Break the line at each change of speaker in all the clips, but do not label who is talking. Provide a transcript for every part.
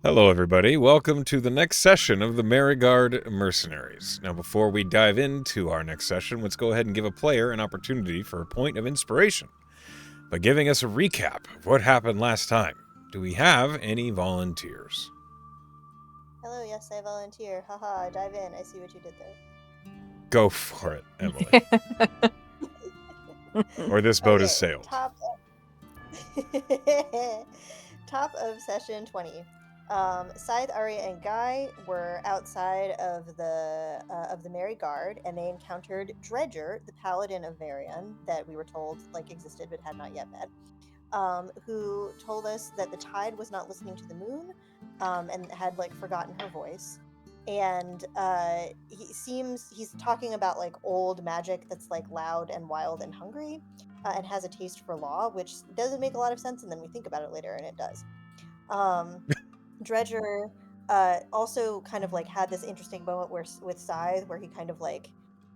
Hello, everybody. Welcome to the next session of the Mariguard Mercenaries. Now, before we dive into our next session, let's go ahead and give a player an opportunity for a point of inspiration by giving us a recap of what happened last time. Do we have any volunteers?
Hello, yes, I volunteer. Haha, dive in. I see what you did there.
Go for it, Emily. Or this boat has
Okay,
sailed.
top of session 20. Scythe, Arya, and Guy were outside of the Merry and they encountered Dredger, the paladin of Varian, that we were told existed but had not yet met. Who told us that the tide was not listening to the moon, and had forgotten her voice. And he's talking about old magic that's loud and wild and hungry, and has a taste for law, which doesn't make a lot of sense, and then we think about it later, and it does. Um, Dredger also kind of had this interesting moment with Scythe, where he kind of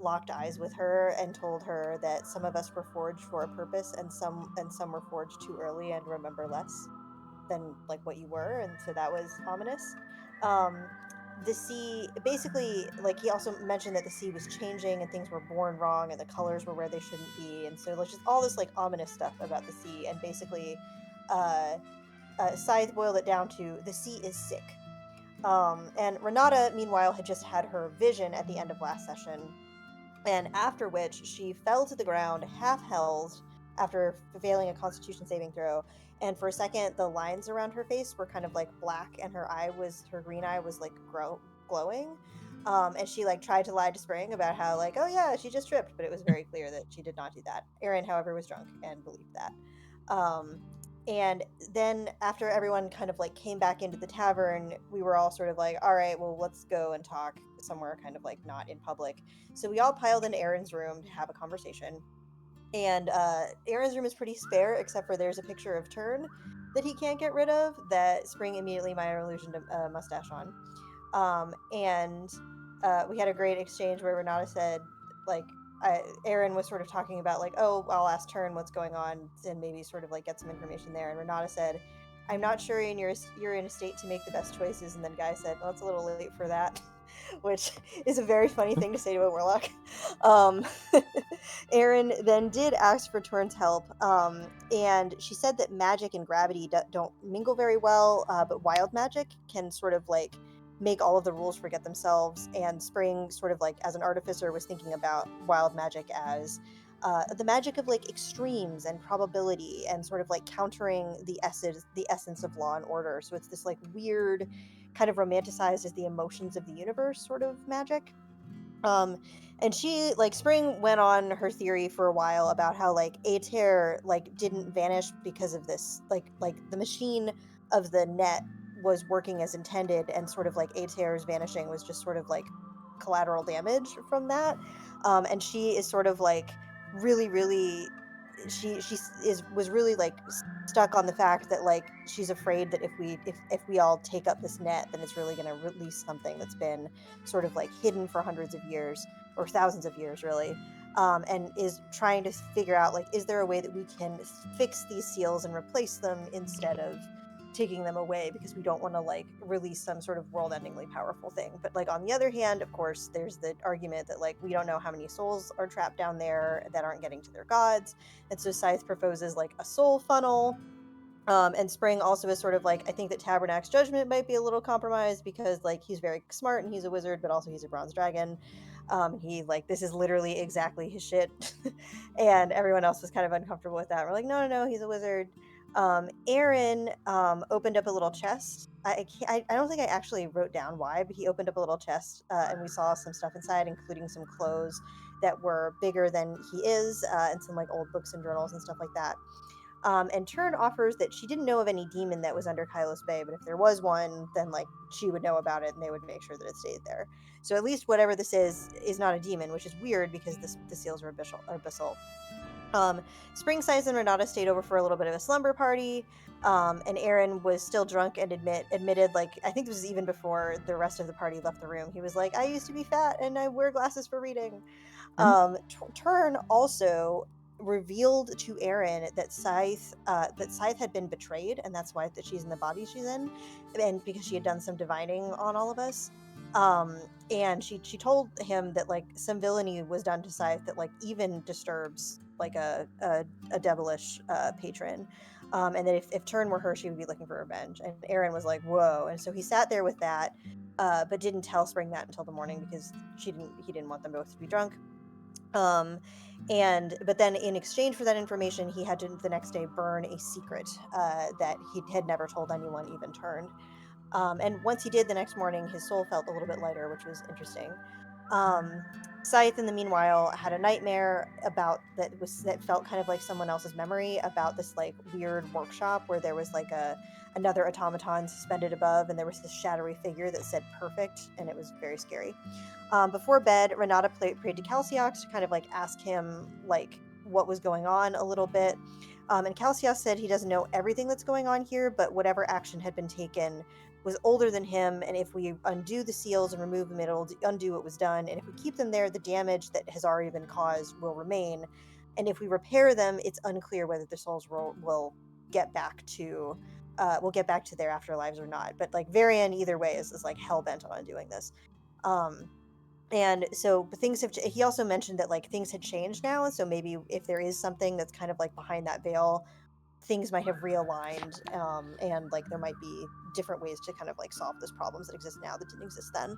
locked eyes with her and told her that some of us were forged for a purpose, and some were forged too early and remember less than what you were, and so that was ominous. Um, the sea, basically, he also mentioned that the sea was changing and things were born wrong and the colors were where they shouldn't be, and so just all this ominous stuff about the sea, and basically, uh, Scythe boiled it down to the sea is sick. And Renata, meanwhile, had just had her vision at the end of last session, and after which she fell to the ground, half held, after failing a Constitution saving throw. And for a second, the lines around her face were kind of black, and her green eye was glowing. And she tried to lie to Spring about how oh yeah, she just tripped, but it was very clear that she did not do that. Aaron, however, was drunk and believed that. Um, and then after everyone kind of came back into the tavern, we were all sort of all right, well, let's go and talk somewhere kind of not in public. So we all piled into Aaron's room to have a conversation. And Aaron's room is pretty spare, except for there's a picture of Turn that he can't get rid of that Spring immediately minor illusion to mustache on. And we had a great exchange where Renata said, Aaron was sort of talking about oh, I'll ask Turn what's going on and maybe sort of get some information there. And Renata said, I'm not sure you're in a state to make the best choices. And then Guy said, well, it's a little late for that, which is a very funny thing to say to a warlock. Um, Aaron then did ask for Turn's help, and she said that magic and gravity don't mingle very well, but wild magic can sort of make all of the rules forget themselves. And Spring, sort of as an artificer, was thinking about wild magic as the magic of extremes and probability, and sort of countering the essence of law and order. So it's this weird, kind of romanticized as the emotions of the universe sort of magic. um and she, Spring, went on her theory for a while about how Aether didn't vanish because of this, the machine of the net was working as intended, and sort of Aether's vanishing was just sort of collateral damage from that. And she is sort of really, really, is was really stuck on the fact that she's afraid that if we all take up this net, then it's really going to release something that's been sort of hidden for hundreds of years, or thousands of years, really. And is trying to figure out is there a way that we can fix these seals and replace them instead of taking them away, because we don't want to release some sort of world-endingly powerful thing. But on the other hand, of course, there's the argument that we don't know how many souls are trapped down there that aren't getting to their gods. And so Scythe proposes a soul funnel. And Spring also is sort of I think that Tabernac's judgment might be a little compromised, because he's very smart and he's a wizard, but also he's a bronze dragon. He this is literally exactly his shit. And everyone else was kind of uncomfortable with that. We're no, no, no, he's a wizard. Aaron opened up a little chest. I don't think I actually wrote down why, but he opened up a little chest, and we saw some stuff inside, including some clothes that were bigger than he is, and some old books and journals and stuff like that. And Turn offers that she didn't know of any demon that was under Kylos Bay, but if there was one, then she would know about it, and they would make sure that it stayed there. So at least whatever this is not a demon, which is weird because the seals are abyssal. Spring, Size, and Renata stayed over for a little bit of a slumber party. And Aaron was still drunk and admitted, I think this was even before the rest of the party left the room. He was I used to be fat and I wear glasses for reading. Turn also revealed to Aaron that Scythe had been betrayed, and that's why that she's in the body she's in, and because she had done some divining on all of us. And she told him that like some villainy was done to Scythe that like even disturbs like a devilish patron. And that if Turn were her, she would be looking for revenge. And Aaron was like, "Whoa!" And so he sat there with that, but didn't tell Spring that until the morning because he didn't want them both to be drunk. Um, but then in exchange for that information, he had to the next day burn a secret that he had never told anyone, even Turned. And once he did the next morning, his soul felt a little bit lighter, which was interesting. Um, Scythe, in the meanwhile, had a nightmare that felt kind of like someone else's memory about this like weird workshop where there was like another automaton suspended above, and there was this shadowy figure that said "perfect," and it was very scary. Before bed, Renata prayed to Calcios to kind of like ask him like what was going on a little bit. And Calcios said he doesn't know everything that's going on here, but whatever action had been taken was older than him. And if we undo the seals and remove them, it'll undo what was done. And if we keep them there, the damage that has already been caused will remain. And if we repair them, it's unclear whether the souls will get back to their afterlives or not. But like Varian, either way, is like hell bent on undoing this. Um, and so things have he also mentioned that like things had changed now, so maybe if there is something that's kind of like behind that veil, things might have realigned, and like there might be different ways to kind of like solve those problems that exist now that didn't exist then.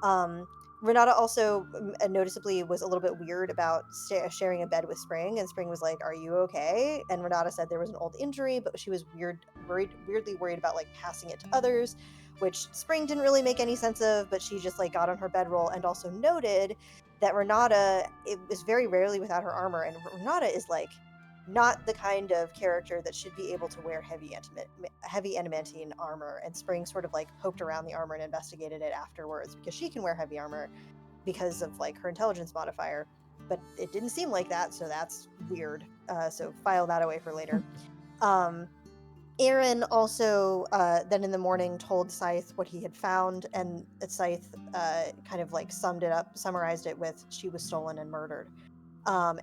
um Renata also noticeably was a little bit weird about sharing a bed with Spring, and Spring was like, "Are you okay?" And Renata said there was an old injury, but she was weirdly worried about like passing it to others, which Spring didn't really make any sense of, but she just like got on her bedroll and also noted that Renata it was very rarely without her armor, and Renata is like not the kind of character that should be able to wear heavy adamantine armor. And Spring sort of like poked around the armor and investigated it afterwards because she can wear heavy armor because of like her intelligence modifier, but it didn't seem like that, so that's weird. So file that away for later. um Aaron also then in the morning told Scythe what he had found, and Scythe kind of like summarized it with she was stolen and murdered.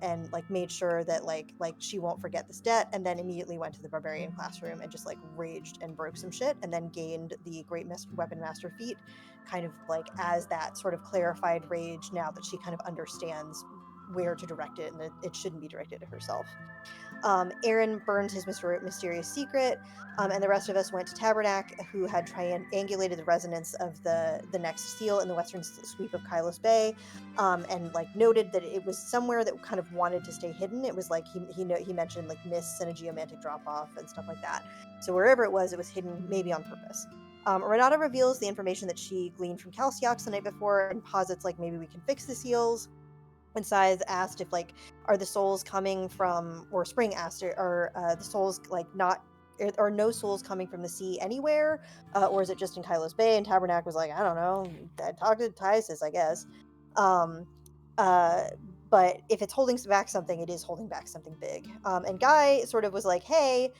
And like made sure that like she won't forget this debt, and then immediately went to the barbarian classroom and just like raged and broke some shit, and then gained the weapon master feat, kind of like as that sort of clarified rage now that she kind of understands where to direct it and that it shouldn't be directed at herself. Aaron burned his mysterious secret, and the rest of us went to Tabernac, who had triangulated the resonance of the next seal in the western sweep of Kylos Bay, and like noted that it was somewhere that kind of wanted to stay hidden. It was like he mentioned like mists and a geomantic drop off and stuff like that. So wherever it was hidden, maybe on purpose. Renata reveals the information that she gleaned from Calciox the night before and posits like maybe we can fix the seals. When Scythe asked if like are the souls coming from, or Spring asked are the souls like not or no souls coming from the sea anywhere, or is it just in Kylos Bay? And Tabernac was like, I don't know, I talked to Tysus, I guess. um uh but if it's holding back something, it is holding back something big. And Guy sort of was like, hey,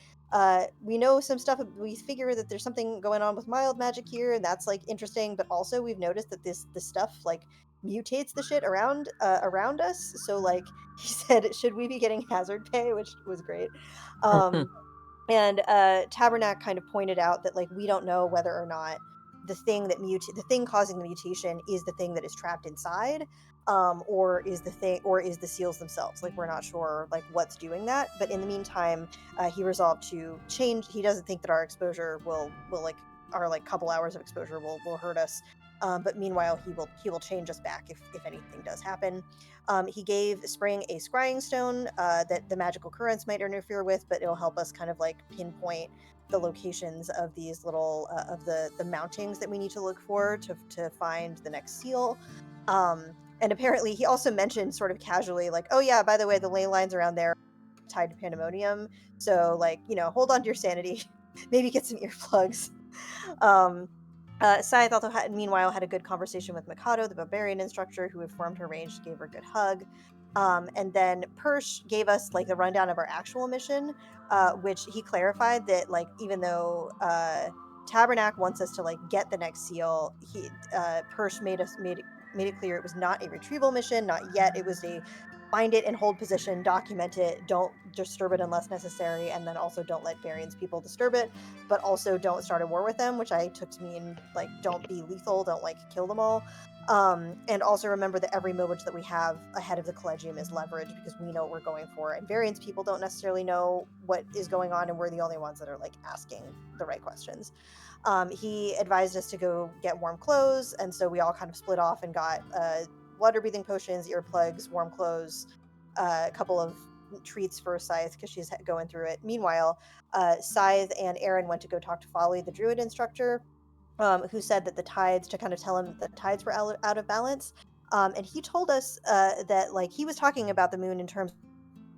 we know some stuff, we figure that there's something going on with mild magic here, and that's like interesting, but also we've noticed that this stuff like mutates the shit around us. So like he said, should we be getting hazard pay, which was great. um and Tabernac kind of pointed out that like we don't know whether or not the thing causing the mutation is the thing that is trapped inside, or is the seals themselves. Like we're not sure like what's doing that, but in the meantime, he resolved to change. He doesn't think that our exposure will like our like couple hours of exposure will hurt us. But meanwhile, he will change us back if anything does happen. He gave Spring a scrying stone that the magical currents might interfere with, but it'll help us kind of like pinpoint the locations of these little of the mountings that we need to look for to find the next seal. And apparently, he also mentioned sort of casually, like, "Oh yeah, by the way, the ley lines around there are tied to pandemonium, so like hold on to your sanity, maybe get some earplugs." Um, Scythe also meanwhile had a good conversation with Mikado, the barbarian instructor, who informed her range, gave her a good hug. And then Persh gave us like the rundown of our actual mission, which he clarified that like even though Tabernac wants us to like get the next seal, Persh made it clear it was not a retrieval mission, not yet. It was a find it and hold position, document it, don't disturb it unless necessary, and then also don't let Varian's people disturb it, but also don't start a war with them, which I took to mean, like, don't be lethal, don't, like, kill them all. And also remember that every millage that we have ahead of the Collegium is leverage, because we know what we're going for, and Varian's people don't necessarily know what is going on, and we're the only ones that are, like, asking the right questions. He advised us to go get warm clothes, and so we all kind of split off and got water breathing potions, earplugs, warm clothes, a couple of treats for Scythe because she's going through it. Meanwhile, Scythe and Aaron went to go talk to Folly, the druid instructor, who said that the tides, to kind of tell him the tides were out of balance. And he told us that, like, he was talking about the moon in terms of,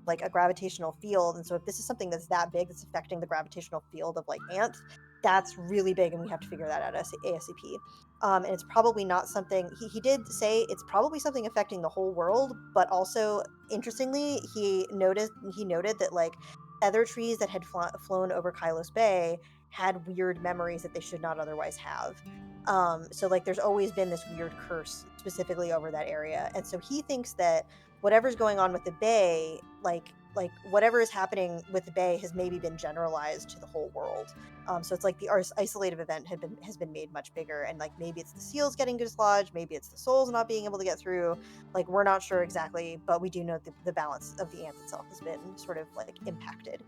like, a gravitational field, and so if this is something that's that big that's affecting the gravitational field of, like, ants, that's really big, and we have to figure that out ASAP. And it's probably not something he did say it's probably something affecting the whole world, but also interestingly, he noted that, like, other trees that had flown over Kylos Bay had weird memories that they should not otherwise have. So, like, there's always been this weird curse specifically over that area, and so he thinks that whatever's going on with the bay, like whatever is happening with the bay has maybe been generalized to the whole world. So it's like the isolated event has been made much bigger, and, like, maybe it's the seals getting dislodged, maybe it's the souls not being able to get through. Like, we're not sure exactly, but we do know that the balance of the ant itself has been sort of, like, impacted.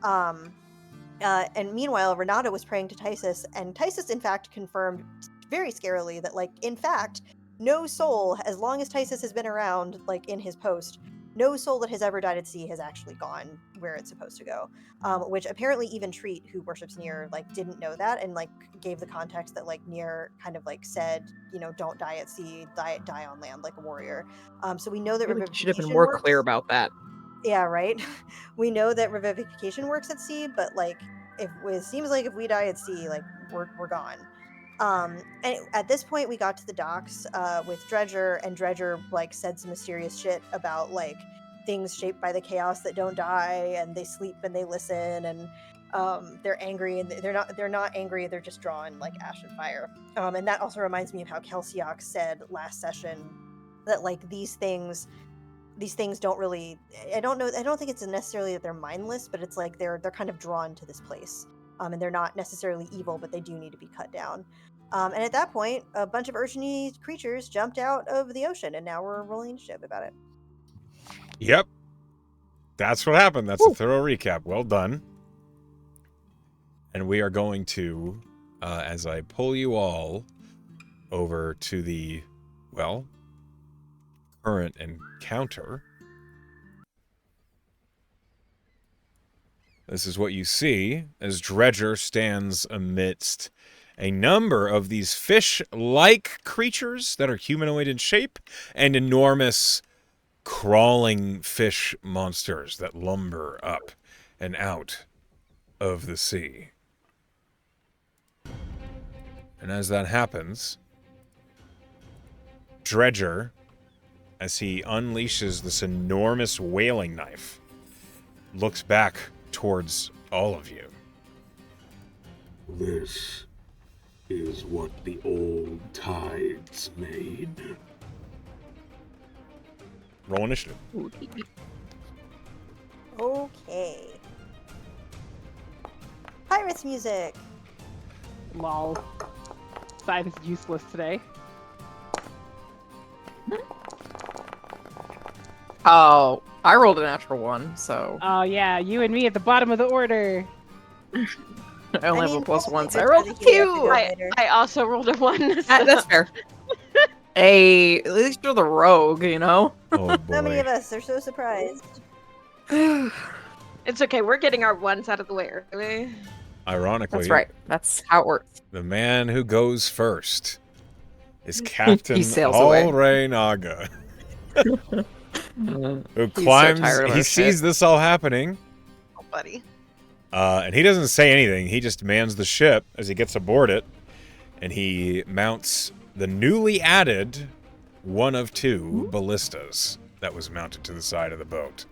And meanwhile, Renata was praying to Tysus, and Tysus, in fact, confirmed very scarily that, like, in fact, no soul, as long as Tysus has been around, like, in his post, no soul that has ever died at sea has actually gone where it's supposed to go. Which apparently even Treat, who worships Nier, like, didn't know that, and, like, gave the context that, like, Nier kind of, like, said, you know, don't die at sea, die on land like a warrior. So we know that
Really should have been
revivification
more
works.
clear about that.
Yeah, right. We know that revivification works at sea, but, like, if it seems like if we die at sea, like, we're gone. And at this point, we got to the docks with Dredger, and Dredger, like, said some mysterious shit about, like, things shaped by the chaos that don't die, and they sleep and they listen, and they're angry, and they're not angry, they're just drawn like ash and fire. And that also reminds me of how Kelsiok said last session that, like, these things don't really, I don't think it's necessarily that they're mindless, but it's like they're kind of drawn to this place, and they're not necessarily evil, but they do need to be cut down. And at that point, a bunch of urchin-y creatures jumped out of the ocean, and now we're rolling initiative about it.
Yep. That's what happened. That's a thorough recap. Well done. And we are going to, as I pull you all over to the, well, current encounter. This is what you see as Dredger stands amidst a number of these fish-like creatures that are humanoid in shape and enormous crawling fish monsters that lumber up and out of the sea. And as that happens, Dredger, as he unleashes this enormous whaling knife, looks back towards all of you.
This is what the old tides made.
Roll initiative.
Okay. Pirates music.
Lol. Scythe is useless today.
Oh, I rolled a natural 1, so
Oh yeah, you and me at the bottom of the order.
I only have a plus
that's
1, so I
good
rolled
for
a
the hero to
2.
go later.
I also rolled a 1. So.
That's fair. Hey, at least you're the rogue, you know?
Oh boy.
How many of us are so surprised?
It's okay, we're getting our 1s out of the way early.
Ironically,
That's right. That's how it works.
the man who goes first is Captain
sails away.
Alray Naga, who
so
climbs.
tired of
He
our
sees
shit.
this all happening,
Oh, buddy.
and he doesn't say anything. He just mans the ship as he gets aboard it, and he mounts the newly added one of 2 ballistas that was mounted to the side of the boat.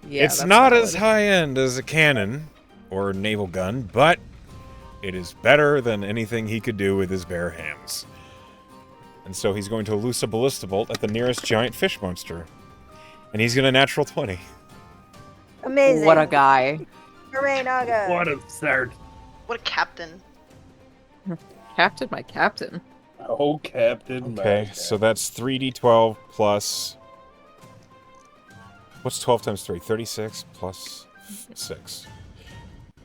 Yeah,
It's
that's
not
valid.
as high-end as a cannon or a naval gun, but it is better than anything he could do with his bare hands. And so he's going to loose a ballista bolt at the nearest giant fish monster. And he's gonna natural 20.
Amazing.
What a guy.
Hooray, Naga.
What a start.
What a captain.
Captain, my captain.
Oh, Captain.
Okay, so that's 3d12 plus... What's 12 times 3? 36 plus 6.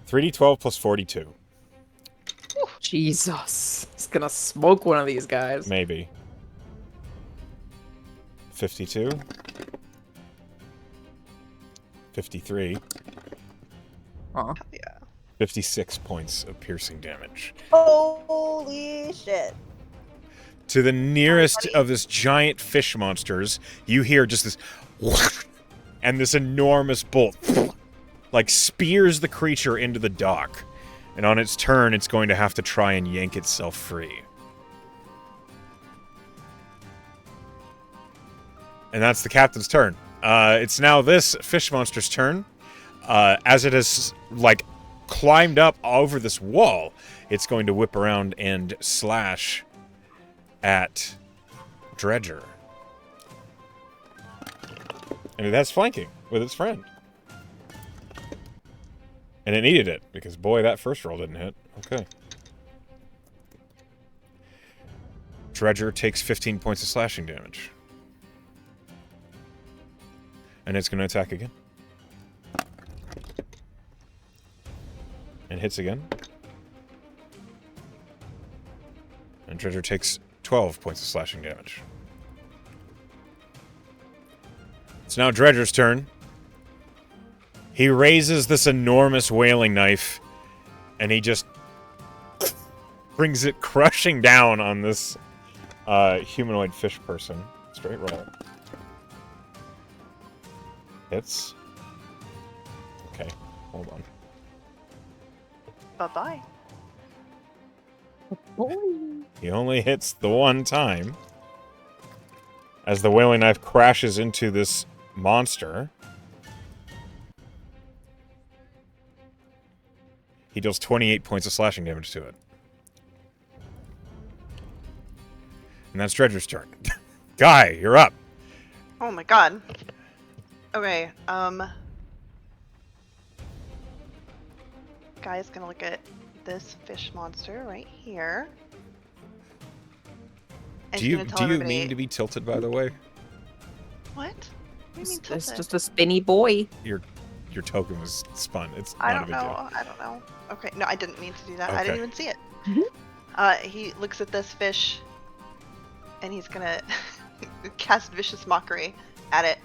3d12 plus 42.
Jesus. He's gonna smoke one of these guys.
Maybe. 52. 53.
Aw.
Hell yeah.
56 points of piercing damage.
Holy shit.
To the nearest of this giant fish monsters, you hear just this whoosh, and this enormous bolt like spears the creature into the dock. And on its turn, it's going to have to try and yank itself free. And that's the captain's turn. It's now this fish monster's turn. As it has, like, climbed up over this wall, it's going to whip around and slash at Dredger. And it has flanking with its friend. And it needed it, because boy, that first roll didn't hit. Okay. Dredger takes 15 points of slashing damage. And it's going to attack again. And hits again. And Dredger takes 12 points of slashing damage. It's now Dredger's turn. He raises this enormous whaling knife, and he just brings it crushing down on this humanoid fish person. Straight roll. Hits. Okay, hold on.
Bye-bye.
He only hits the one time. As the whaling knife crashes into this monster. He deals 28 points of slashing damage to it. And that's Dredger's turn. Guy, you're up.
Oh my god. Okay, Guy's gonna look at this fish monster right here. And
Do
he's
you
gonna tell everybody...
mean to be tilted, by the way?
What? What do you mean
It's
tilted?
just a spinny boy.
Your token was spun. It's
I
not
don't
a big
know.
deal.
I don't know. Okay, no, I didn't mean to do that. I didn't
Okay.
even see it.
Mhm.
He looks at this fish, and he's gonna cast vicious mockery at it.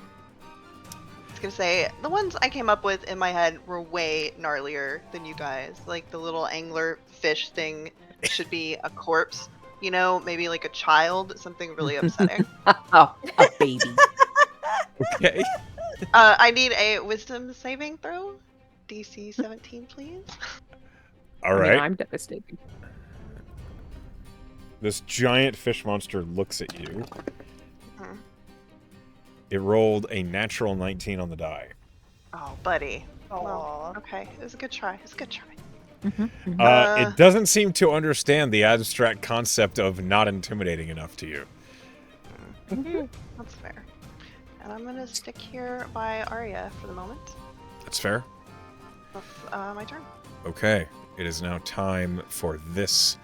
He's gonna say, the ones I came up with in my head were way gnarlier than you guys. Like the little angler fish thing should be a corpse. You know, maybe like a child, something really upsetting.
Oh, a baby.
Okay.
I need a wisdom saving throw. DC 17, please.
All
I mean,
right.
I'm devastated.
This giant fish monster looks at you.
Mhm.
It rolled a natural 19 on the die.
Oh, buddy.
Aw.
Well, okay. It was a good try. It was a good try.
It doesn't seem to understand the abstract concept of not intimidating enough to you.
That's fair. And I'm gonna stick here by Arya for the moment.
That's fair.
That's my turn.
Okay. It is now time for this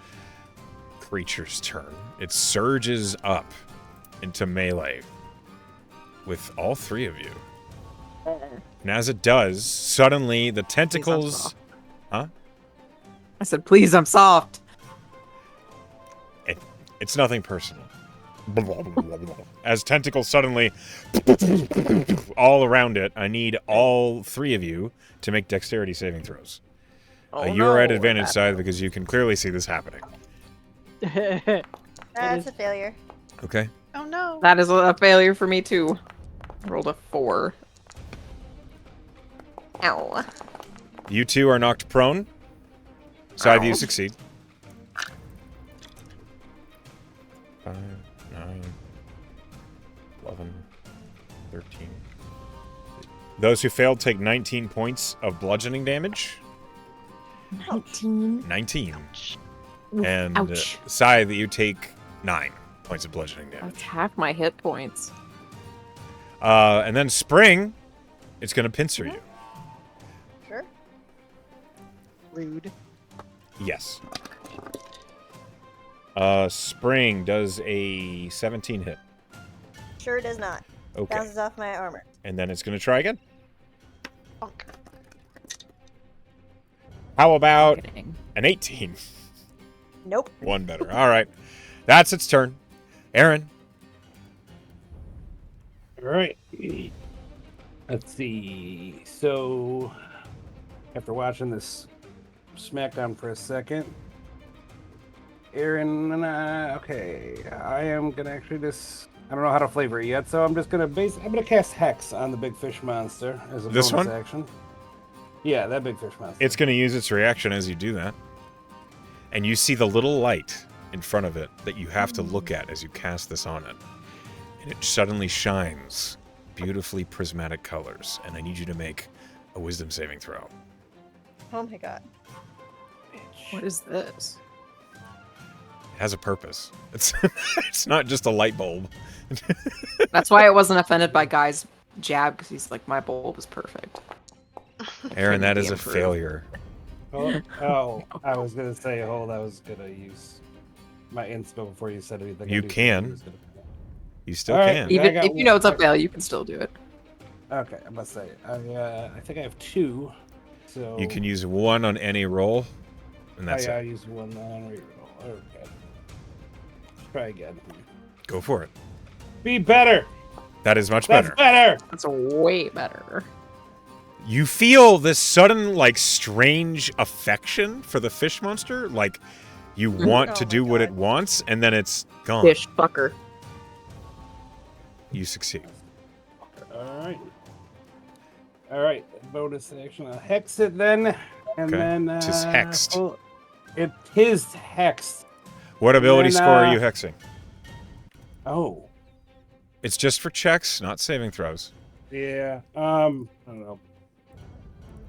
creature's turn. It surges up into melee with all three of you. And as it does, suddenly the tentacles... Huh?
I said, please, I'm soft.
It's nothing personal. As tentacles suddenly all around it, I need all three of you to make dexterity saving throws.
Oh,
You're at
no,
advantage
that-
side because you can clearly see this happening.
That's a failure.
Okay.
Oh no.
That is a failure for me, too. Rolled a 4. Ow.
You two are knocked prone. Side of you
Ow.
succeed. 5, 9, 11, 13. Those who failed take 19 points of bludgeoning damage.
19.
19.
Ouch.
And
Ouch.
Scythe, you take 9 points of bludgeoning damage.
That's half my hit points.
And then Spring, it's going to pincer you.
Sure.
Rude.
Yes. Spring does a 17 hit.
Sure does not.
Okay.
Bounces off my armor.
And then it's going to try again.
Bonk.
How about
Kidding.
an 18?
Nope.
One better. All right. That's its turn. Aaron.
All right. Let's see. So, after watching this SmackDown for a second, Aaron and I am gonna actually just. I don't know how to flavor it yet, so I'm just gonna I'm gonna cast Hex on the big fish monster as a
This
bonus
one?
action. Yeah, that big fish monster.
It's going to use its reaction as you do that. And you see the little light in front of it that you have to look at as you cast this on it. And it suddenly shines beautifully prismatic colors. And I need you to make a wisdom saving throw.
Oh my god.
What is this?
It has a purpose. It's not just a light bulb.
That's why I wasn't offended by Guy's jab, because he's like, my bulb is perfect.
Aaron, that is a
Improved.
failure.
Oh, I was gonna say, that was gonna use my inspo before you said anything.
You can. You still
All right.
can.
Yeah, I
Even
got
if you know it's a
one.
fail, you can still do it.
Okay, I must say, I think I have 2. So
You can use one on any roll. And that's
I
it.
use one on reroll. Okay. Try again.
Go for it.
Be better.
That is much
That's
better.
better.
That's way better.
You feel this sudden, like, strange affection for the fish monster. Like, you want
Oh
to
my
do what
God.
it wants, and then it's gone.
Fish fucker.
You succeed.
All right. Bonus action. I'll hex it then, and
Okay.
then
Tis hexed.
It is hexed.
What ability
then,
score are you hexing?
Oh,
It's just for checks, not saving throws.
yeah. I don't know.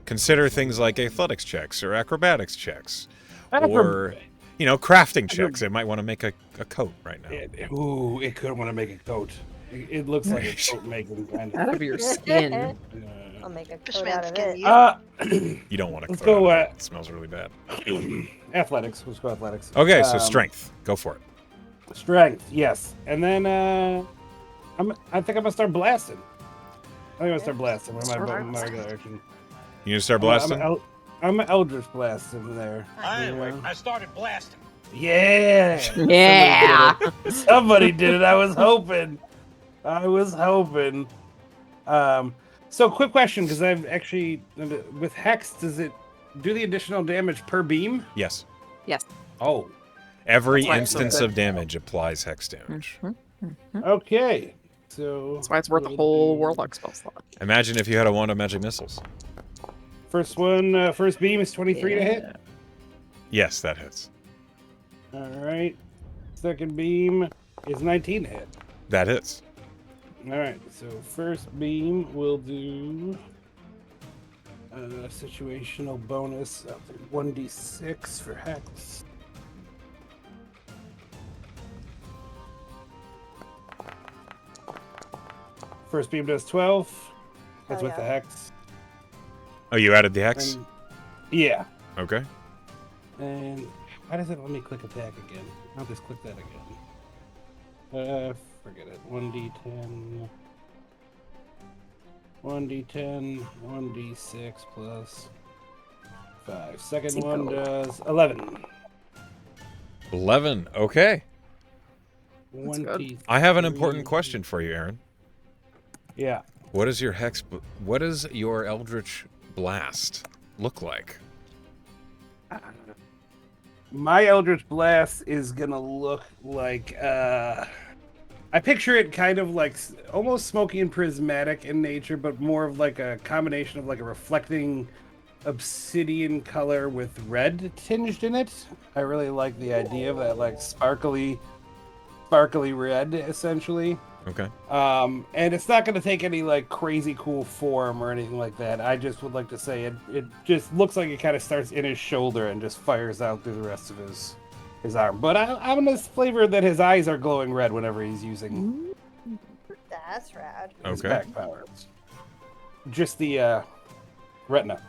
Consider things like athletics checks or acrobatics checks.
Acrob-
Or, crafting checks. It might want to make a coat right now.
It could want to make a coat. It looks like a coat making kind
Out
of.
of your skin.
I'll make a coat
Fishman
out of
skin
it.
you.
You don't want to
Let's
coat
go,
out of it. It smells really bad.
Athletics. Let's go athletics.
Okay, so strength. Go for it.
Strength, yes. And then I think I'm gonna start blasting. I think I'm gonna start blasting. What am I regular action?
You gonna start blasting?
I'm an Eldritch blasting there.
Anyway, I started blasting.
Yeah.
Yeah.
Somebody did it. I was hoping. So quick question, because I've actually with Hex, does it do the additional damage per beam?
Yes.
Oh.
Every
That's why it's so
instance
good.
of damage applies hex damage.
Okay. So
That's why it's worth a whole Warlock spell slot.
Imagine if you had a wand of magic missiles.
first beam is 23 to hit.
Yes, that hits.
All right. Second beam is 19 to hit.
That hits.
All right. So first beam will do a situational bonus of 1d6 for Hex. First beam does 12. That's
Oh,
with the
yeah.
Hex.
Oh, you added the hex?
And, yeah.
Okay.
And why does it let me click attack again? I'll just click that again. Forget it. 1d10. 1d10. 1d6 plus 5. Second one does 11.
11. Okay.
That's good.
23.
I have an important question for you, Aaron.
Yeah.
What does your what does your Eldritch Blast look like?
My Eldritch Blast is gonna look like I picture it kind of like almost smoky and prismatic in nature, but more of like a combination of like a reflecting obsidian color with red tinged in it. I really like the idea of that like sparkly red essentially.
Okay.
And it's not going to take any like crazy cool form or anything like that. I just would like to say it just looks like it kind of starts in his shoulder and just fires out through the rest of his arm. But I'm going to flavor that his eyes are glowing red whenever he's using.
That's rad.
His
Okay.
back powers. Just the retina.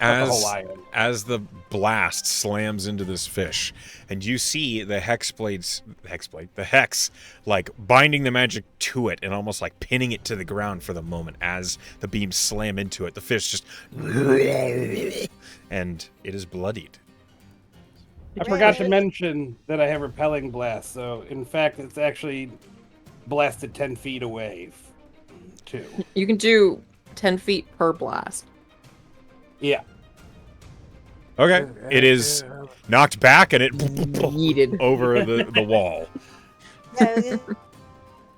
Not the whole eye.
As the blast slams into this fish, and you see the the hex, like binding the magic to it and almost like pinning it to the ground for the moment as the beams slam into it. The fish just, and it is bloodied.
I forgot to mention that I have repelling blast, so in fact it's actually blasted 10 feet away, too.
You can do 10 feet per blast.
Yeah.
Okay, it is knocked back and it
Yeeted.
over the wall.
Yeah, I was gonna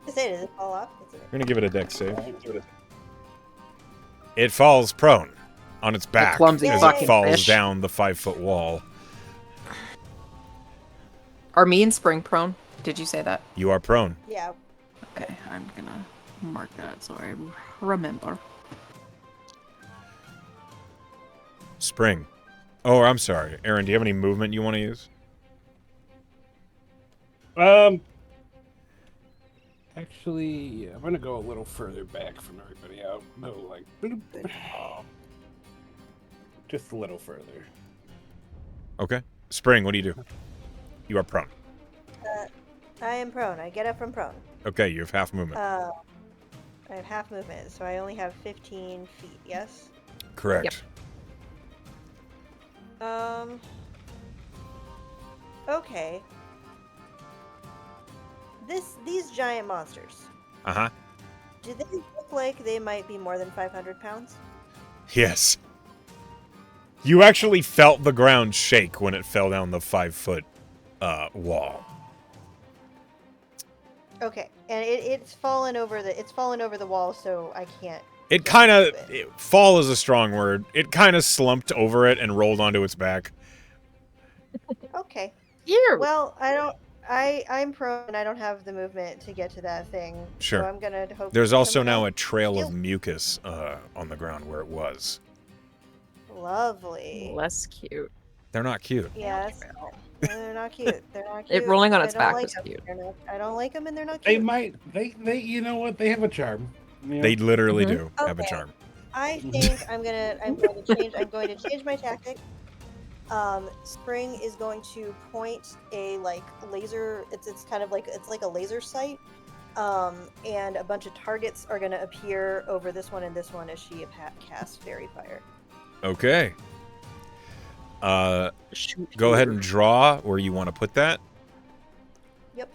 say, does it fall off?
We're gonna give it a dex save. It falls prone on its back
clumsy
as it
fucking
falls
fish.
down the 5-foot wall.
Are me and Spring prone? Did you say that?
You are prone.
Yeah.
Okay, I'm gonna mark that so I remember.
Spring. Oh, I'm sorry. Aaron, do you have any movement you want to use?
Actually, I'm gonna go a little further back from everybody out. No, like, bloop. Just a little further.
Okay. Spring, what do you do? You are prone.
I am prone. I get up from prone.
Okay, you have half movement.
I have half movement, so I only have 15 feet, yes?
Correct.
Okay. These giant monsters,
Uh-huh.
do they look like they might be more than 500 pounds?
Yes. You actually felt the ground shake when it fell down the 5-foot wall.
Okay, and it's fallen over the wall, so I can't.
It kind of fall is a strong word. It kind of slumped over it and rolled onto its back.
Okay.
Here.
Well, I'm prone and I don't have the movement to get to that thing.
Sure.
So I'm gonna hope.
There's also
someone
now a
else-
trail of
Ew.
mucus on the ground where it was.
Lovely.
Less cute.
They're not cute.
Yeah, they're not cute. They're not cute.
It rolling on
I
its
don't
back
like
was
them.
cute.
I don't like them, and they're not
They
cute.
might, they, you know what? They have a charm. You know?
They literally
Mhm.
do have a
Okay.
charm.
I think I'm going to change my tactic. Spring is going to point a laser. It's kind of like a laser sight. And a bunch of targets are going to appear over this one and this one as she casts Fairy Fire.
Okay.
Shoot
Go ahead
here.
and draw where you want to put that.
Yep.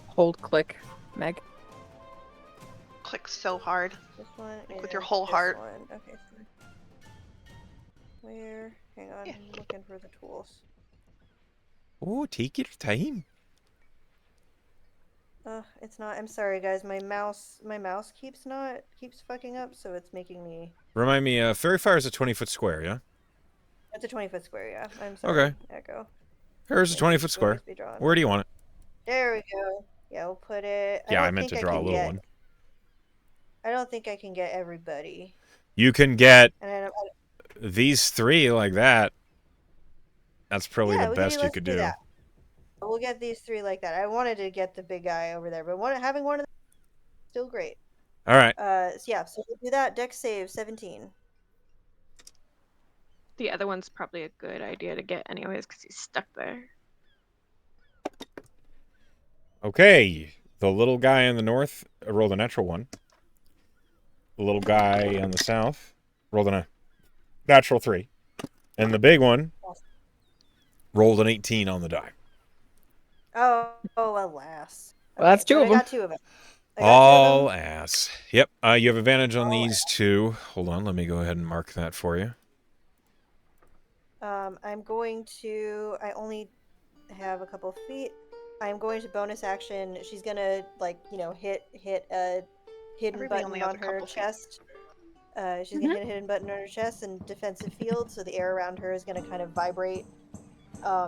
Hold click, Meg.
Click so hard.
This one
Like with
and
your whole
this
heart.
one. Okay. So where? Hang on.
Yeah.
I'm looking for the tools.
Oh, take your time.
It's not. I'm sorry, guys. My mouse keeps fucking up, so it's making me.
Remind me, Fairy Fire is a 20-foot square, yeah?
It's a 20-foot square. Yeah. I'm sorry.
Okay.
Echo.
Here's a
It
20-foot
should
square.
always be drawn.
Where do you want it?
There we go. Yeah, we'll put it.
Yeah, I
don't
meant
think
to draw a
can
little
get-
one.
I don't think I can get everybody.
You can get
And I don't,
these three like that. That's probably
Yeah,
the
we can
best you
let's
could
do
do.
that. We'll get these three like that. I wanted to get the big guy over there, but having one of them is still great.
All right.
So we'll do that. Dex save 17.
The other one's probably a good idea to get anyways because he's stuck there.
Okay. The little guy in the north rolled a natural 1. The little guy on the south rolled a natural 3. And the big one rolled an 18 on the die.
Oh, alas.
Well, that's two
but
of
I
them.
got 2 of them. I got 2 of
All
them.
ass. Yep. You have advantage on
All
these 2. Hold on. Let me go ahead and mark that for you.
I'm going to. I only have a couple feet. I'm going to bonus action. She's gonna hit a hidden
Everybody
button
only has
on
a
her
couple feet.
chest. She's gonna hit a hidden button on her chest and defensive field, so the air around her is gonna kind of vibrate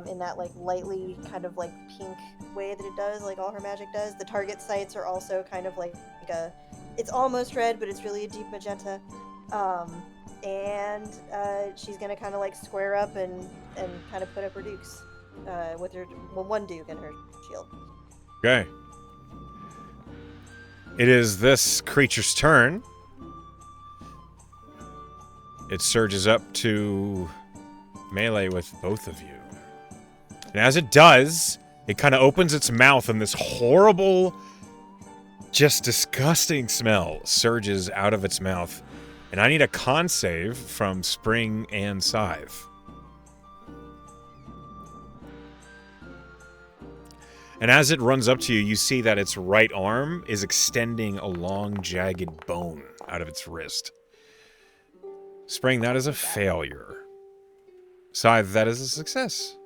in that lightly kind of pink way that it does, like all her magic does. The target sights are also kind of like a. It's almost red, but it's really a deep magenta. And she's gonna kind of square up and kind of put up her dukes with her one duke and her shield.
Okay. It is this creature's turn. It surges up to melee with both of you. And as it does, it kind of opens its mouth and this horrible, just disgusting smell surges out of its mouth. And I need a con save from Spring and Scythe. And as it runs up to you, you see that its right arm is extending a long, jagged bone out of its wrist. Spring, that is a failure. Scythe, that is a success.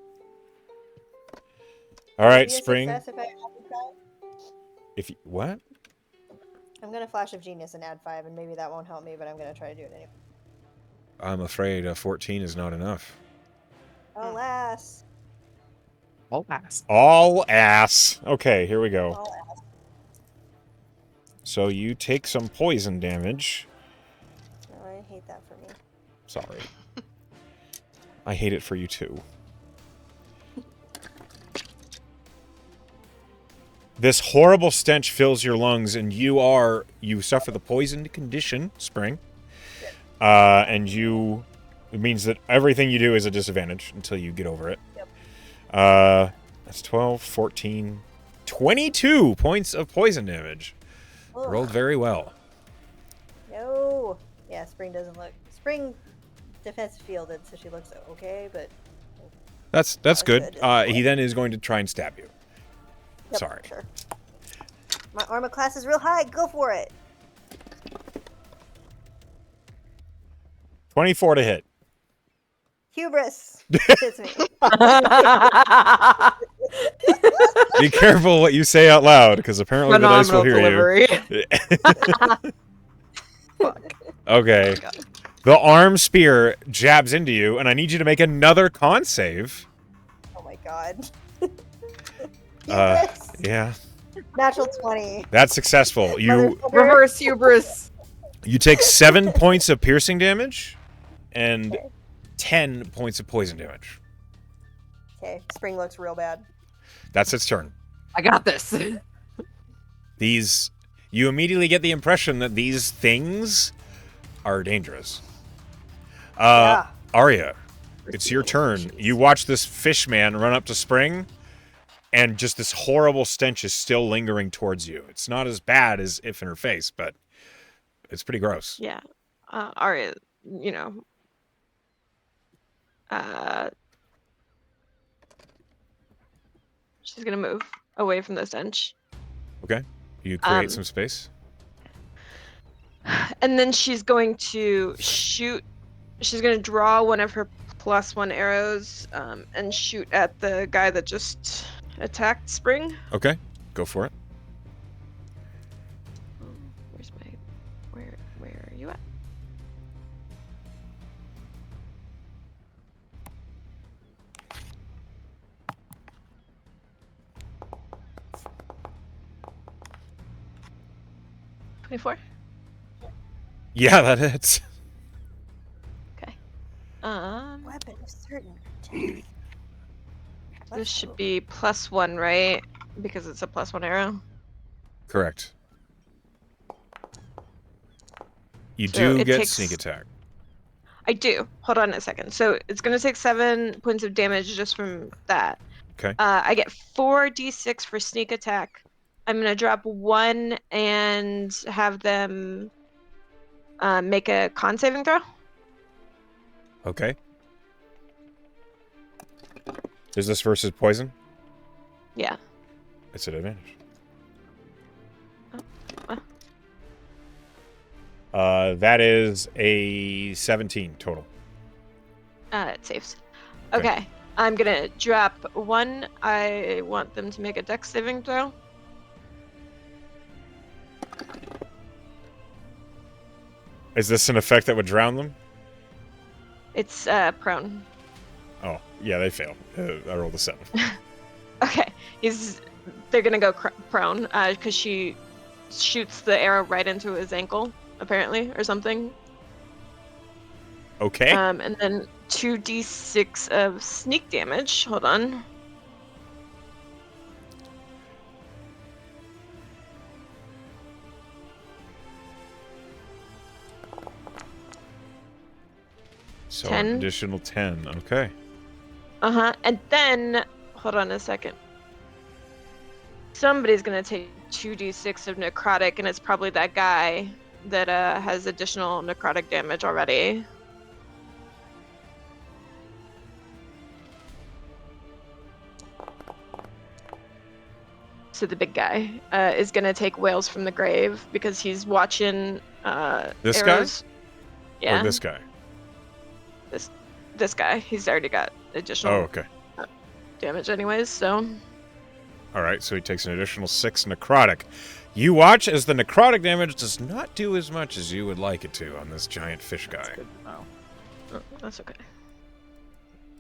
All right, Spring. If you, what?
I'm gonna Flash of Genius and add 5, and maybe that won't help me, but I'm gonna try to do it anyway.
I'm afraid 14 is not enough.
Alas.
All ass.
All ass. Okay, here we go.
All ass.
So you take some poison damage.
Oh, I hate that for me.
Sorry. I hate it for you too. This horrible stench fills your lungs, and you suffer the poisoned condition, Spring. And it means that everything you do is a disadvantage until you get over it.
Yep.
That's 12, 14, 22 points of poison damage.
Ugh.
Rolled very well.
No. Yeah, Spring doesn't look. Spring defense fielded, so she looks okay, but.
That's good.
good.
He then is going to try and stab you.
Yep,
Sorry.
Sure. My armor class is real high. Go for it.
24 to hit.
Hubris. Hits me.
Be careful what you say out loud, because apparently the dice will hear
delivery.
you. Okay. The arm spear jabs into you, and I need you to make another con save.
Oh my god.
Yeah.
Natural 20.
That's successful. You
Reverse hubris.
You take 7 points of piercing damage and
Okay.
10 points of poison damage.
Okay, Spring looks real bad.
That's its turn.
I got this.
You immediately get the impression that these things are dangerous.
Yeah.
Arya, it's your turn. You watch this fish man run up to Spring, and just this horrible stench is still lingering towards you. It's not as bad as if in her face, but it's pretty gross.
Yeah. Arya, she's gonna move away from the stench.
Okay. You create some space.
And then she's going to shoot. She's going to draw one of her +1 arrows and shoot at the guy that just attacked Spring.
Okay. Go for it.
Where are you at? $24.
Yeah, that hits.
Okay.
Weapon of certain protection.
This should be +1, right? Because it's a +1 arrow.
Correct. You
So
do
it
get
takes-
sneak attack.
I do. Hold on a second. So it's going to take 7 points of damage just from that.
Okay.
I get 4d6 for sneak attack. I'm going to drop 1 and have them make a con saving throw.
Okay. Is this versus poison?
Yeah.
It's an advantage. That is a 17 total.
It saves.
Okay.
Okay. I'm going to drop 1. I want them to make a dex saving throw.
Is this an effect that would drown them?
It's prone.
Oh, yeah, they fail. I rolled a 7.
Okay. They're going to go prone because she shoots the arrow right into his ankle, apparently, or something.
Okay.
And then 2d6 of sneak damage. Hold on.
So
10.
an additional 10. Okay.
And then, hold on a second. Somebody's gonna take 2d6 of necrotic, and it's probably that guy that has additional necrotic damage already. So the big guy is gonna take Whales from the Grave because he's watching
This guy?
arrows. Yeah.
Or this guy?
This guy. He's already got additional
Oh, okay.
damage anyways, so.
All right, so he takes an additional 6 necrotic. You watch as the necrotic damage does not do as much as you would like it to on this giant fish guy.
Oh, that's okay.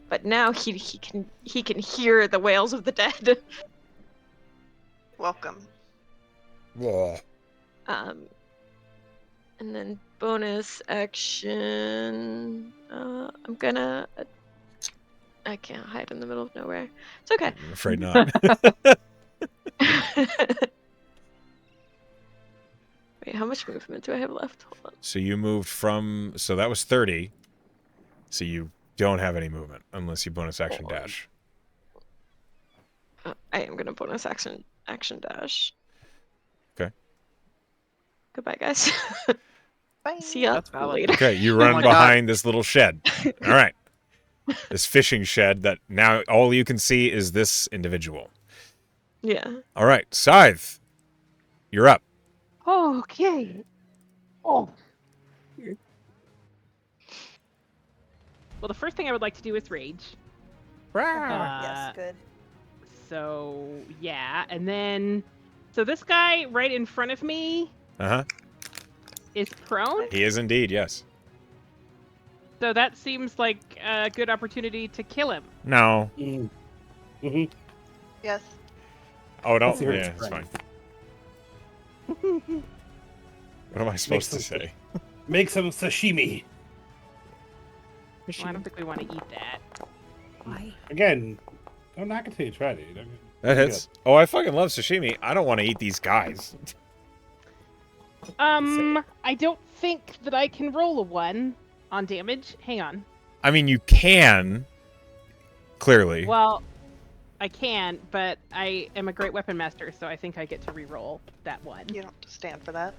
But now he can hear the wails of the dead.
Welcome.
Yeah.
And then bonus action. I'm gonna. I can't hide in the middle of nowhere. It's okay.
I'm afraid not.
Wait, how much movement do I have left? Hold on.
So you moved from... So that was 30. So you don't have any movement unless you bonus action dash.
I am gonna bonus action dash.
Okay.
Goodbye, guys.
Bye.
See ya
That's valid.
later.
Okay, you run
my God.
behind this little shed. All right. This fishing shed that now all you can see is this individual.
Yeah.
All right, Scythe. You're up.
Okay. Oh. Well, the first thing I would like to do is rage.
Yes, good.
So, yeah. And then, so this guy right in front of me
Uh-huh.
is prone.
He is indeed, yes.
So that seems like a good opportunity to kill him.
No.
Mm-hmm.
Yes.
Oh, no.
Let's hear
Yeah,
his
it's fine.
friend.
What am I supposed to say?
Make some sashimi.
Well, I don't think we want to eat that.
Why?
Again, don't knock it till you try it.
That hits. Oh, I fucking love sashimi. I don't want to eat these guys.
I don't think that I can roll a 1 on damage. Hang on.
I mean, you can. Clearly.
Well, I can, but I am a great weapon master, so I think I get to re-roll that 1.
You don't have to stand for that.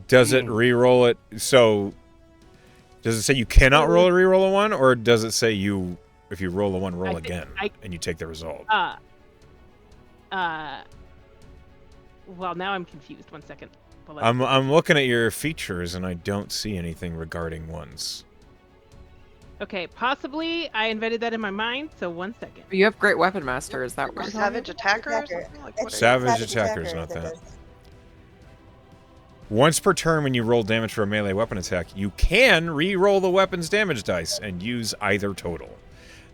Does it re-roll it? So, does it say you cannot roll a re-roll a 1, or does it say you, if you roll a 1, roll again, and you take the result?
Well, now I'm confused. 1 second.
I'm looking at your features, and I don't see anything regarding 1s.
Okay, possibly I invented that in my mind, so 1 second.
You have great weapon master. Is that
Or
what?
savage attacker or something? Like, what are you-
Savage attacker is not that. Once per turn when you roll damage for a melee weapon attack, you can re-roll the weapon's damage dice and use either total.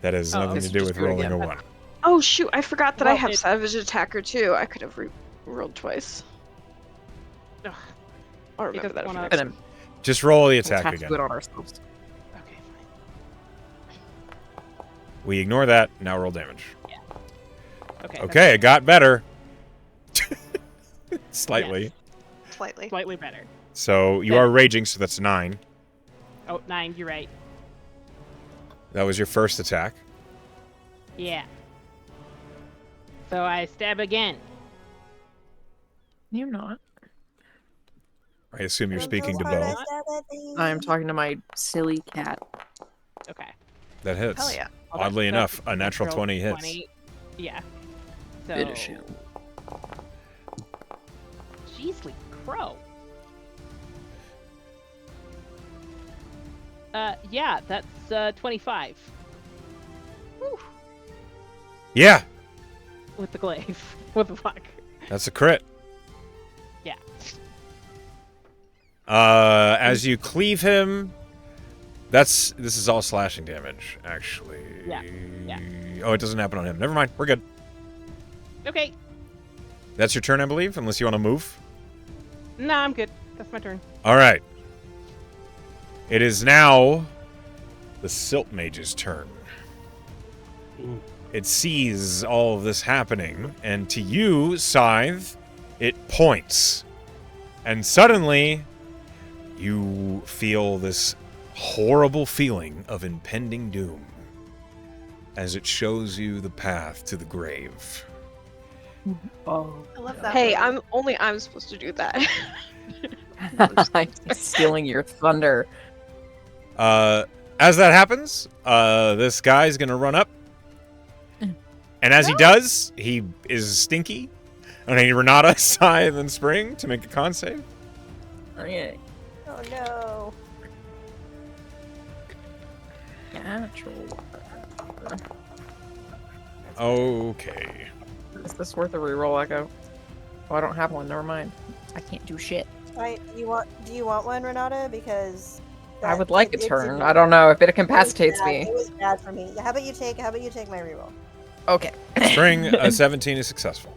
That has nothing
okay,
to
so
do
just
with
do it
rolling
again.
a 1.
Oh shoot! I forgot that I
Well,
have
it-
Savage Attacker too. I could have rolled twice.
Ugh,
I'll remember
doesn't
that.
wanna-
For next
Gonna
Just roll the
we'll
attack
have to do it
again.
on ourselves.
okay,
We ignore that. Now roll damage.
fine. Okay.
Okay, it got better. Slightly.
Yes.
Slightly.
Slightly better.
So you are raging, so that's 9.
Oh, 9, you're right.
That was your first attack.
Yeah. So I stab again.
You're not.
I assume you're speaking to Bo.
I'm talking to my silly cat.
Okay.
That hits.
Hell yeah.
Hold on,
Oddly
so
enough, a natural
roll
20 hits.
20. Yeah. So.
Finish him.
Jeezly crow. Yeah, that's 25
Yeah,
with the glaive. What the fuck?
that's a crit.
Yeah.
As you cleave him, this is all slashing damage, actually.
Yeah, yeah.
Oh, it doesn't happen on him. Never mind. We're good.
Okay.
That's your turn, I believe, unless you want to move.
Nah, I'm good. That's my turn.
All right. It is now the Silt Mage's turn. It sees all of this happening, and to you, Scythe, it points. And suddenly, you feel this horrible feeling of impending doom as it shows you the path to the grave.
Oh.
I love that.
Hey,
movie.
I'm supposed to do that.
I'm stealing your thunder.
As that happens, this guy's gonna run up. And as he does, he is stinky. I need Renata, Scythe, and Spring to make a con save.
Okay.
Oh no.
Natural.
Okay.
Is this worth a reroll, Echo? Oh, I don't have one. Never mind. I can't do shit.
Do you want one, Renata? Because
I would like a turn. I don't know if it incapacitates me.
It was bad for me. How about you take my reroll?
Okay.
Spring, a 17 is successful.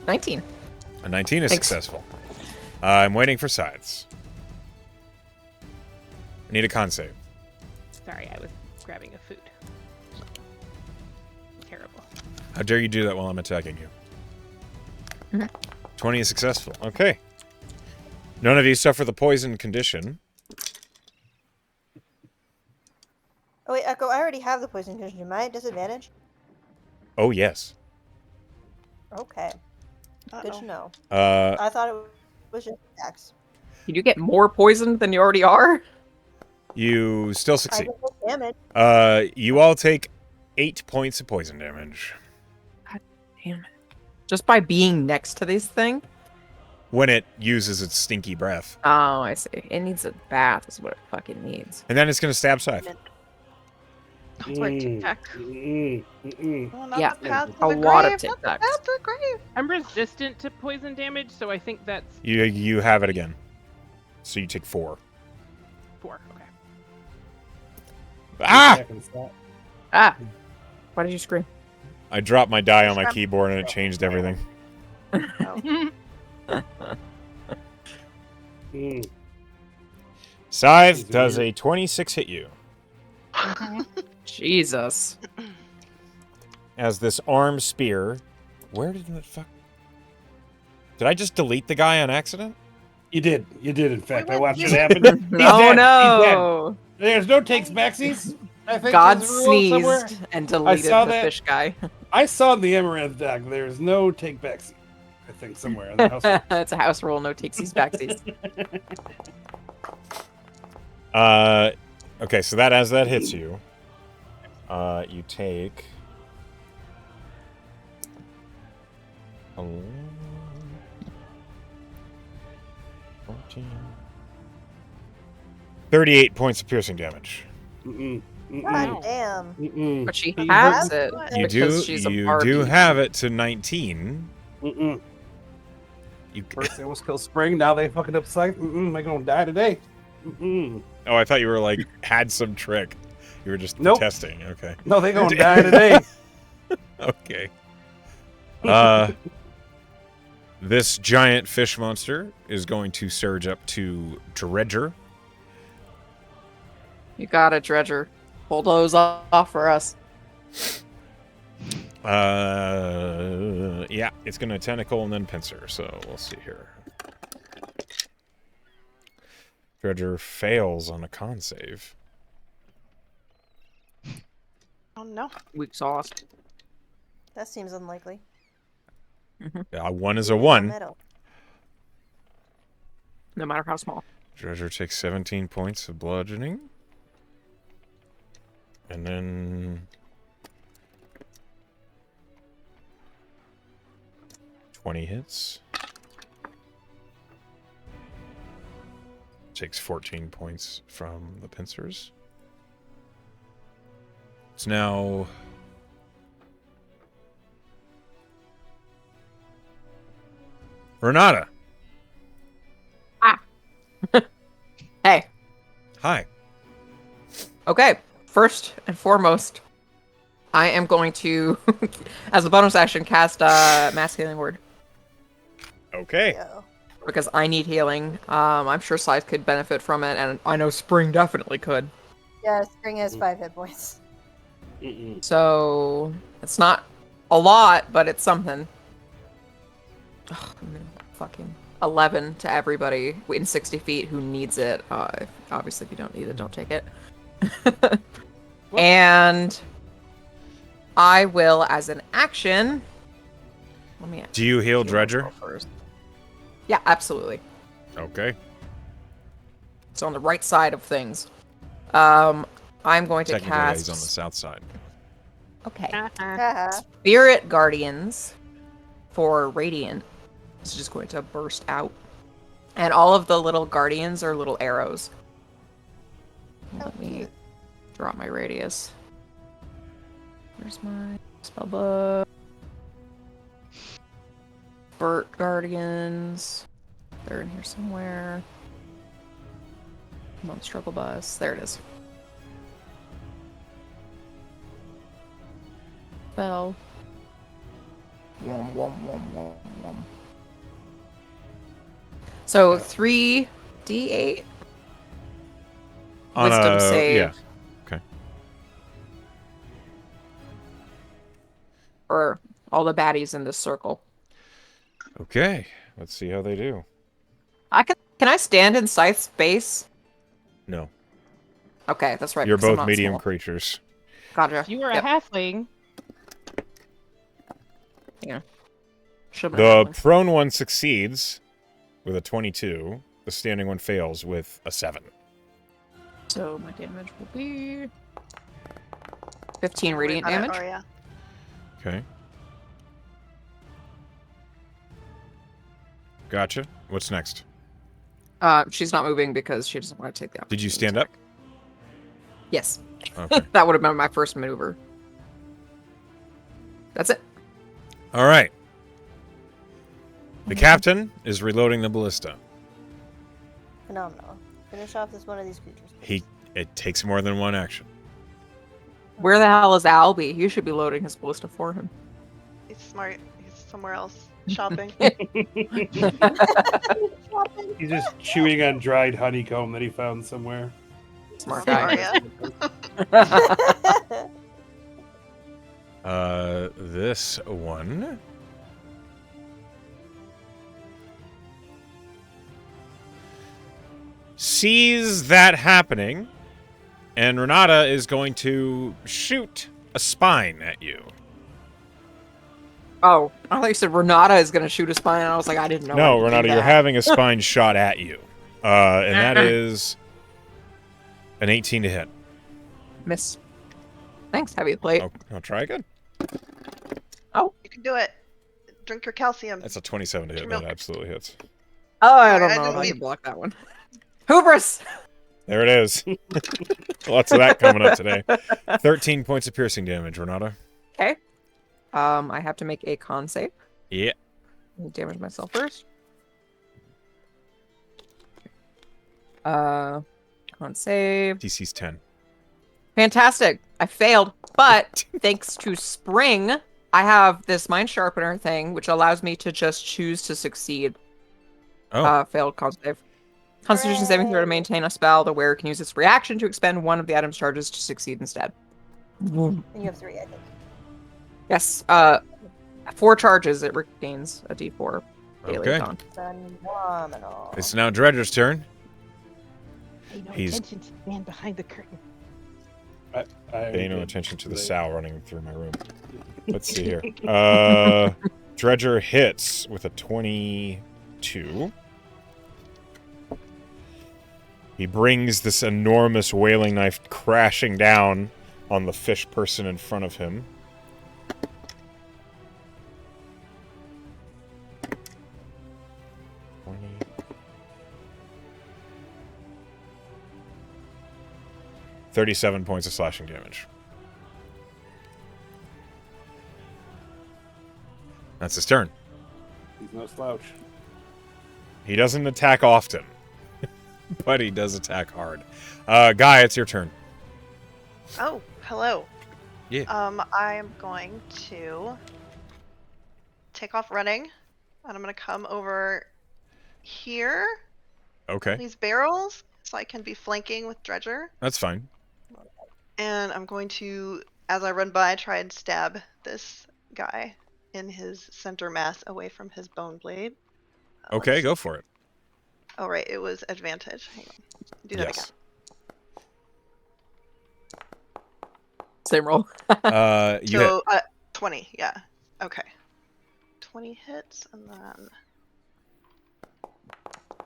19.
A 19 is
Thanks.
successful. I'm waiting for Scythes. I need a con save.
Sorry, I was grabbing a food. Terrible.
How dare you do that while I'm attacking you?
Mhm.
20 is successful. Okay. None of you suffer the poison condition.
Oh wait, Echo, I already have the poison condition. Am I at disadvantage?
Oh, yes.
Okay. Good to know.
Uh,
I thought it was just attacks.
Did you get more poisoned than you already are?
you still
I
succeed.
did damage.
You all take 8 points of poison damage.
Damn it. Just by being next to this thing?
When it uses its stinky breath.
Oh, I see. It needs a bath is what it fucking needs.
And then it's going to stab Scythe.
That's why Tic Tac.
Well, not
Yeah,
the path to
a
the
lot of
grave,
Tic
not the
Tacs.
path to the grave.
I'm resistant to poison damage, so I think that's
You have it again. So you take 4.
4. Okay.
Ah!
Ah! Why did you scream?
I dropped my die on my keyboard and it changed everything. Scythe, does a 26 hit you?
Jesus.
As this arm spear... Where did that fuck... Did I just delete the guy on accident?
You did. You did, in fact. I
went-
watched
you
it
went-
happen. He's
No,
dead. He's dead.
no.
There's no takes backsies. I think
God
there's a rule somewhere.
sneezed and deleted
saw
the
that.
fish guy.
I saw the Amaranth doc. There's no take backsies. I think somewhere in the house.
It's a house rule, no takesies backsies.
Okay, so that as that hits you, you take... 14... 38 points of piercing damage.
Mm-mm.
God damn.
Mm-mm.
But she
You
has
have-
it
You
because she's a
do
Barbie.
have it to 19.
Mm-mm.
You,
First they almost kill Spring, now they fucking up Scythe. Mm-mm, they're gonna die today. Mm-mm.
oh, I thought you were like had some trick. You were just
Nope.
testing. Okay.
No, they gonna die today.
Okay. This giant fish monster is going to surge up to Dredger.
You got it, Dredger. Pull those off for us.
Yeah, it's going to tentacle and then pincer. So we'll see here. Dredger fails on a con save.
Oh no.
Weak sauce.
That seems unlikely.
1 is a 1.
Metal.
No matter how small.
Dredger takes 17 points of bludgeoning. And then 20 hits. Takes 14 points from the pincers. It's now Renata.
Hey.
Hi.
Okay. First and foremost, I am going to, as a bonus action, cast Mass Healing Word.
Okay.
Yo.
Because I need healing. I'm sure Scythe could benefit from it, and I know Spring definitely could.
Yeah, Spring has 5 hit points.
Mm-mm.
So, it's not a lot, but it's something. Ugh, I'm gonna fucking... 11 to everybody in 60 feet who needs it. Obviously, if you don't need it, don't take it. And I will, as an action... Let me...
Do you heal Dredger?
First. Yeah, absolutely.
Okay.
It's on the right side of things. I'm going to
Technically,
cast...
he's on the south side.
Okay.
Haha.
Spirit Guardians for Radiant. It's just going to burst out. And all of the little guardians are little arrows. Let me drop my radius. Where's my spell book? Burt Guardians. They're in here somewhere. Come on, struggle bus. There it is. Spell. So 3d8 wisdom save.
Yeah. Okay.
For all the baddies in this circle.
Okay. Let's see how they do.
Can I stand in Scythe's space?
No.
Okay, that's right.
You're
because I'm
both
not
medium
small.
creatures.
Gotcha.
You were a halfling.
Yeah.
The prone one succeeds with a 22. The standing one fails with a 7.
So my damage will be 15
Don't worry
radiant
about it,
damage.
Arya.
Okay. Gotcha. What's next?
She's not moving because she doesn't want to take the opportunity.
Did you stand up?
Yes.
Okay.
That would have been my first maneuver. That's it.
All right. The captain is reloading the ballista.
Phenomenal. Finish off this one of these creatures.
It takes more than one action.
Where the hell is Albie? You should be loading his ballista for him.
He's smart. He's somewhere else shopping.
He's just chewing on dried honeycomb that he found somewhere.
Smart
guy.
This one. Sees that happening, and Renata is going to shoot a spine at you.
Oh, I thought you said Renata is going to shoot a spine, and I was like, I didn't know.
No, Renata, you're having a spine shot at you. And that is an 18 to hit.
Miss. Thanks, heavy plate.
I'll try again.
Oh.
You can do it. Drink your calcium.
That's a 27 to hit. That absolutely hits.
Oh, I don't
Sorry, I
know if
didn't
I
mean-
can block that one. Hubris!
There it is. Lots of that coming up today. 13 points of piercing damage, Renata.
Okay. I have to make a con save.
Yeah.
Damage myself first. Con save.
DC's 10.
Fantastic. I failed, but thanks to Spring, I have this Mind Sharpener thing, which allows me to just choose to succeed.
Oh.
Failed con save. Constitution saving throw to maintain a spell. The wearer can use its reaction to expend one of the item's charges to succeed instead.
And you have 3, I think.
Yes. 4 charges. It regains a D4 daily
Okay.
con.
Phenomenal.
It's now Dredger's turn.
Pay no
He's-
attention to the man behind the curtain.
Pay no attention to the sow running through my room. Let's see here. Dredger hits with a 22. He brings this enormous whaling knife crashing down on the fish person in front of him. $37 points of slashing damage. That's his turn.
He's no slouch.
He doesn't attack often, but he does attack hard. Guy, it's your turn.
Oh, hello.
Yeah.
I'm going to take off running, and I'm going to come over here.
Okay.
These barrels, so I can be flanking with Dredger.
That's fine.
And I'm going to, as I run by, try and stab this guy in his center mass away from his bone blade.
Okay, go for it.
Oh, right. It was advantage. Hang on. Do that
Yes.
Same roll.
You hit.
So, 20. Yeah. Okay. 20 hits, and then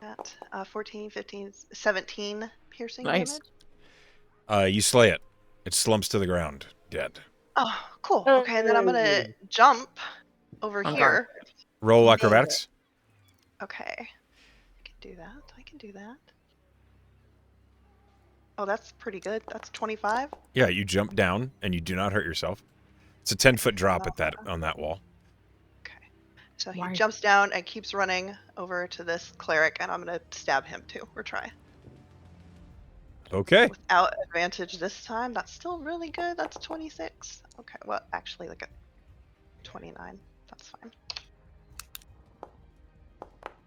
that 14, 15, 17 piercing
Nice.
damage.
You slay it. It slumps to the ground, dead.
Oh, cool. Okay, and then I'm gonna jump over
On
here.
guard.
Roll acrobatics.
Okay. I can do that. I can do that. Oh, that's pretty good. That's 25.
Yeah, you jump down and you do not hurt yourself. It's a 10-foot drop on that wall.
Okay. So he
Why?
jumps down and keeps running over to this cleric, and I'm gonna stab him too, or try.
Okay.
Without advantage this time. That's still really good. That's 26. Okay, well, actually, like a 29. That's fine.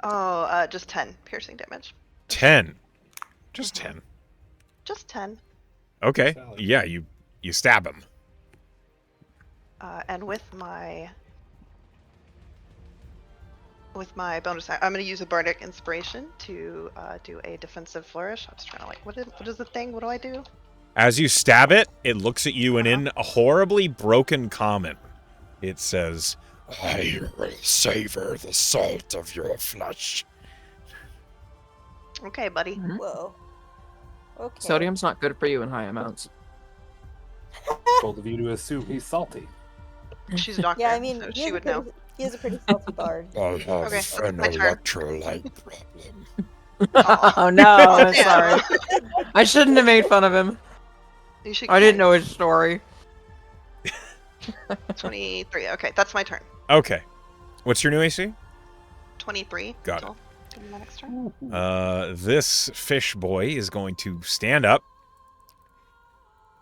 Oh, just 10 piercing damage.
10. Just 10.
Just 10.
Okay.
Solid.
Yeah, you stab him.
And with my bonus, I'm going to use a bardic inspiration to do a defensive flourish. I was trying to like, what is the thing? What do I do?
As you stab it, it looks at you and in a horribly broken common, it says, "I will savor the salt of your flesh."
Okay, buddy.
Whoa. Okay.
Sodium's not good for you in high amounts.
Bold of you to assume he's salty.
She's a doctor,
Yeah, I mean,
so
he
she
is
would
a
know.
pretty, he is a pretty salty bard.
I have
Okay,
an
my turn.
electrolyte problem.
Oh no, I'm
Yeah.
sorry. I shouldn't have made fun of him.
You should
I didn't know his story.
23. Okay, that's my turn.
Okay. What's your new AC?
23.
Got it.
So, give me my next turn.
This fish boy is going to stand up,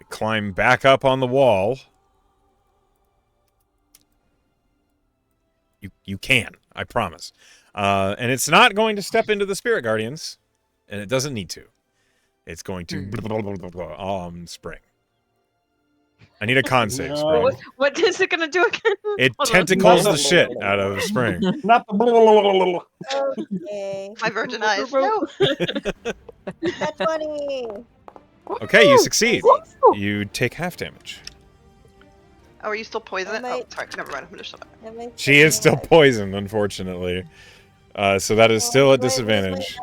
climb back up on the wall. You can, I promise. And it's not going to step into the Spirit Guardians, and it doesn't need to. It's going to spring. I need a con save,
No.
Spring.
What is it gonna do again?
It
Hold on.
tentacles the shit out of Spring.
Not the
Okay.
My virgin eyes. No.
Nat 20.
Okay, you succeed. You take half damage.
Oh, are you still poisoned?
I
Oh,
might-
sorry. Never mind. I'm gonna shut up.
Am I
She is still
alive?
poisoned, unfortunately. So that is still a disadvantage.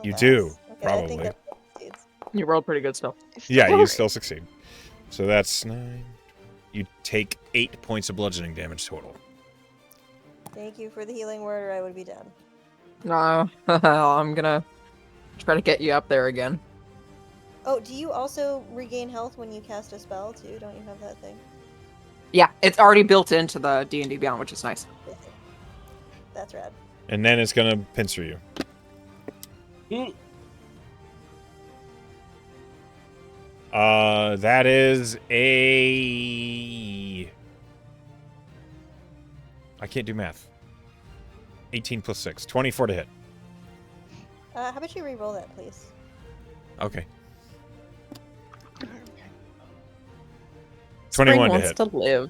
You do,
Okay, I think
probably.
that succeeds.
You rolled pretty good still.
Yeah, you
Great.
still succeed. So that's 9. You take 8 points of bludgeoning damage total.
Thank you for the healing word, or I would be done.
No, I'm gonna try to get you up there again.
Oh, do you also regain health when you cast a spell too? Don't you have that thing?
Yeah, it's already built into the D&D Beyond, which is nice.
That's rad.
And then it's gonna pincer you. That is a... I can't do math. 18 plus 6. 24 to hit.
How about you re-roll that, please?
Okay.
Spring
21 to
wants
hit.
to live.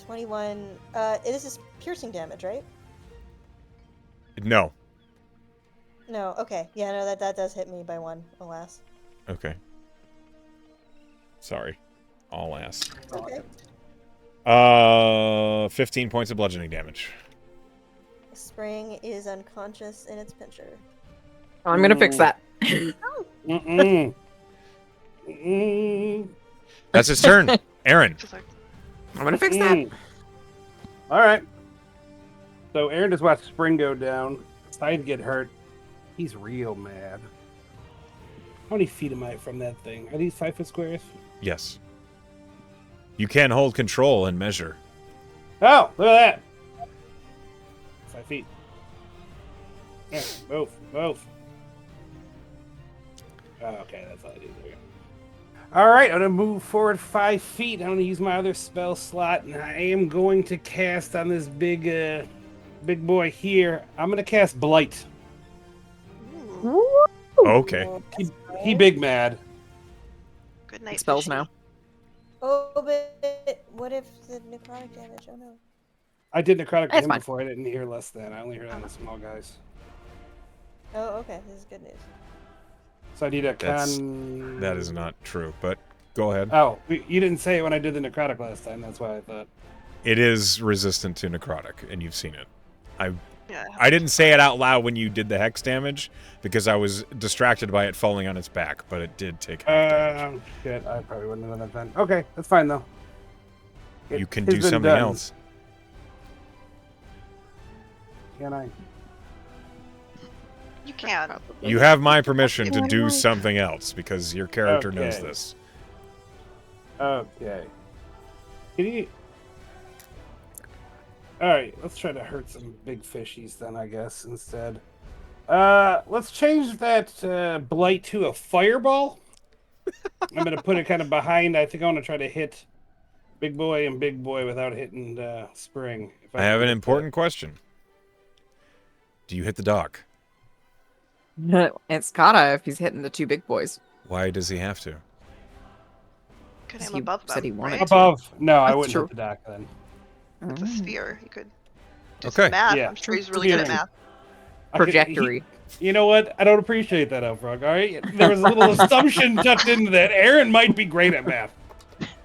21. This is piercing damage, right?
No.
No. Okay. Yeah. No. That does hit me by 1. Alas.
Okay. Sorry. I'll ask.
Okay.
15 points of bludgeoning damage.
Spring is unconscious in its pincher.
I'm gonna fix that.
Mm-mm. Mm-mm.
That's his turn. Aaron.
Just like,
I'm gonna fix that.
All right. So Aaron just watched Spring go down. Side get hurt. He's real mad. How many feet am I from that thing? Are these 5-foot squares?
Yes. You can hold control and measure.
Oh, look at that. 5 feet. Yeah, move. Oh, okay, that's all I do there. All right, I'm gonna move forward 5 feet. I'm gonna use my other spell slot, and I am going to cast on this big boy here. I'm gonna cast Blight.
Okay.
He big mad.
good night.
Spells
fishy.
now.
Oh, but what if the necrotic damage? Oh no.
I did necrotic with
That's
him
fine.
before. I didn't hear less than. I only heard on the small guys.
Oh, okay. This is good news.
So I need a
That is not true, but go ahead.
Oh, you didn't say it when I did the necrotic last time. That's why I thought.
It is resistant to necrotic, and you've seen it.
Yeah.
I didn't say it out loud when you did the hex damage because I was distracted by it falling on its back, but it did take half damage.
Shit, I probably wouldn't have done that then. Okay, that's fine though.
You can
It's
do
been
something
done.
else.
Can I?
You can.
You have my permission to
Why
do
not?
something else because your character knows
Okay.
this.
Okay. Can you? All right, let's try to hurt some big fishies then, I guess, instead. Let's change that blight to a fireball. I'm gonna put it kind of behind. I think I want to try to hit Big Boy and Big Boy without hitting Spring. If
I have
can
an
get
important question. Do you hit the dock?
It's gotta if he's hitting the two big boys.
Why does he have to?
Could
'Cause
aim
he
above
said
them,
he wanted
right?
to.
above. No, I
That's
wouldn't
true.
hit the dock then.
It's a sphere. You could do
Okay.
some math.
Yeah.
I'm sure he's really good at
Sphere.
math.
Trajectory.
You know what? I don't appreciate that, Elfrog. All right, there was a little assumption tucked into that. Aaron might be great at math.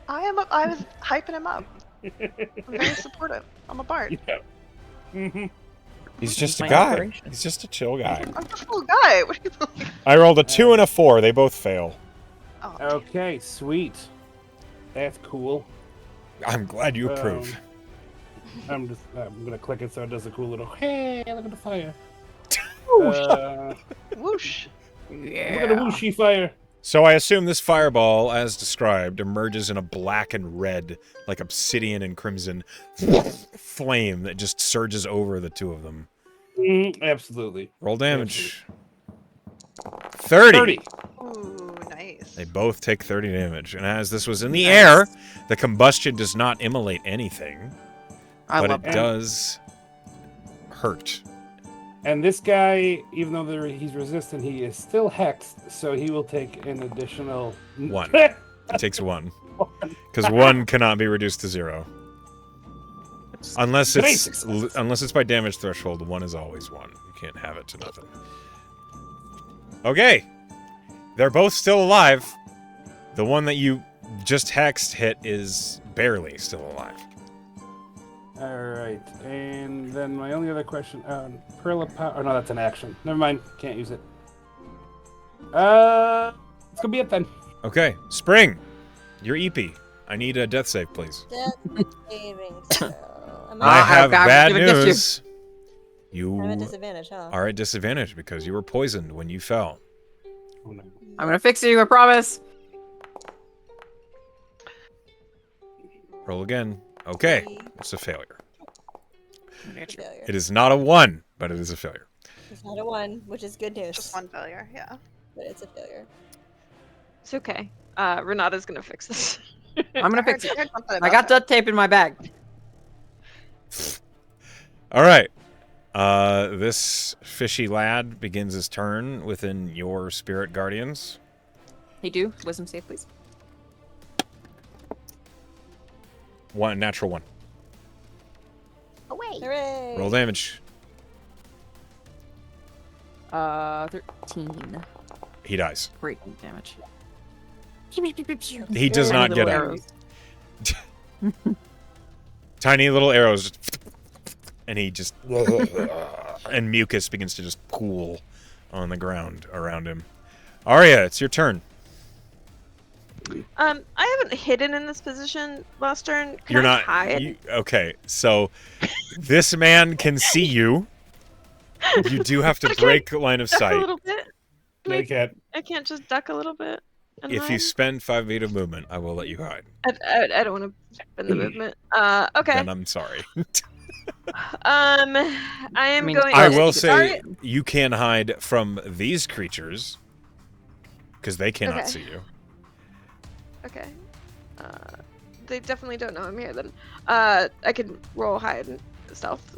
I was hyping him up. I'm very supportive. I'm a bard.
Yeah. Mm-hmm.
He's just a
My
guy.
operation.
He's just a chill guy.
I'm just a little guy. What do you think?
I rolled a 2 and a 4. They both fail.
Oh,
Okay, sweet. That's cool.
I'm glad you approve.
I'm gonna click it so it does a cool little hey, look at the fire.
whoosh.
Look at the whooshy fire.
So I assume this fireball, as described, emerges in a black and red, like obsidian and crimson, flame that just surges over the two of them.
Absolutely.
Roll damage. 30.
Ooh, nice.
They both take 30 damage. And as this was in the air, the combustion does not immolate anything,
I
but
love
it
that.
does hurt.
And this guy, even though he's resistant, he is still hexed, so he will take an additional
1. It takes 1. Because 1 cannot be reduced to 0. Unless it's by damage threshold, 1 is always 1. You can't have it to nothing. Okay. They're both still alive. The one that you just hexed hit is barely still alive.
All right, and then my only other question, Pearl of Power. Oh no, that's an action. Never mind, can't use it. It's gonna be it then.
Okay. Spring. You're EP. I need a death save, please.
Death saving throw.
I have
I've
bad
given gifts
news.
I'm
You
at disadvantage, huh?
are at disadvantage because you were poisoned when you fell.
Oh, no.
I'm gonna fix you, I promise.
Roll again. Okay. It's a failure.
It's a failure.
It is not a 1, but it is a failure.
It's not a 1, which is good news.
Just one failure, yeah.
But it's a failure.
It's okay. Renata's gonna fix this.
I'm gonna fix
I
it.
heard something
I
about
got
that.
duct tape in my bag.
All right. This fishy lad begins his turn within your spirit guardians.
Hey, do wisdom save, please.
1 natural 1.
Away.
Hooray!
Roll damage.
13.
He dies.
Great damage.
He does not get
Little
up. Tiny little arrows, and he just and mucus begins to just pool on the ground around him. Arya, it's your turn.
I haven't hidden in this position last turn. Can
You're
I
not
hide?
okay. So this man can see you. You do have to
But can I
break line of
duck a
sight.
little bit? Can
They can't.
I can't just duck a little bit. and
If you
hide?
spend 5 feet of movement, I will let you hide.
I don't want to spend the movement. Okay.
Then I'm sorry.
I am going.
I
Yes,
will
you
say
Sorry.
you can hide from these creatures because they cannot
Okay.
see you.
Okay. They definitely don't know I'm here. Then, I can roll hide and stealth.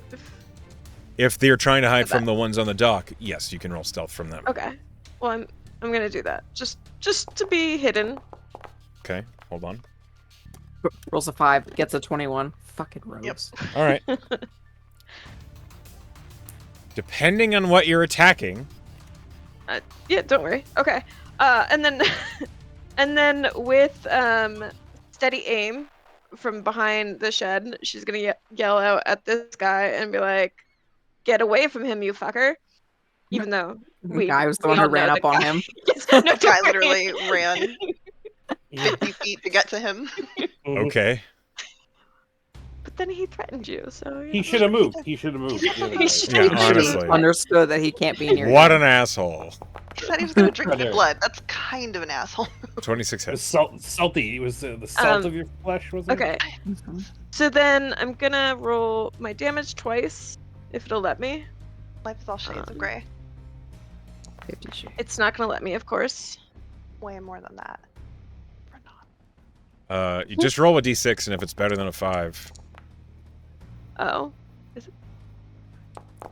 If they're trying to hide
Okay.
from the ones on the dock, yes, you can roll stealth from them.
Okay. Well, I'm gonna do that. Just to be hidden.
Okay, hold on.
Rolls a 5, gets a 21. Fucking rogues.
All right. Depending on what you're attacking.
Yeah, don't worry. Okay. And then, and then with steady aim from behind the shed, she's gonna yell out at this guy and be like, "Get away from him, you fucker!" Even though
The guy was the one
all
who ran
know
up on him.
Yes, no,
The
don't
guy
worry.
literally ran 50 feet to get to him.
Okay.
But then he threatened you, so
He should have moved. He should have moved.
He should
Yeah,
have
honestly.
Understood that he can't be near
What
you.
an asshole.
He said he was gonna drink your
Brother.
blood. That's kind of an asshole.
26
It was
hits.
salty. It was the salt of your flesh, wasn't it?
Okay. So then I'm gonna roll my damage twice, if it'll let me.
Life is all shades of gray.
50 shades.
It's not gonna let me, of course.
Way more than that. For not.
You just roll a d6, and if it's better than a 5.
Oh, is it?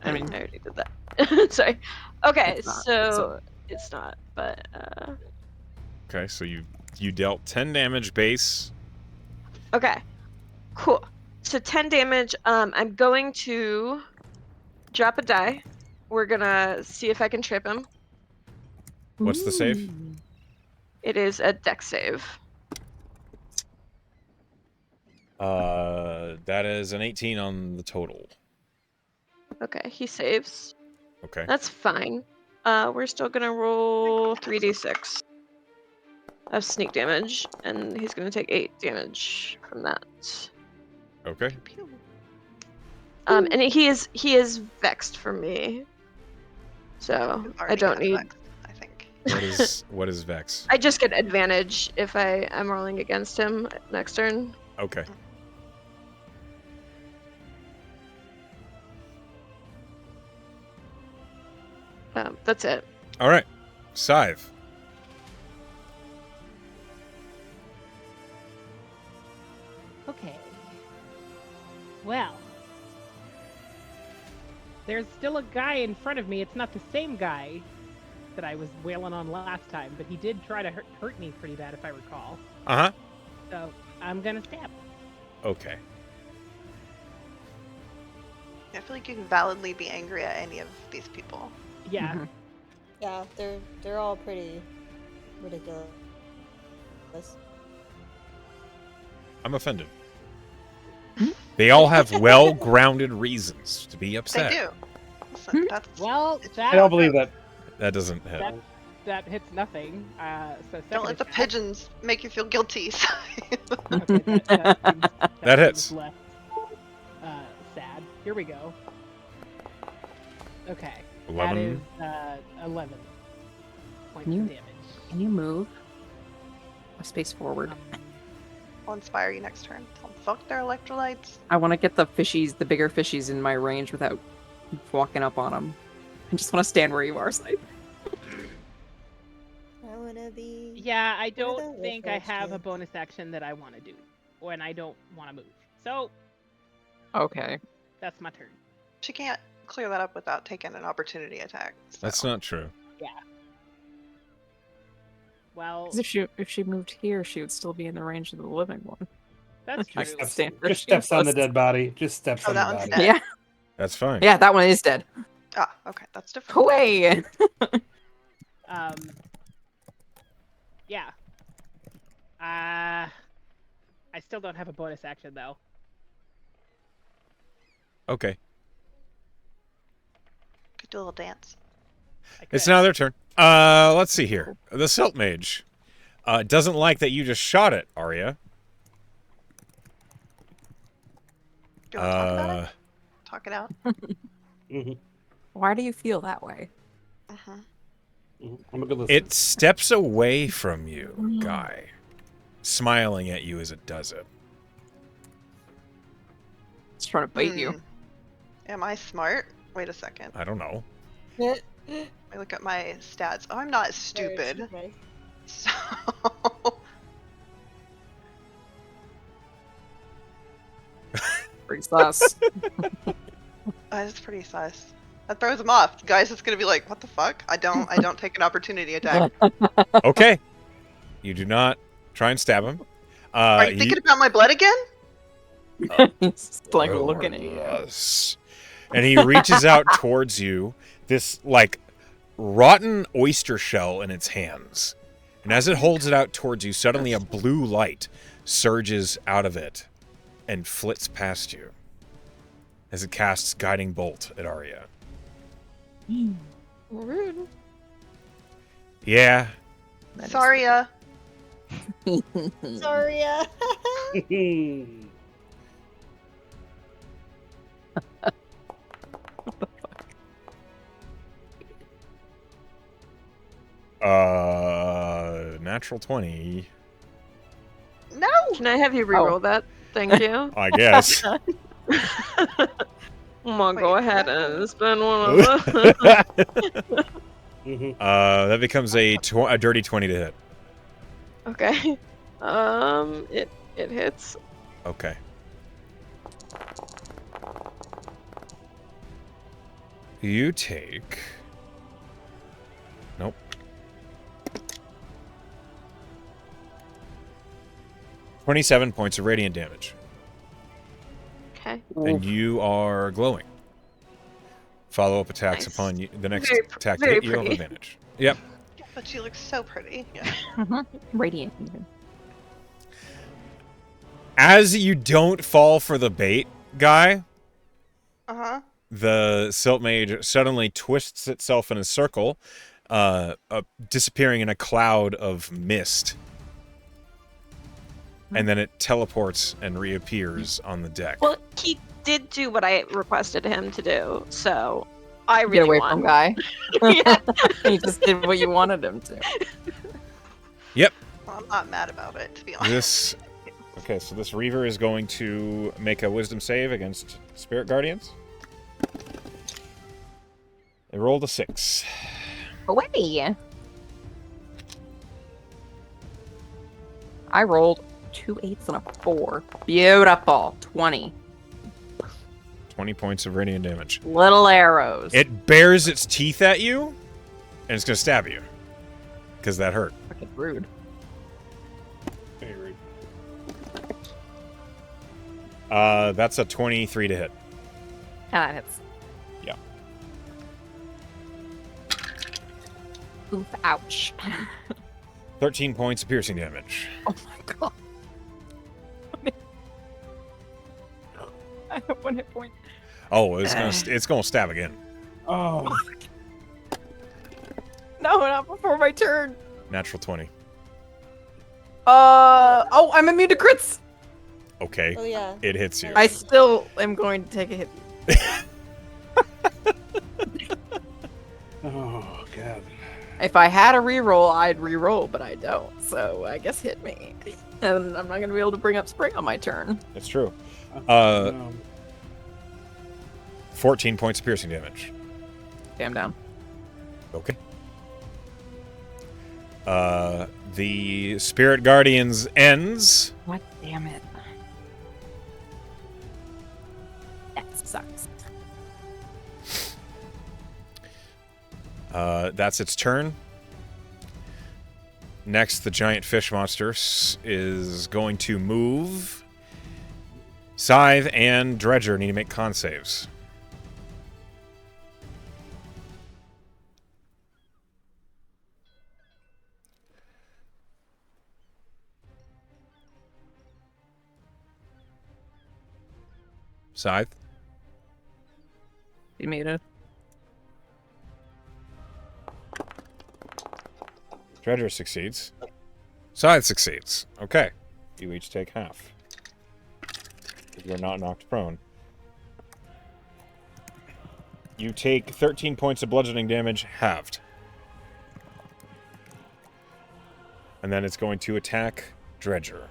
I mean-
I already did that. Sorry. Okay,
It's not,
so it's not, but
Okay, so you dealt 10 damage base.
okay, cool. So 10 damage. I'm going to drop a die. We're gonna see if I can trip him.
What's the save?
It is a dex save.
That is an 18 on the total.
Okay, he saves.
Okay.
That's fine. We're still gonna roll 3d6 of sneak damage, and he's gonna take 8 damage from that.
Okay.
Pew.
And he is vexed for me, so
You've
I
already
don't
got
need.
vexed, I think.
What is Vex?
I just get advantage if I am rolling against him next turn.
Okay.
That's it.
All right. Scythe.
Okay. Well. There's still a guy in front of me. It's not the same guy that I was wailing on last time, but he did try to hurt me pretty bad, if I recall.
Uh-huh.
So I'm gonna stab.
Okay.
I feel like you can validly be angry at any of these people.
Yeah.
Mhm.
Yeah, they're all pretty ridiculous.
I'm offended. They all have well-grounded reasons to be
They
upset.
do. Listen, that's
Well,
I don't believe that.
That doesn't hit.
that hits nothing. So
don't let the
attack.
pigeons make you feel guilty.
Okay,
That hits.
seems less, sad. Here we go. Okay.
11.
That is 11 points
Can you-
of damage.
Can you move a space forward?
I'll inspire you next turn. Tell them fuck their electrolytes.
I want to get the fishies, the bigger fishies in my range without walking up on them. I just want to stand where you are, Snipe.
I wanna be.
Yeah, I
Where
don't
the
think I have a
reflection?
bonus action that I want to do when I don't want to move. So
Okay.
that's my turn.
She can't clear that up without taking an opportunity attack. So.
That's not true.
Well,
'Cause if she moved here, she would still be in the range of the living one.
that's
I
true.
can stand where
Just
she
steps on the
was.
dead body. Just steps
Oh,
on the
that one's
body.
dead.
Yeah,
That's fine.
yeah, that one is dead.
Ah, okay, that's different.
Away.
Yeah. I still don't have a bonus action though.
Okay.
Could do a little dance.
I
It's
could.
now their turn. Let's see here. The Silt Mage doesn't like that you just shot it, Arya.
Do you want to talk about it? Talk it out.
Mm-hmm.
Why do you feel that way?
Uh-huh.
I'm a good listener.
It steps away from you, Guy, smiling at you as it does it.
It's trying to bite you.
Hmm. Am I smart? Wait a second.
I don't know.
Let me look at my stats. Oh, I'm not stupid. So
Pretty sus.
that's pretty sus. That throws them off. Guys, it's gonna be like, what the fuck? I don't take an opportunity attack.
Okay. You do not try and stab him.
Are you thinking about my blood again?
He's just like looking at you.
And he reaches out towards you, this like rotten oyster shell in its hands. And as it holds it out towards you, suddenly a blue light surges out of it and flits past you as it casts Guiding Bolt at Arya.
Rude.
Yeah.
Sorry,
Sorry.
Natural 20.
No.
Can I have you reroll that? Thank you.
I guess.
I'm gonna go
Wait,
ahead and spend one of them.
That becomes a dirty 20 to hit.
Okay. It hits.
Okay. You take... Nope. $27 points of radiant damage.
Okay.
And you are glowing. Follow-up attacks
Nice.
upon you. The next
Very
attack to
very
hit, you have
pretty.
advantage. Yep.
But she looks so pretty. Yeah.
Radiant. Even.
As you don't fall for the bait, guy,
Uh-huh.
the Silt Mage suddenly twists itself in a circle, disappearing in a cloud of mist. And then it teleports and reappears on the deck.
Well, he did do what I requested him to do, so I really
Get away
won.
from Guy.
Yeah.
He just did what you wanted him to.
Yep.
Well, I'm not mad about it, to be honest.
This... Okay, so this Reaver is going to make a Wisdom save against Spirit Guardians. They rolled a 6.
Away. I rolled 2 8s and a 4. Beautiful. 20.
20 points of radiant damage.
Little arrows.
It bares its teeth at you, and it's going to stab you. Because that hurt.
Fucking rude.
Very rude.
That's a 23 to hit.
Ah, that hits.
Yeah.
Oof, ouch.
13 points of piercing damage.
Oh my god. I have 1 hit point.
Oh, it's gonna stab again.
Oh.
No, not before my turn.
Natural 20.
Oh, I'm immune to crits.
Okay.
Oh yeah.
It hits you.
I still am going to take a hit.
Oh, God.
If I had a reroll, I'd reroll, but I don't. So I guess hit me. And I'm not going to be able to bring up spring on my turn.
It's true.
No.
14 points of piercing damage.
Okay, I'm down.
Okay. The Spirit Guardians ends.
What? Damn it. That sucks.
That's its turn. Next, the giant fish monster is going to move. Scythe and Dredger need to make con saves. Scythe.
You muted.
Dredger succeeds. Scythe succeeds. Okay. You each take half. You're not knocked prone. You take 13 points of bludgeoning damage, halved. And then it's going to attack Dredger.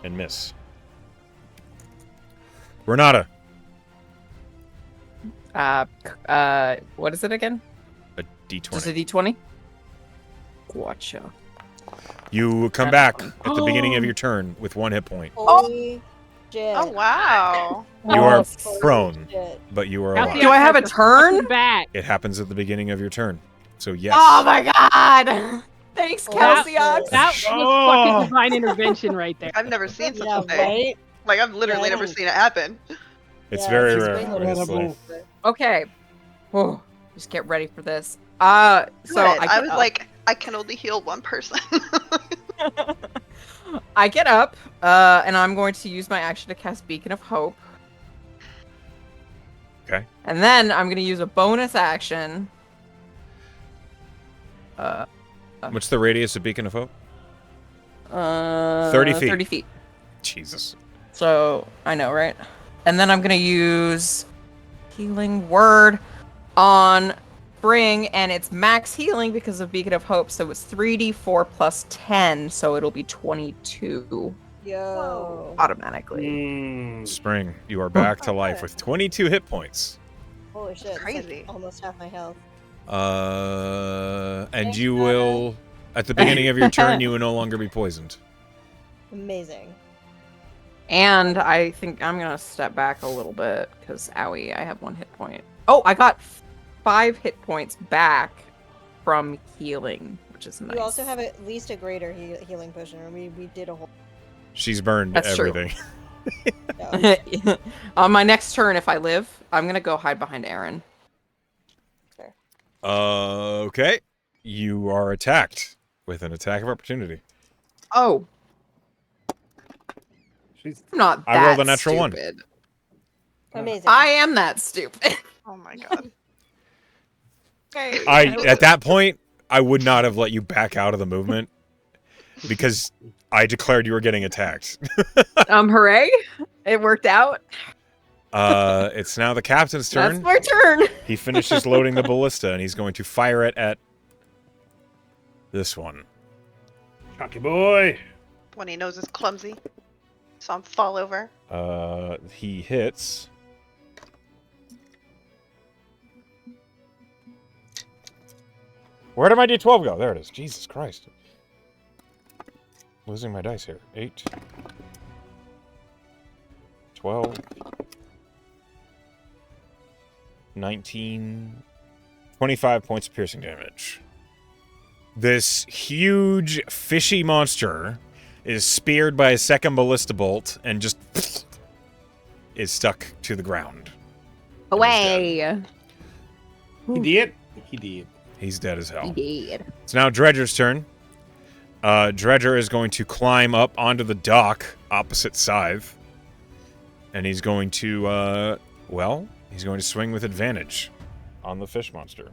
And miss. Renata.
What is it again?
A D20.
Just a D20? Gotcha.
You come back at the beginning of your turn with 1 hit point.
Holy shit.
Oh, wow.
You are
Holy
prone,
shit.
but you are
How's
alive.
the
Do I have a
outside
turn?
Back.
It happens at the beginning of your turn. So yes.
Oh my god! Thanks,
Oh,
Calciox.
That was
Oh.
fucking divine intervention right there.
I've never seen such
Yeah,
a thing.
right?
Like I've literally
Yeah.
never seen it happen.
It's
Yeah,
very
it's
rare,
incredible.
obviously.
Okay. Oh, just get ready for this. So
Good.
I
was
get up.
like, I can only heal one person.
I get up, and I'm going to use my action to cast Beacon of Hope.
Okay.
And then I'm going to use a bonus action.
What's the radius of Beacon of Hope?
30
feet.
30 feet.
Jesus.
So, I know, right? And then I'm going to use Healing Word on Spring, and it's max healing because of Beacon of Hope, so it's 3d4 plus 10, so it'll be 22
Yo.
automatically.
Spring, you are back to life with 22 hit points.
Holy shit. It's
Crazy.
like almost half my health.
And
Thanks,
you
Donna.
will, at the beginning of your turn, you will no longer be poisoned.
Amazing.
And I think I'm going to step back a little bit, because, owie, I have 1 hit point. Oh, I got 5 hit points back from healing, which is nice.
You also have at least a greater healing potion, or we did a whole.
She's burned
That's true.
everything.
No.
On my next turn, if I live, I'm going to go hide behind Aaron.
Okay. You are attacked with an attack of opportunity.
Oh.
She's
I'm not that
I rolled a natural one.
stupid.
Amazing.
I am that stupid.
Oh my god.
Okay.
At that point, I would not have let you back out of the movement because I declared you were getting attacked.
Hooray. It worked out.
It's now the captain's turn.
That's my turn.
He finishes loading the ballista, and he's going to fire it at this one.
cocky boy.
When he knows it's clumsy. Saw him fall over.
He hits. Where did my D12 go? There it is. Jesus Christ. Losing my dice here. 8. 12. 19. 25 points of piercing damage. This huge, fishy monster is speared by a second ballista bolt and just is stuck to the ground.
Away.
He did. He did.
He's dead as hell.
He did.
It's now Dredger's turn. Dredger is going to climb up onto the dock opposite Scythe. And he's going to, he's going to swing with advantage on the fish monster.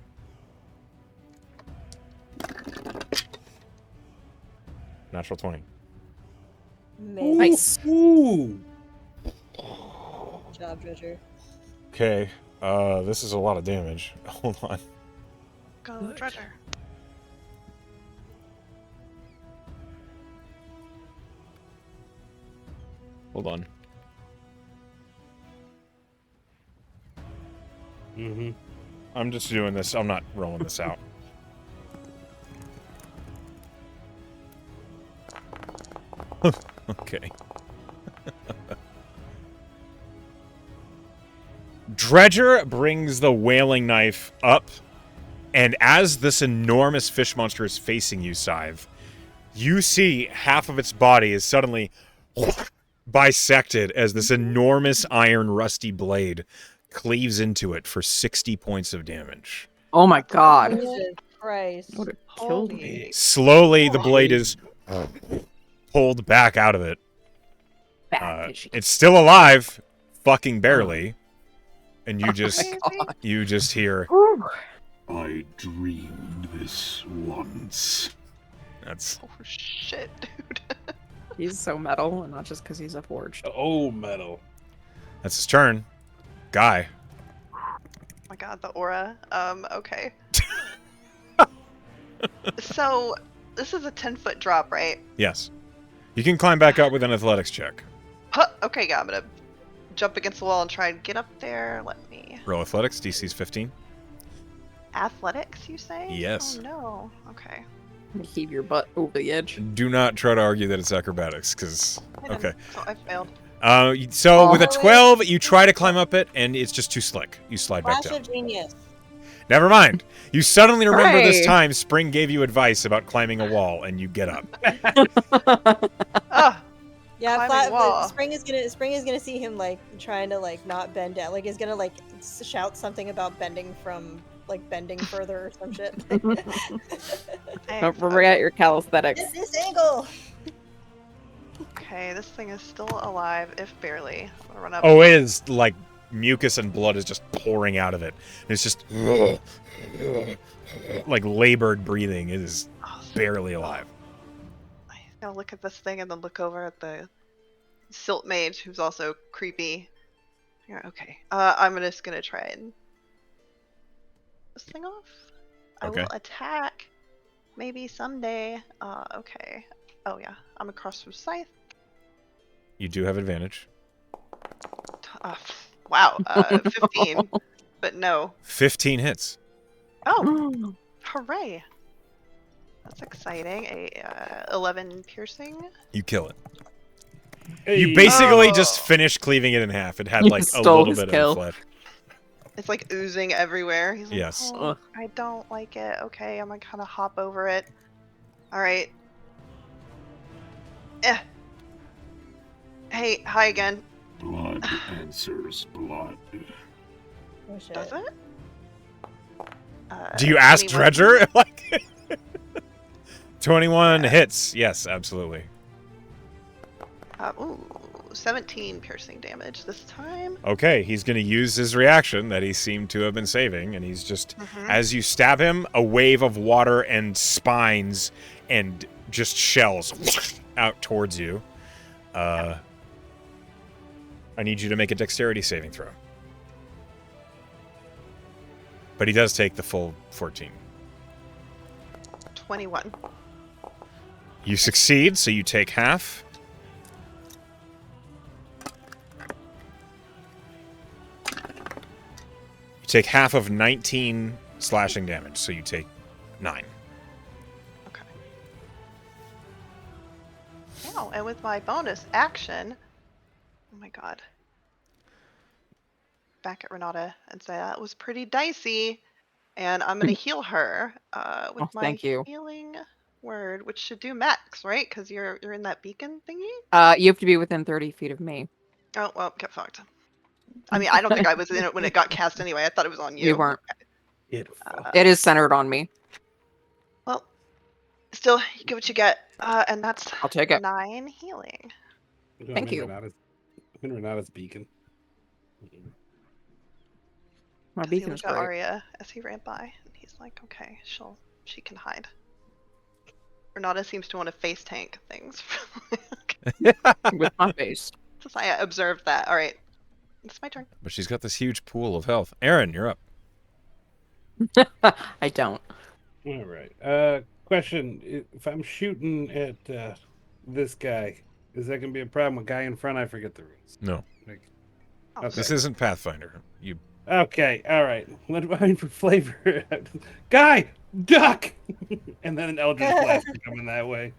Natural 20.
Amazing.
Nice.
Ooh.
Good job, Dredger.
Okay, this is a lot of damage. Hold on.
Go, Dredger.
Hold on.
Mm-hmm.
I'm just doing this. I'm not rolling this out. Okay. Dredger brings the whaling knife up, and as this enormous fish monster is facing you, Scythe, you see half of its body is suddenly bisected as this enormous iron rusty blade cleaves into it for 60 points of damage.
Oh my god.
Jesus Christ.
Would have killed me.
Slowly, the blade is pulled back out of it.
Bad fishy.
It's still alive, fucking barely, and you
God.
just hear.
Whew.
I dreamed this once.
That's
Oh shit, dude.
He's so metal, and not just because he's a forged.
Oh, metal.
that's his turn. Guy.
Oh my god, the aura. Okay. So, this is a 10-foot drop, right?
Yes. You can climb back up with an athletics check.
Huh, okay, yeah, I'm gonna jump against the wall and try and get up there. Let me.
Roll athletics. DC's 15.
Athletics, you say?
Yes.
Oh no. Okay.
Heave your butt over the edge.
Do not try to argue that it's acrobatics, because
I didn't,
okay.
So I failed.
So with a
Oh,
12, you try to climb up it, and it's just too slick. You slide back
Flash
down.
of genius.
Never mind. You suddenly remember this
Hooray.
time Spring gave you advice about climbing a wall, and you get up.
Oh,
Yeah,
Climbing wall.
Spring is gonna see him like trying to like not bend down. Like is gonna like shout something about bending from like bending further or some shit.
Don't forget your calisthenics.
Get this angle.
Okay, this thing is still alive, if barely. I'm gonna run up.
Oh, it is like mucus and blood is just pouring out of it. It's just like labored breathing. It is barely alive.
I gotta look at this thing and then look over at the silt mage, who's also creepy. Yeah, okay. I'm just gonna try and this thing off.
Okay.
I will attack. Maybe someday. Okay. Oh yeah, I'm across from Scythe.
You do have advantage.
Wow. 15. But no.
15 hits.
Oh. Hooray. That's exciting. 11 piercing.
You kill it.
Hey.
You basically
Oh.
just finished cleaving it in half. It had
You
like a
stole
little
his
bit
kill.
of flesh.
It's like oozing everywhere. He's like,
Yes.
oh, I don't like it. Okay, I'm gonna kind of hop over it. All right. Hey, hi again.
Blood answers blood.
Oh shit.
Does it?
Do you ask
21.
Dredger? Like 21 hits. Yes, absolutely.
Ooh, 17 piercing damage this time.
Okay, he's going to use his reaction that he seemed to have been saving, and he's just, as you stab him, a wave of water and spines and just shells out towards you. I need you to make a dexterity saving throw. But he does take the full 14.
21.
You succeed, so you take half. You take half of 19 slashing damage, so you take 9.
Okay. Oh, and with my bonus action, oh my god. Back at Renata and say that was pretty dicey, and I'm gonna heal her with
Oh,
my
thank you.
healing word, which should do max, right? Because you're in that beacon thingy.
You have to be within 30 feet of me.
Oh well, get fucked. I mean, I don't think I was in it when it got cast anyway. I thought it was on you.
You weren't.
It,
It is centered on me.
Well, still, you get what you get, and that's
I'll take it.
9 healing.
Thank you.
I'm in Renata's beacon.
My
As he
beacon's
looked at
great.
Arya as he ran by, and he's like, "Okay, she can hide." Renata seems to want to face tank things.
With my face.
Since I observed that. All right, it's my turn.
But she's got this huge pool of health. Aaron, you're up.
I don't.
All right. Question: if I'm shooting at this guy, is that gonna be a problem? With guy in front, I forget the rules.
No.
Like,
Oh,
okay.
This isn't Pathfinder. You
Okay, all right. What am I for flavor? Guy, duck, and then an Eldritch Blast coming that way.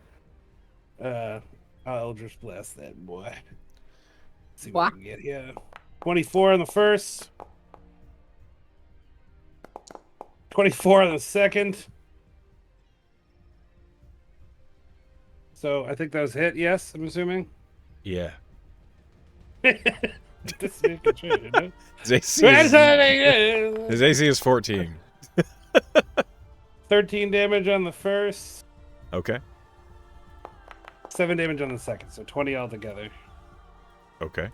I'll Eldritch Blast that boy. See what we can get here. 24 on the first. 24 on the second. So I think that was hit. Yes, I'm assuming.
Yeah.
This is good shit, you know?
His AC is 14.
13 damage on the first.
Okay.
7 damage on the second, so 20 altogether.
Okay.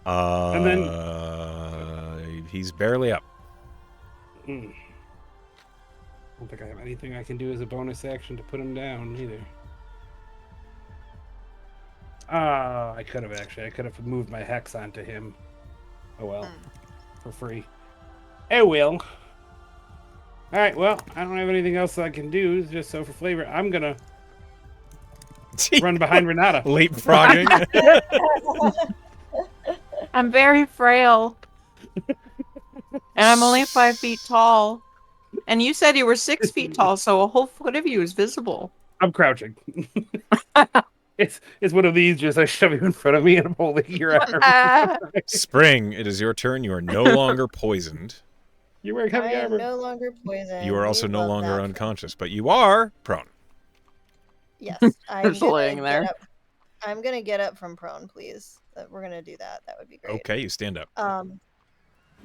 And then
he's barely up.
I don't think I have anything I can do as a bonus action to put him down either. I could have actually. I could have moved my hex onto him. Oh well. For free. Oh well. Alright, well, I don't have anything else I can do, just so for flavor, I'm gonna run behind Renata.
Leapfrogging.
I'm very frail. And I'm only 5 feet tall. And you said you were 6 feet tall, so a whole foot of you is visible.
I'm crouching. It's one of these. Just I shove you in front of me and I'm holding your arm.
Spring, it is your turn. You are no longer poisoned.
You're wearing
I
heavy
am
armor.
no longer poisoned.
You are also
We
no
love
longer
that.
unconscious, but you are prone.
Yes, I'm
Just
gonna
laying
get
there.
up. I'm gonna get up from prone, please. We're gonna do that. That would be great.
Okay, you stand up.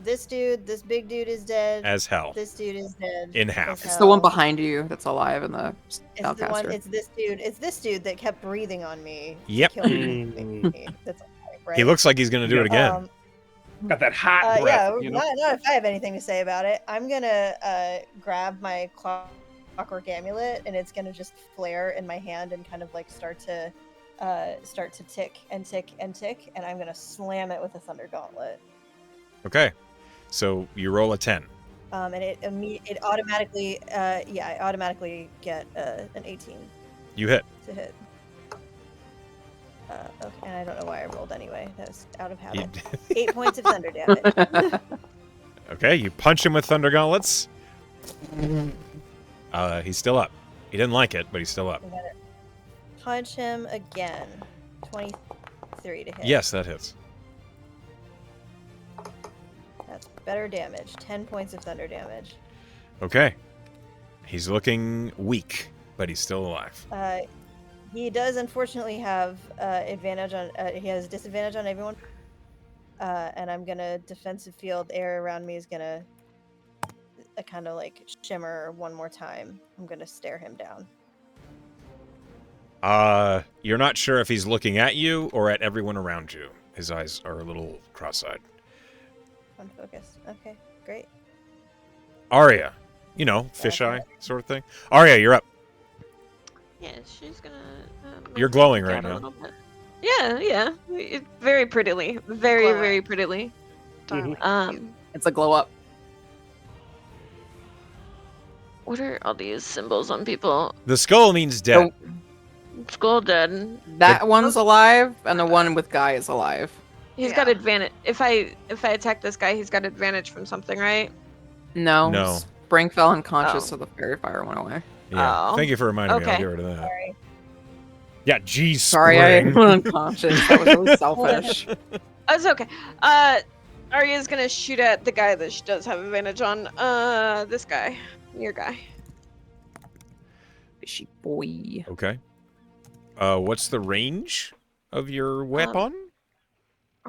This big dude is dead.
As hell.
This dude is dead.
In half.
as
It's the one
hell.
behind you that's alive in the
It's the one.
spellcaster.
It's this dude. It's this dude that kept breathing on me. to
Yep.
kill me. That's okay, right.
He looks like he's going to do it again.
Got that hot breath.
Yeah,
you know?
not if I have anything to say about it. I'm gonna grab my clockwork amulet, and it's gonna just flare in my hand and kind of like start to tick and tick and tick, and I'm gonna slam it with a thunder gauntlet.
Okay. So you roll a 10.
And it automatically I automatically get an 18
You hit.
to hit. Okay, and I don't know why I rolled anyway. That was out of habit. 8 points of thunder damage.
Okay, you punch him with thunder gauntlets. He's still up. He didn't like it, but he's still up.
I'm gonna punch him again. 23 to hit.
Yes, that hits.
That's better damage. 10 points of thunder damage.
Okay. He's looking weak, but he's still alive.
He does unfortunately have advantage on. He has disadvantage on everyone. And I'm gonna defensive field. Air around me is gonna kind of like shimmer one more time. I'm gonna stare him down.
You're not sure if he's looking at you or at everyone around you. His eyes are a little cross-eyed.
Unfocused. Okay, great.
Arya, you know, fisheye sort of thing. Arya, you're up.
Yeah, she's gonna.
You're glowing
peek
right
out a
now.
little bit. Yeah. Very prettily. Very,
Glowing.
very prettily.
Darling.
It's a glow up.
What are all these symbols on people?
The skull means dead.
Skull dead.
That one's alive, and the one with Guy is alive.
He's got advantage. If I attack this guy, he's got advantage from something, right?
No.
No.
Spring fell unconscious,
Oh.
so the fairy fire went away.
Yeah.
Oh.
Thank you for reminding me. I'll
Okay.
get rid of that.
Sorry.
Yeah, geez,
Sorry,
Spring.
I went unconscious. That was really selfish.
It's okay. Arya's gonna shoot at the guy that she does have advantage on. This guy. Your guy.
Fishy boy.
Okay. What's the range of your weapon?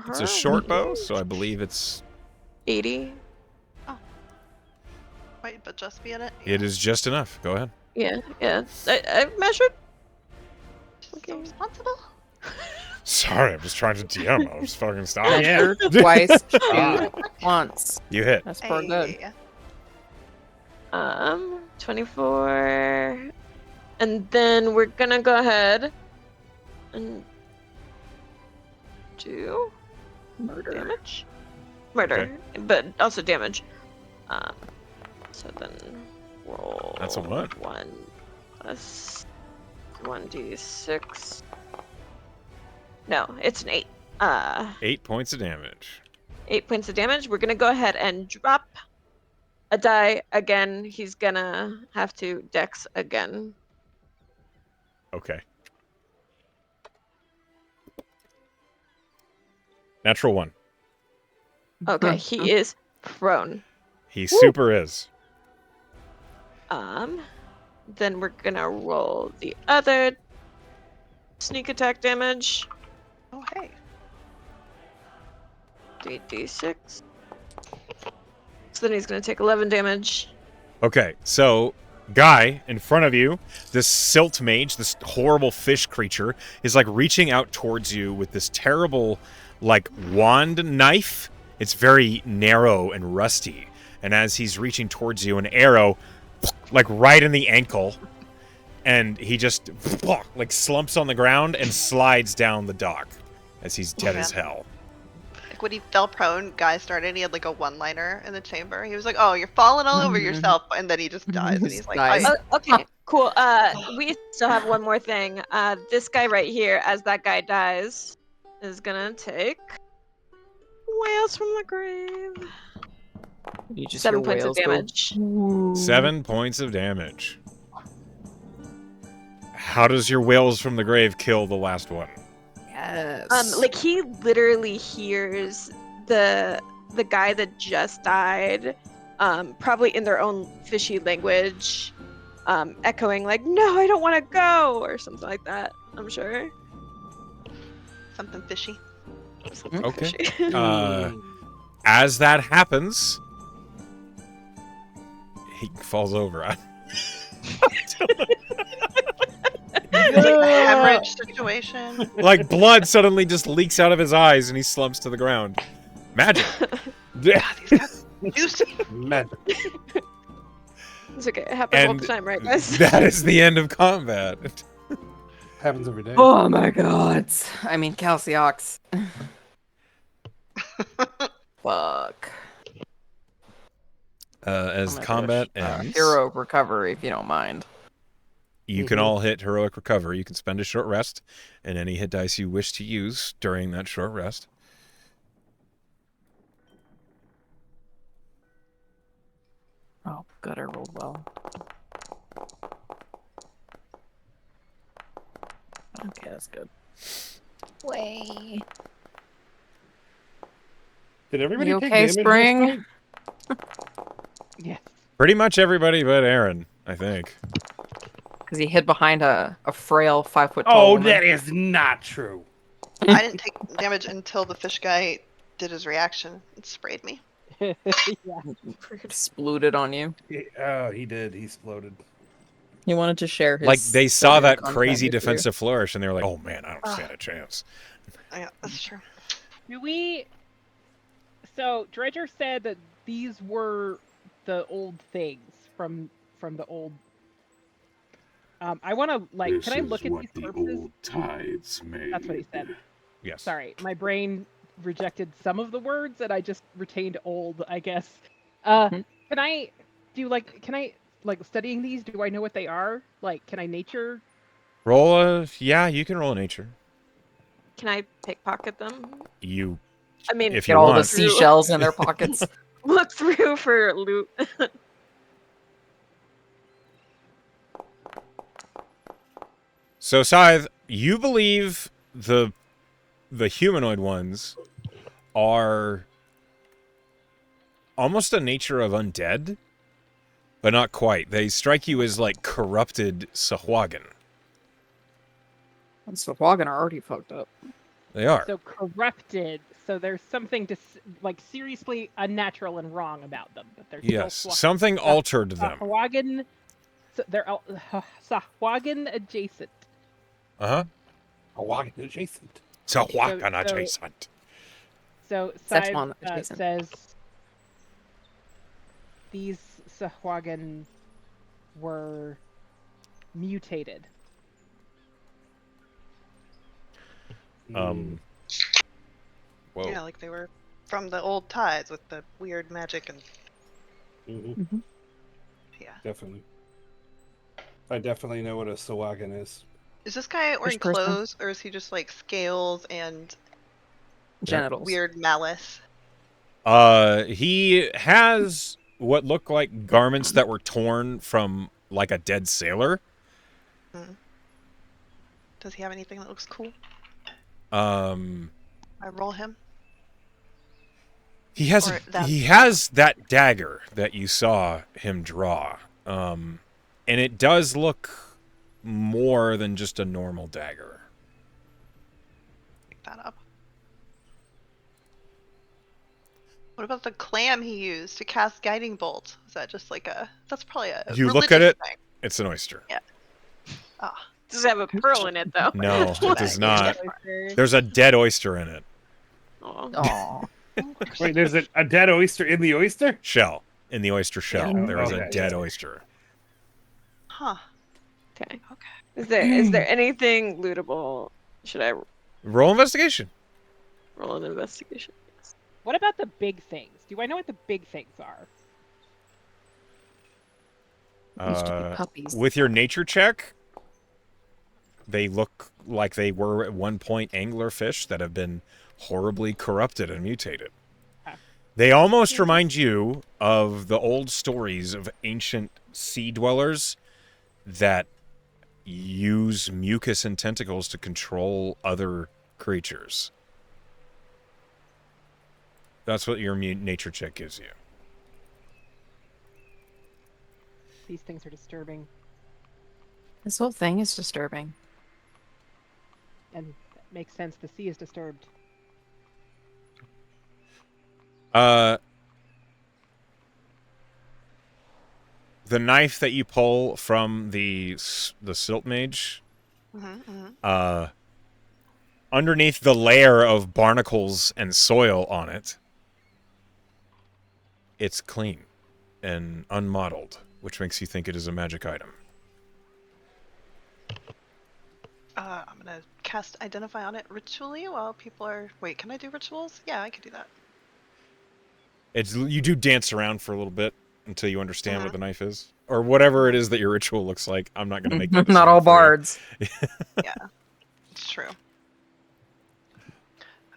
It's a
Her
short bow, so I believe it's...
80.
Wait, but just be in it?
It is just enough. Go ahead.
Yeah. I measured.
So responsible?
Sorry,
I'm just trying to DM. I was fucking stop.
Yeah.
Twice, shoot once.
You hit.
That's pretty good.
Hey.
24. And then we're gonna go ahead and do
Murder.
damage. Murder, but also damage. So then roll.
That's a what?
1 plus 1d6. No, it's an 8.
8 points of damage.
8 points of damage. We're gonna go ahead and drop a die again. He's gonna have to dex again.
Okay. Natural 1.
Okay, he is prone.
He super is.
Then we're gonna roll the other sneak attack damage.
Oh, hey.
3d6. So then he's gonna take 11 damage.
Okay, so Guy in front of you, this silt mage, this horrible fish creature, is like reaching out towards you with this terrible, like, wand knife. It's very narrow and rusty. And as he's reaching towards you, an arrow, like, right in the ankle. And he just, like, slumps on the ground and slides down the dock as he's dead as hell.
Like when he fell prone, Guy started, he had like a one-liner in the chamber. He was like, "Oh, you're falling all over yourself," and then he just dies. And he's like,
Dies.
Okay, cool. We still have one more thing. This guy right here, as that guy dies, is gonna take whales from the grave.
You just
7
hear
points of
whales go,
damage.
"Ooh."
7 points of damage. How does your whales from the grave kill the last one?
Yes.
Like he literally hears the guy that just died, probably in their own fishy language, echoing like, "No, I don't want to go," or something like that. I'm sure.
Something fishy.
Something
Okay.
fishy.
As that happens, he falls over.
It's like a hemorrhage situation.
Like blood suddenly just leaks out of his eyes and he slumps to the ground. Magic.
God, these guys are juicy.
Magic.
It's okay. It happens all
And
the time, right, guys?
that is the end of combat.
Happens every day.
Oh my god. I mean, Calciox. Fuck.
As
Oh my
combat
gosh.
ends,
Hero recovery, if you don't mind.
you can all hit heroic recovery. You can spend a short rest and any hit dice you wish to use during that short rest.
Oh, good, I rolled well. Okay, that's good. Way.
Did everybody
You
take
okay,
damage
Spring?
last night?
Yes.
Pretty much everybody but Aaron, I think.
Because he hid behind a frail 5 foot tall
Oh,
woman.
that is not true.
I didn't take damage until the fish guy did his reaction and sprayed me.
Yeah.
Exploded on you.
Oh, he did. He exploded.
He wanted to share his.
Like, they saw
sodium
that
content
crazy
with you.
defensive flourish and they were like, oh man, I don't stand a chance.
Yeah, that's true.
Do we? So Dredger said that these were the old things from the old. I want to like.
This
Can I
is
look at
what
these
the
corpses?
old tides made.
That's what he said.
Yes.
Sorry, my brain rejected some of the words and I just retained old, I guess. Can I do like? Can I like studying these? Do I know what they are? Like, can I nature?
Roll a... Yeah, you can roll a nature.
Can I pickpocket them?
You...
I mean,
If
Get
you
all
want.
the seashells in their pockets.
look through for loot.
So, Scythe, you believe the humanoid ones are almost a nature of undead, but not quite. They strike you as, like, corrupted Sahuagin.
And Sahuagin are already fucked up.
They are.
So corrupted. So there's something like seriously unnatural and wrong about them, but they're
Yes,
still
something altered them.
Sahuagin. So they're Sahuagin adjacent.
Uh-huh.
Sahuagin adjacent.
Sahuagin
So-
adjacent.
So
Szechuan
Side
adjacent.
says these Sahuagin were mutated.
Whoa.
Yeah, like they were from the old tides with the weird magic and
Mm-hmm.
yeah.
Definitely. I definitely know what a Sahuagin is.
Is this guy wearing
person?
clothes or is he just like scales and
Genitals.
weird malice?
He has what look like garments that were torn from, like, a dead sailor.
Does he have anything that looks cool?
I
I roll him.
He has
Or that-
he has that dagger that you saw him draw. And it does look more than just a normal dagger.
Pick that up. What about the clam he used to cast guiding bolt? Is that just like a? That's probably a.
You look at
religious
it,
thing.
it's an oyster.
Ah,
Does it have a pearl in it though?
No, it does not.
Oyster.
There's a dead oyster in it.
Aw.
Aw.
Wait, there's a dead oyster in the oyster?
Shell. In the oyster shell,
Yeah.
there is a
Okay.
dead oyster.
huh.
Okay.
Okay.
Is there anything lootable? Should I
Roll investigation.
roll an investigation? Yes.
What about the big things? Do I know what the big things are?
Used to be puppies.
With your nature check, they look like they were at one point anglerfish that have been horribly corrupted and mutated.
Ah.
They almost remind you of the old stories of ancient sea dwellers that use mucus and tentacles to control other creatures. That's what your nature check gives you.
These things are disturbing,
This whole thing is disturbing.
and that makes sense. The sea is disturbed.
The knife that you pull from the silt mage, underneath the layer of barnacles and soil on it, it's clean and unmottled, which makes you think it is a magic item.
I'm gonna cast Identify on it ritually while people are... Wait, can I do rituals? Yeah, I can do that.
You do dance around for a little bit until you understand what the knife is. Or whatever it is that your ritual looks like. I'm not going to make that
Not all
decision for you.
bards.
Yeah, it's true.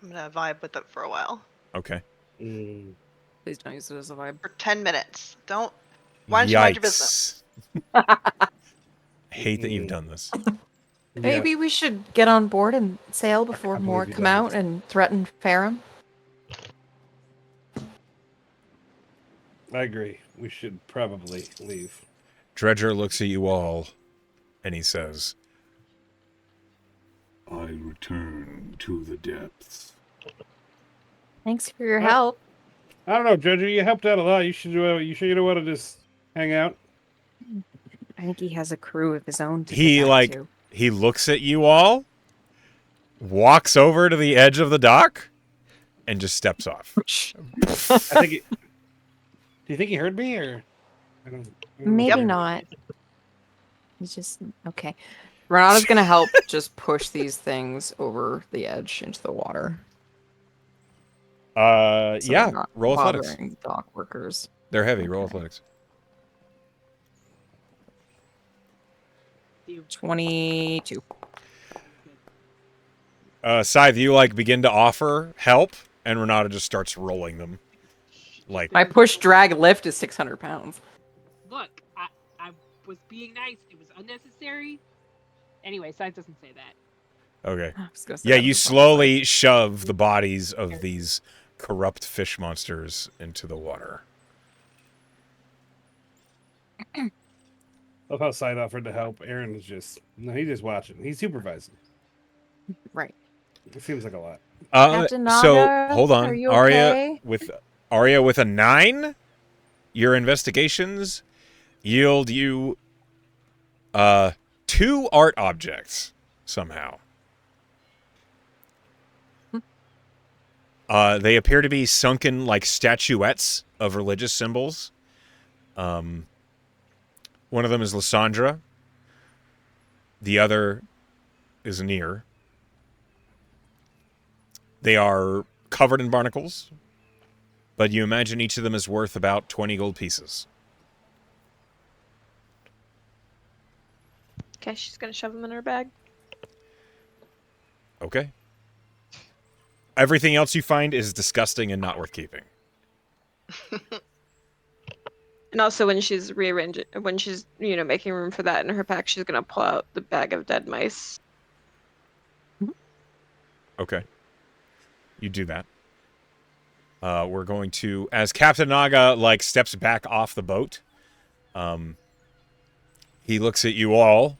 I'm gonna vibe with it for a while.
Okay.
Please don't use it as a vibe.
For 10 minutes. Don't... Why don't you mind your business?
I hate that you've done this.
Maybe we should get on board and sail before more
believe you
come
done
out and threaten Farum.
I agree. We should probably leave.
Dredger looks at you all, and he says,
I return to the depths.
Thanks for your help.
I don't know, Dredger. You helped out a lot. You should. You sure you don't want to just hang out?
I think he has a crew of his own to
he
get back to.
He looks at you all, walks over to the edge of the dock, and just steps off.
I think. Do you think he heard me, or? I don't
Maybe not. He's just okay. Renata's gonna help just push these things over the edge into the water. So
Yeah.
they're not
Roll athletics.
bothering dock workers.
They're heavy. Roll athletics.
22.
Scythe, you begin to offer help, and Renata just starts rolling them.
My push, drag, lift is 600 pounds.
Look, I was being nice. It was unnecessary. Anyway, science doesn't say that.
Okay.
I was gonna say
Yeah,
that
you
was
slowly shove the bodies of these corrupt fish monsters into the water.
Love how Side offered to help. Aaron is just he's just watching. He's supervising.
Right.
It seems like a lot.
Captain
So
Naga,
hold on,
are you
Arya
okay?
with a 9. Your investigations yield you 2 art objects somehow. They appear to be sunken statuettes of religious symbols. One of them is Lysandra. The other is Near. They are covered in barnacles, but you imagine each of them is worth about 20 gold pieces.
Okay, she's gonna shove them in her bag.
Okay. Everything else you find is disgusting and not worth keeping.
And also, when she's making room for that in her pack, she's gonna pull out the bag of dead mice.
Okay. You do that. We're going to, as Captain Naga steps back off the boat, he looks at you all.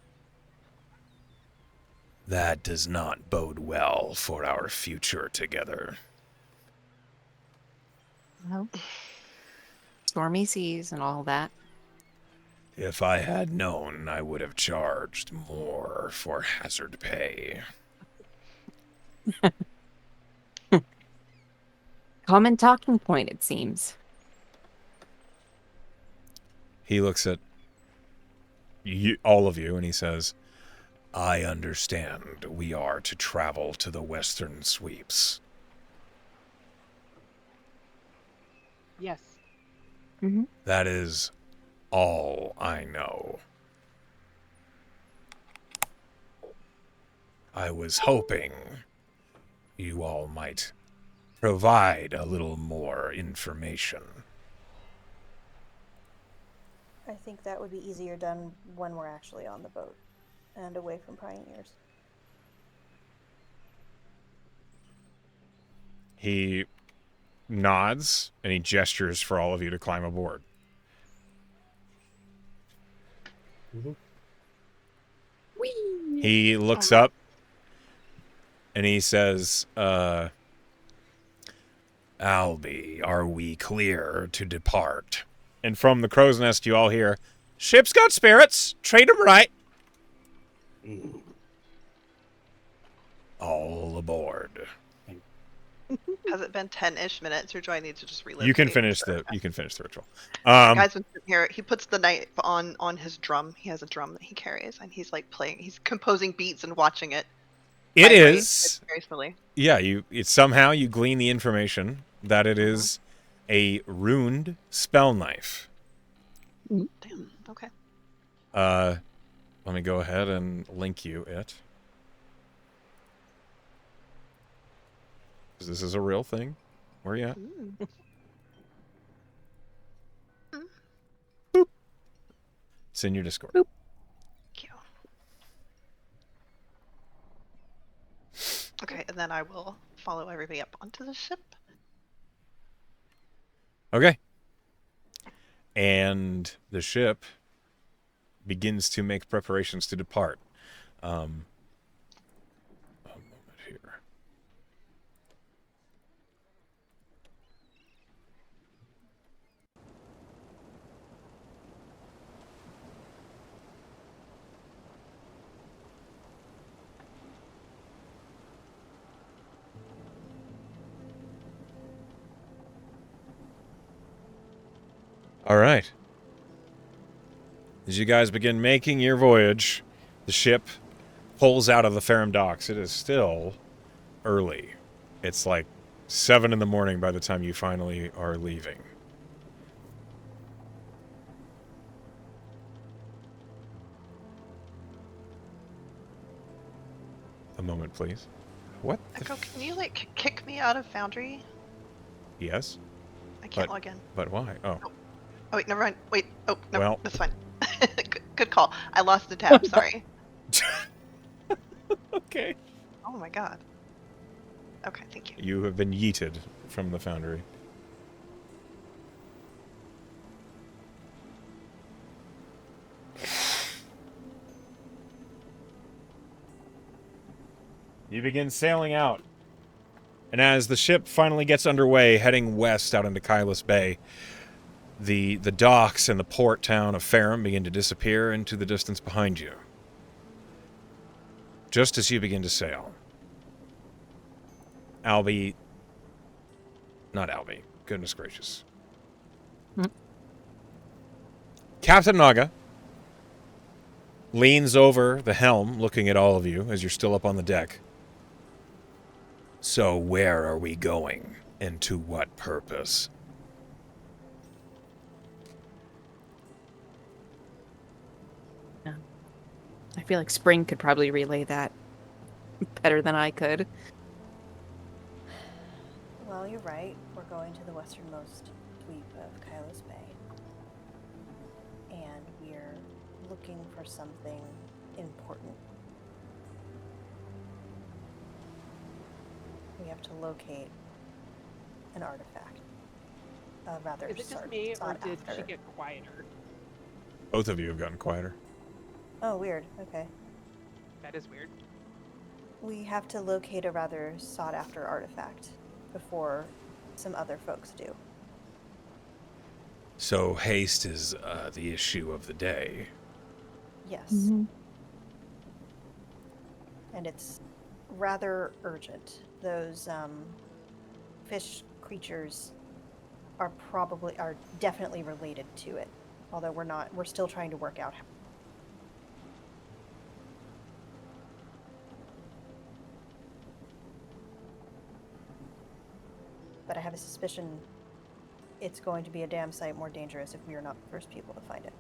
That does not bode well for our future together.
Well, stormy seas and all that.
If I had known, I would have charged more for hazard pay.
Common talking point, it seems.
He looks at all of you, and he says, I understand we are to travel to the western sweeps.
Yes.
Mm-hmm.
That is all I know. I was hoping you all might provide a little more information.
I think that would be easier done when we're actually on the boat and away from prying ears.
He nods and he gestures for all of you to climb aboard.
Whee!
He looks up and he says, Albie, are we clear to depart? And from the crow's nest you all hear, ship's got spirits, treat 'em right. All aboard.
Has it been 10-ish minutes, or do I need to just relive?
You can
the-
finish the ritual.
Guy's been sitting here. He puts the knife on his drum. He has a drum that he carries, and he's like playing. He's composing beats and watching it.
It
vibrate.
is.
It's very silly.
Yeah, somehow you glean the information that it is a runed spell knife.
Damn. Okay.
Let me go ahead and link you it. 'Cause this is a real thing. Where are you at? Boop. It's in your Discord.
Boop.
Thank you. Okay, and then I will follow everybody up onto the ship.
Okay. And the ship begins to make preparations to depart. A moment here. All right. As you guys begin making your voyage, the ship pulls out of the Ferrum docks. It is still early. It's like 7 in the morning by the time you finally are leaving. A moment, please. What?
Echo, can you like kick me out of Foundry?
Yes.
I can't log in.
But why? Oh.
Oh wait, never mind. Wait. Oh no,
Well.
that's fine. Good call. I lost the tab. Sorry.
Okay.
Oh my god. Okay, thank you.
You have been yeeted from the Foundry. You begin sailing out. And as the ship finally gets underway, heading west out into Kylus Bay, the docks and the port town of Ferrum begin to disappear into the distance behind you. Just as you begin to sail, Albie... Not Albie. Goodness gracious. Captain Naga leans over the helm, looking at all of you as you're still up on the deck. So where are we going, and to what purpose?
I feel like Spring could probably relay that better than I could.
Well, you're right. We're going to the westernmost sweep of Kylus Bay. And we're looking for something important. We have to locate an artifact. Rather,
Is it just
sought
me, or did
after.
she get quieter?
Both of you have gotten quieter.
Oh, weird. Okay.
That is weird.
We have to locate a rather sought-after artifact before some other folks do.
So haste is the issue of the day.
Yes.
Mm-hmm.
And it's rather urgent. Those fish creatures are definitely related to it. Although we're still trying to work out how. But I have a suspicion it's going to be a damn sight more dangerous if we are not the first people to find it.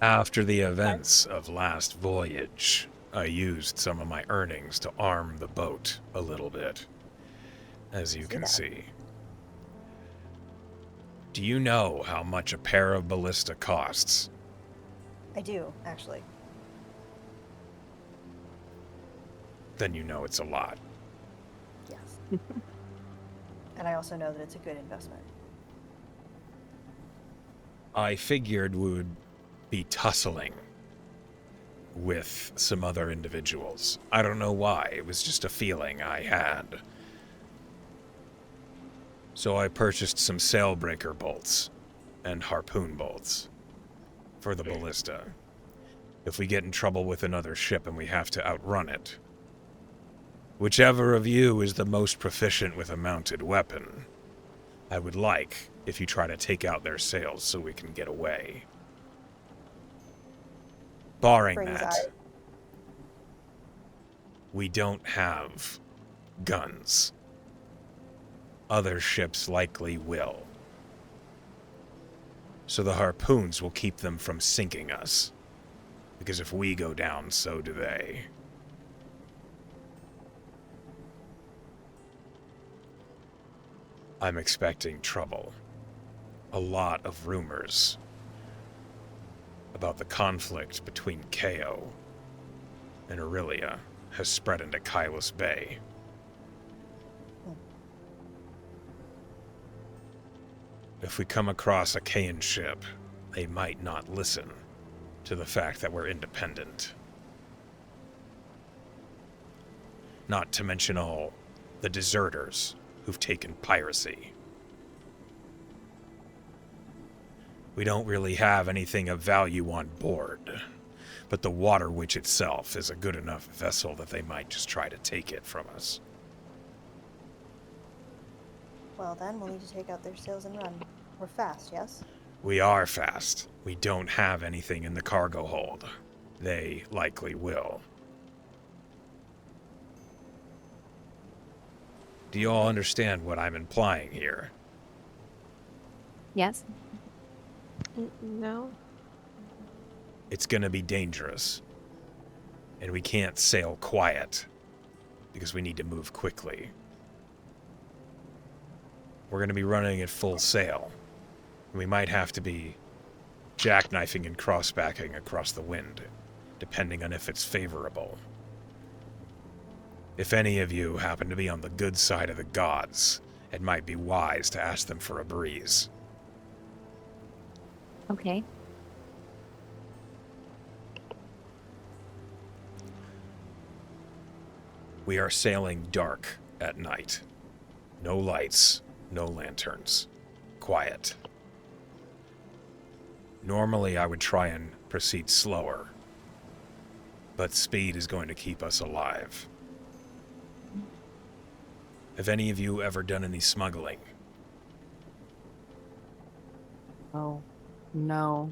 After the events of last voyage, I used some of my earnings to arm the boat a little bit, as you can see. Do you know how much a pair of ballista costs?
I do, actually.
Then you know it's a lot.
Yes. And I also know that it's a good investment.
I figured we would be tussling with some other individuals. I don't know why. It was just a feeling I had. So I purchased some sailbreaker bolts and harpoon bolts for the ballista. If we get in trouble with another ship and we have to outrun it, whichever of you is the most proficient with a mounted weapon, I would like if you try to take out their sails so we can get away. Barring
Brings
that,
eye-
we don't have guns. Other ships likely will. So the harpoons will keep them from sinking us. Because if we go down, so do they. I'm expecting trouble. A lot of rumors about the conflict between Ko and Aurelia has spread into Kylus Bay. If we come across a Kayan ship, they might not listen to the fact that we're independent. Not to mention all the deserters who've taken piracy. We don't really have anything of value on board, but the Water Witch itself is a good enough vessel that they might just try to take it from us.
Well, then we'll need to take out their sails and run. We're fast, yes?
We are fast. We don't have anything in the cargo hold. They likely will. Do you all understand what I'm implying here?
Yes.
No.
It's gonna be dangerous. And we can't sail quiet, because we need to move quickly. We're gonna be running at full sail. And we might have to be jackknifing and crossbacking across the wind, depending on if it's favorable. If any of you happen to be on the good side of the gods, it might be wise to ask them for a breeze.
Okay.
We are sailing dark at night. No lights, no lanterns. Quiet. Normally, I would try and proceed slower, but speed is going to keep us alive. Have any of you ever done any smuggling?
Oh, no.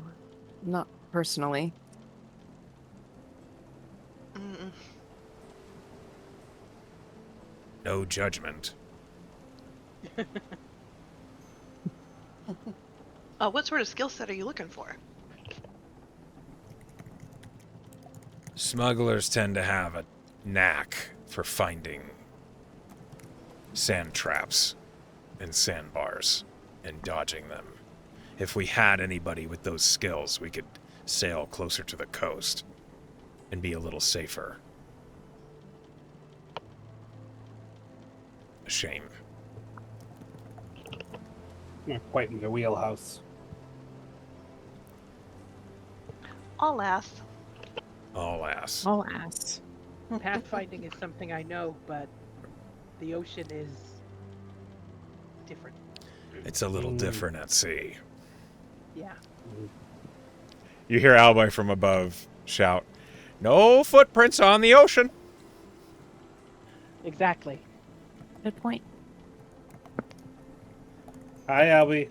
Not personally.
Mm-mm.
No judgment.
What sort of skill set are you looking for?
Smugglers tend to have a knack for finding sand traps and sandbars and dodging them. If we had anybody with those skills, we could sail closer to the coast and be a little safer. A shame.
Not quite in the wheelhouse.
I'll ask.
All ass.
I'll ask.
Pathfinding is something I know, but the ocean is different.
It's a little different at sea.
Yeah.
You hear Alby from above shout, "No footprints on the ocean!"
Exactly.
Good point.
Hi, Albie.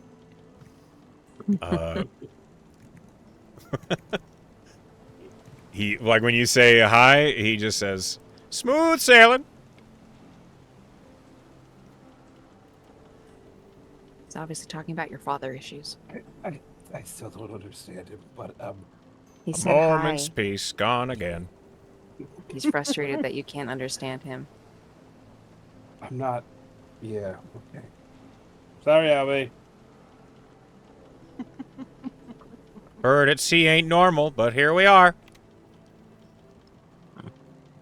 He, like when you say hi, he just says, "Smooth sailing."
He's obviously talking about your father issues.
I still don't understand him, but
He
A
said hi.
moment's peace, gone again.
He's frustrated that you can't understand him.
I'm not. Yeah. Okay. Sorry, Albie.
Bird at sea ain't normal, but here we are.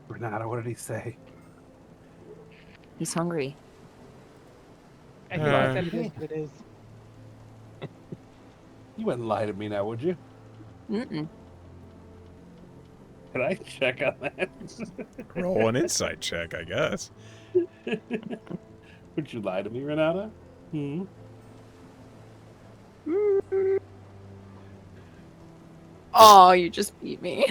Renata, what did he say?
He's hungry.
I guess I said it is what it is.
You wouldn't lie to me now, would you?
Mm-mm.
Can I check on that?
Roll an insight check, I guess.
Would you lie to me, Renata? Hmm.
Oh, you just beat me.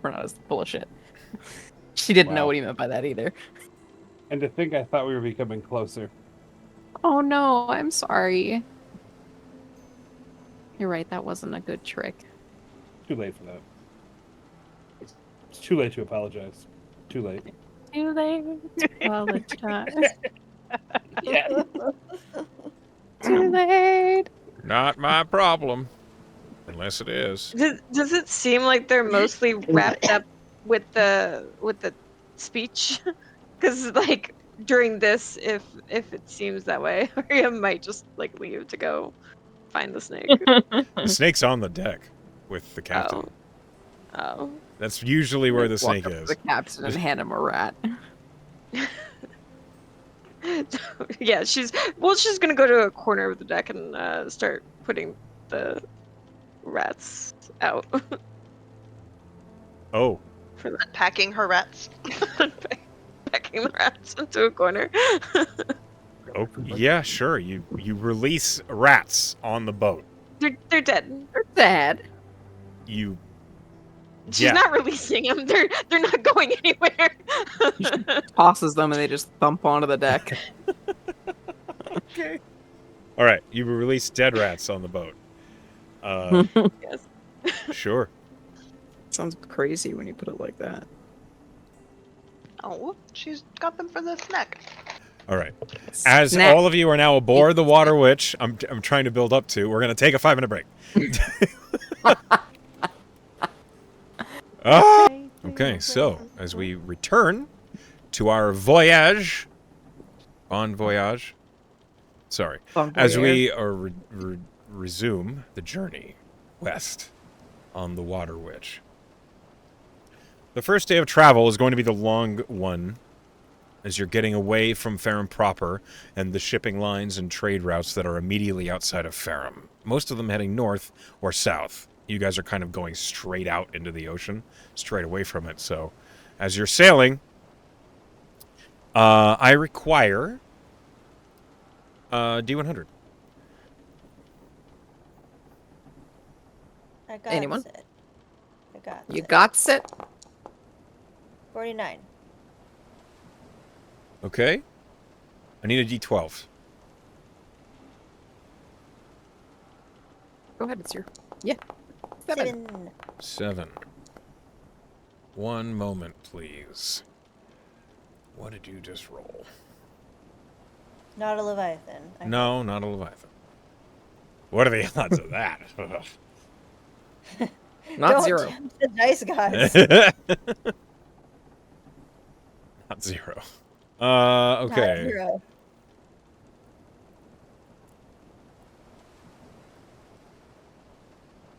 Renata's full of shit. She didn't know
Wow.
what he meant by that either.
And to think I thought we were becoming closer.
Oh no, I'm sorry. You're right, that wasn't a good trick.
Too late for that. It's too late to apologize. Too late.
Too late to apologize.
Yeah.
Too late.
Not my problem. Unless it is.
Does it seem like they're mostly wrapped up with the speech? Because like during this, if it seems that way, Arya might just like leave to go find the snake.
The snake's on the deck with the captain.
Oh.
That's usually where the
Walk
snake
up to
is.
the captain and hand him a rat.
Yeah, she's gonna go to a corner of the deck and start putting the rats out.
Oh.
For packing her rats.
Packing the rats into a corner.
Oh, yeah, sure. You release rats on the boat.
They're dead.
They're dead.
You.
She's not releasing them. They're not going anywhere.
Tosses them and they just thump onto the deck.
Okay. All right, you release dead rats on the boat.
Yes.
Sure.
Sounds crazy when you put it like that.
Oh, she's got them for the snack.
All right. As
Snack.
all of you are now aboard the Water Witch, I'm trying to build up to. We're gonna take a 5-minute break. Okay, so as we return to our voyage, bon voyage. Sorry. As we resume the journey west on the Water Witch. The first day of travel is going to be the long one, as you're getting away from Ferrum proper and the shipping lines and trade routes that are immediately outside of Ferrum. Most of them heading north or south. You guys are kind of going straight out into the ocean, straight away from it. So, as you're sailing, I require D100.
I got
Anyone?
it. I got
You
it.
got it?
49.
Okay. I need a D12.
Go ahead, it's your... Yeah. 7.
7. One moment, please. What did you just roll?
Not a Leviathan.
No, not a Leviathan. What are the odds of that?
Not
Don't
0.
tempt the dice gods.
Not 0.
Not
Okay.
0.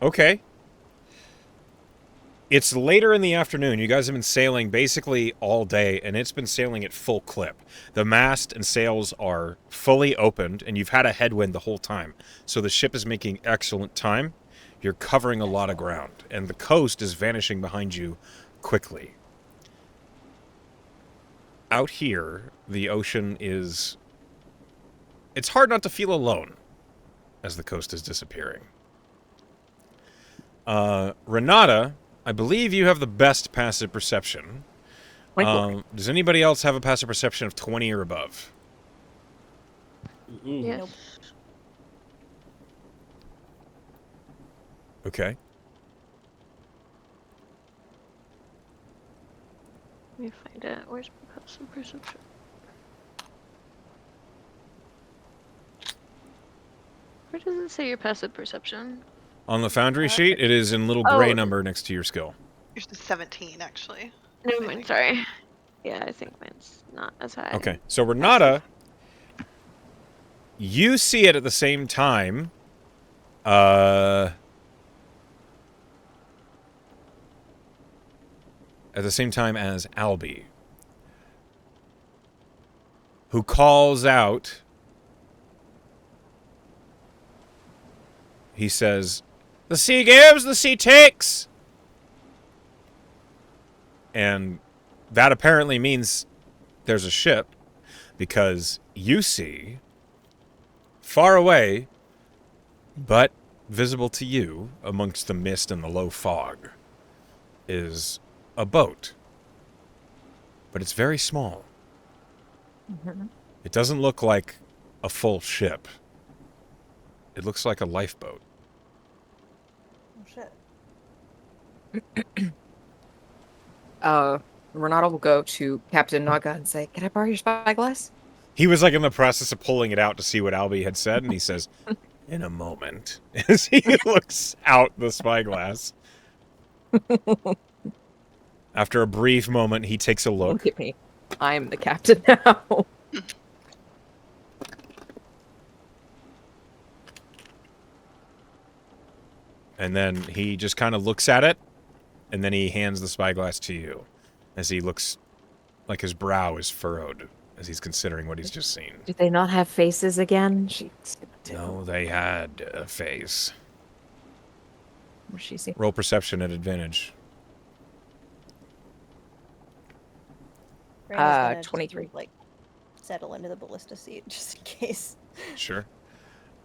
Okay. It's later in the afternoon. You guys have been sailing basically all day, and it's been sailing at full clip. The mast and sails are fully opened, and you've had a headwind the whole time. So the ship is making excellent time. You're covering a lot of ground, and the coast is vanishing behind you quickly. Out here, the ocean is... It's hard not to feel alone as the coast is disappearing. Renata, I believe you have the best passive perception. Does anybody else have a passive perception of 20 or above?
Yeah.
Nope.
Okay.
Let me find it. Where's my passive perception? Where does it say your passive perception?
On the Foundry sheet, it is in little gray number next to your skill.
Yours is 17, actually.
No, mine, sorry. Yeah, I think mine's not as high.
Okay, so Renata, You see it at the same time. At the same time as Albie, who calls out. He says, "The sea gives, the sea takes." And that apparently means there's a ship, because you see, far away, but visible to you amongst the mist and the low fog, is a boat. But it's very small.
Mm-hmm.
It doesn't look like a full ship. It looks like a lifeboat.
Oh shit.
Renato will go to Captain Naga and say, "Can I borrow your spyglass?"
He was like in the process of pulling it out to see what Albie had said, and he says, "In a moment," as he looks out the spyglass. After a brief moment, he takes a look.
Look at me. I'm the captain now.
And then he just kind of looks at it, and then he hands the spyglass to you, as he looks like his brow is furrowed, as he's considering what he's just seen.
Did they not have faces again? She's gonna do.
No, they had a face.
What's she see?
Roll perception at advantage.
Raina's gonna just,
23.
like, settle into the ballista seat just in case.
Sure.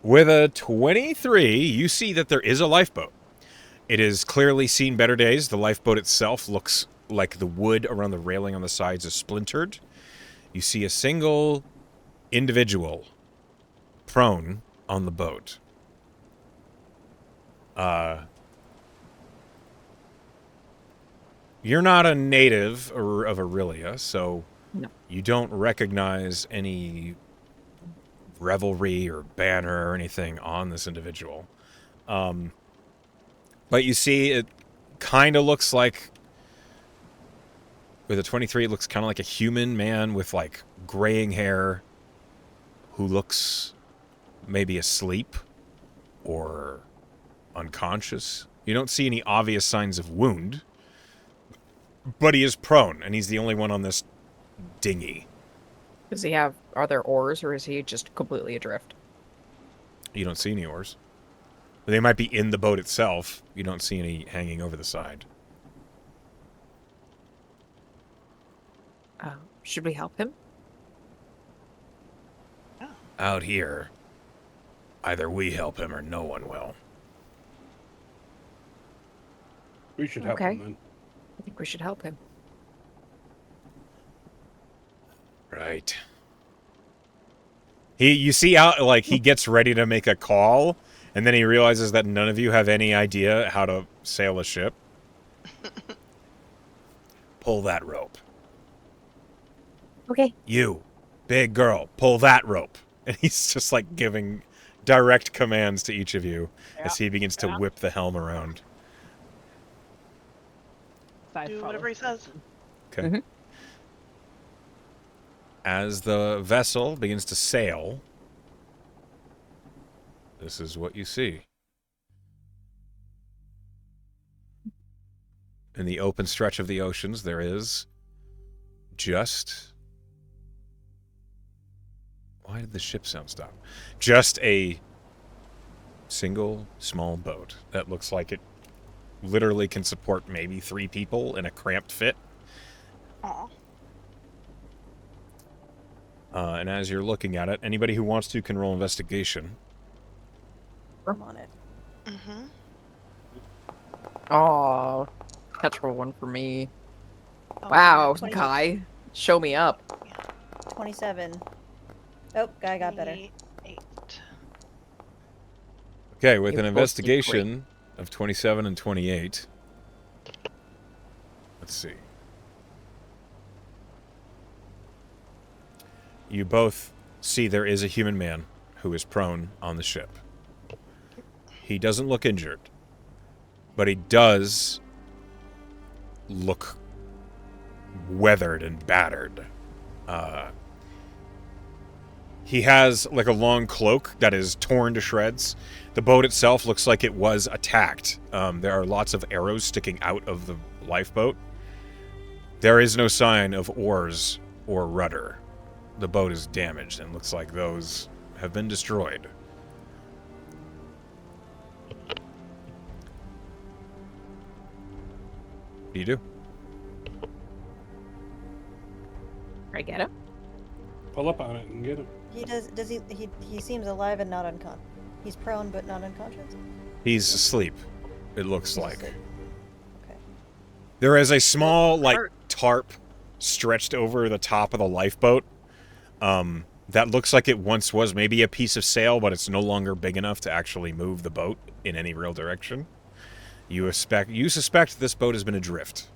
With a 23, you see that there is a lifeboat. It has clearly seen better days. The lifeboat itself looks like the wood around the railing on the sides is splintered. You see a single individual prone on the boat. You're not a native of Aurelia, so
No.
you don't recognize any revelry or banner or anything on this individual. But you see it kind of looks like, with a 23, it looks kind of like a human man with like graying hair who looks maybe asleep or unconscious. You don't see any obvious signs of wound, but he is prone, and he's the only one on this dinghy.
Does he have, are there oars, or is he just completely adrift?
You don't see any oars. They might be in the boat itself. You don't see any hanging over the side.
Should we help him?
Out here, either we help him or no one will.
We should help
Okay.
him then.
I think we should help him.
Right. You see out, like, he gets ready to make a call, and then he realizes that none of you have any idea how to sail a ship. Pull that rope.
Okay.
You, big girl, pull that rope. And he's just, like, giving direct commands to each of you as he begins to whip the helm around.
Do whatever he says.
Okay.
Mm-hmm.
As the vessel begins to sail, this is what you see. In the open stretch of the oceans, there is just... Why did the ship sound stop? Just a single small boat that looks like it literally can support maybe 3 people in a cramped fit.
Aw.
And as you're looking at it, anybody who wants to can roll investigation.
I'm on it.
Mm-hmm.
Oh, natural one for me.
Oh,
Wow,
20.
Kai, show me up.
27. Oh, guy got better.
28.
Okay, with
You're
an
supposed to be
investigation of 27 and 28. Let's see. You both see there is a human man who is prone on the ship. He doesn't look injured, but he does look weathered and battered. He has like a long cloak that is torn to shreds. The boat itself looks like it was attacked. There are lots of arrows sticking out of the lifeboat. There is no sign of oars or rudder. The boat is damaged and looks like those have been destroyed. What do you do?
I get him.
Pull up on it and get him.
He seems alive and not unconscious. He's prone but not unconscious.
He's asleep, it looks
He's
like.
asleep. Okay.
There is a small, like, tarp stretched over the top of the lifeboat. That looks like it once was maybe a piece of sail, but it's no longer big enough to actually move the boat in any real direction. You suspect this boat has been adrift.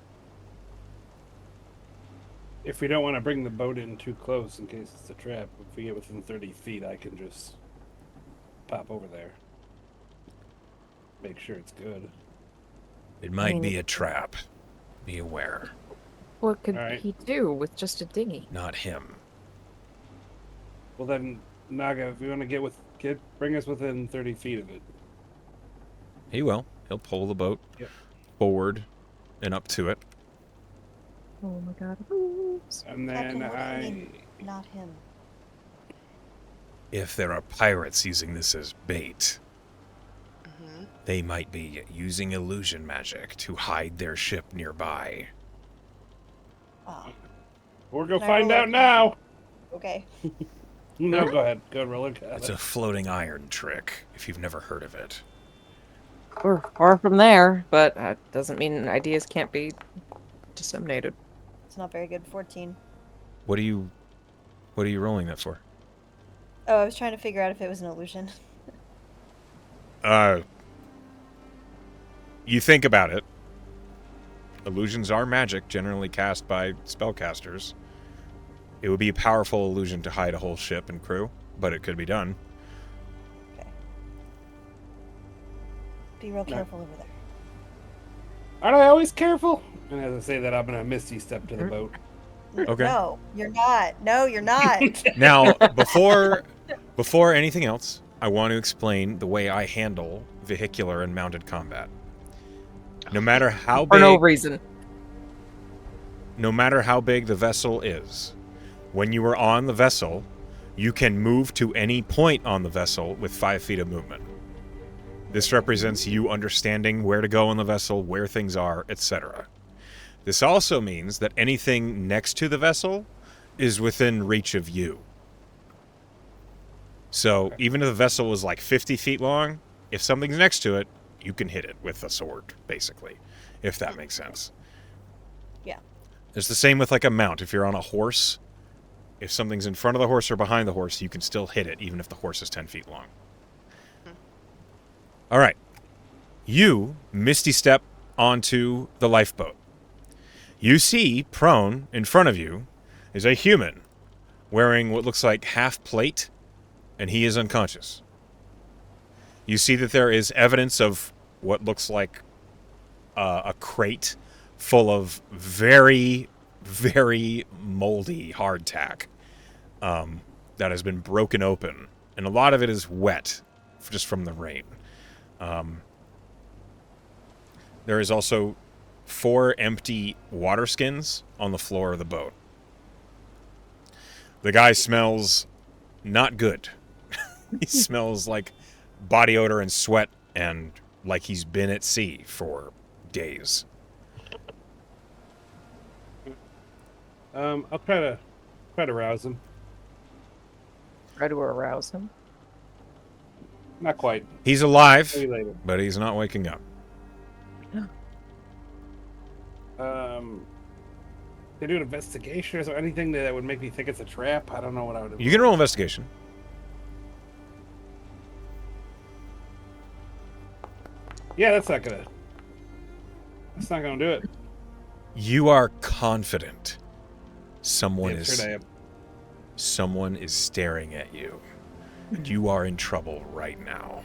If we don't want to bring the boat in too close in case it's a trap, if we get within 30 feet, I can just pop over there. Make sure it's good.
It might be a trap. Be aware.
What could
Alright.
he do with just a dinghy?
Not him.
Well then, Naga, if you want to bring us within 30 feet of it.
He will. He'll pull the boat
Yep.
forward and up to it.
Oh my god. Oops.
And
Captain,
then
what do you mean, not him?
If there are pirates using this as bait,
Mm-hmm.
they might be using illusion magic to hide their ship nearby.
Oh,
We're going to
Can I
find
roll
out
a-
now!
okay.
No, go ahead. Go roll it.
It's a floating iron trick, if you've never heard of it.
We're far from there, but that doesn't mean ideas can't be disseminated.
It's not very good. 14.
What are you rolling that for?
Oh, I was trying to figure out if it was an illusion.
You think about it. Illusions are magic, generally cast by spellcasters. It would be a powerful illusion to hide a whole ship and crew, but it could be done.
Okay. Be real careful over there.
Aren't I always careful? And as I say that, I'm going to Misty step to the boat.
Okay.
No, you're not. No, you're not.
Now, before anything else, I want to explain the way I handle vehicular and mounted combat. No matter how
For no
big,
reason.
no matter how big the vessel is, when you are on the vessel, you can move to any point on the vessel with 5 feet of movement. This represents you understanding where to go on the vessel, where things are, etc. This also means that anything next to the vessel is within reach of you. So even if the vessel is like 50 feet long, if something's next to it, you can hit it with a sword, basically, if that makes sense.
Yeah.
It's the same with like a mount. If you're on a horse, if something's in front of the horse or behind the horse, you can still hit it, even if the horse is 10 feet long. All right. You misty step onto the lifeboat. You see, prone in front of you, is a human wearing what looks like half plate, and he is unconscious. You see that there is evidence of what looks like a crate full of very, very moldy hardtack that has been broken open, and a lot of it is wet just from the rain. There is also 4 empty water skins on the floor of the boat. The guy smells not good. He smells like body odor and sweat and like he's been at sea for days.
I'll try to rouse him.
Try to arouse him.
Not quite.
He's alive,
Maybe later.
but he's not waking up.
They do an investigation. Is there anything that would make me think it's a trap? I don't know what I would do.
You can roll investigation.
Yeah, that's not gonna do it.
You are confident someone
Yeah, sure I am.
someone is staring at you. And you are in trouble right now.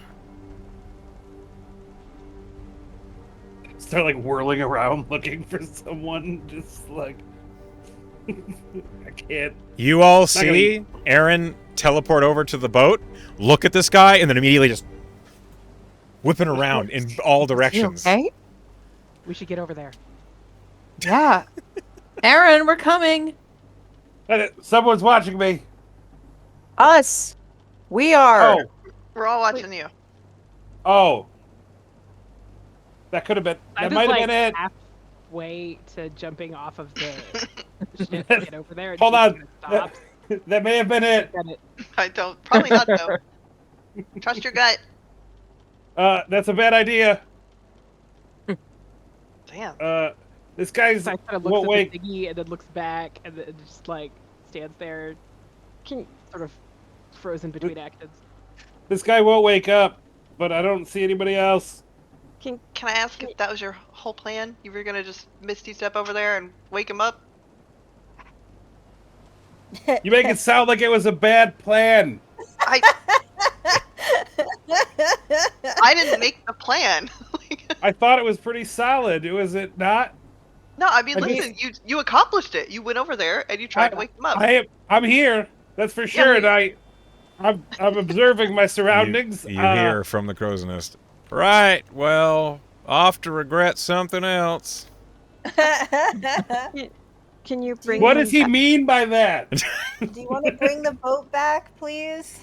Start like whirling around looking for someone. Just like I can't.
You all
Not gonna
see Aaron teleport over to the boat, look at this guy, and then immediately just whipping around in all directions.
Okay.
We should get over there.
Yeah. Aaron, we're coming.
Someone's watching me.
Us. We are.
Oh.
We're all watching you.
Oh. That could have been.
I'm
That
just
might have
like
been it.
halfway to jumping off of the ship to get over there. and
Hold
she
on.
stops.
That may have been it.
Get it.
I don't. Probably not though. Trust your gut.
That's a bad idea.
Damn.
This guy's
So I kind of
won't
looks
wake.
at the thingy and then looks back and then just like stands there, sort of frozen between actions.
This guy won't wake up, but I don't see anybody else.
Can I ask if that was your whole plan? You were gonna just misty step over there and wake him up?
You make it sound like it was a bad plan.
I didn't make the plan.
I thought it was pretty solid. Was it not?
No, I mean,
I mean-
listen, you accomplished it. You went over there and you tried to wake him up.
I'm here. That's for sure. And I'm observing my surroundings.
You hear from the crow's nest. Right. Well, off to regret something else.
Can you bring?
What
him
does he
back?
mean by that?
Do you want to bring the boat back, please?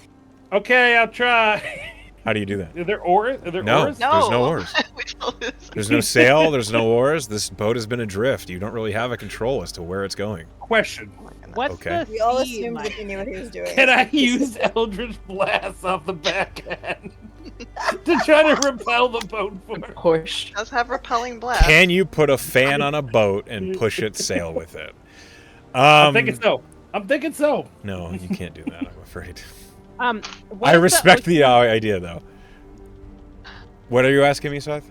Okay, I'll try.
How do you do that?
Are there oars? Are there
No,
oars?
there's no oars.
We told this.
There's no sail. There's no oars. This boat has been adrift. You don't really have a control as to where it's going.
Question.
What's
Okay.
the
We all
theme?
assumed that he knew what he was doing.
Can I use Eldritch Blast off the back end to try to repel the boat forward?
Push.
It does have repelling blast.
Can you put a fan on a boat and push it sail with it?
I'm thinking so. I'm thinking so.
No, you can't do that, I'm afraid.
What
I
is
respect
the
the idea, though. What are you asking me, Seth?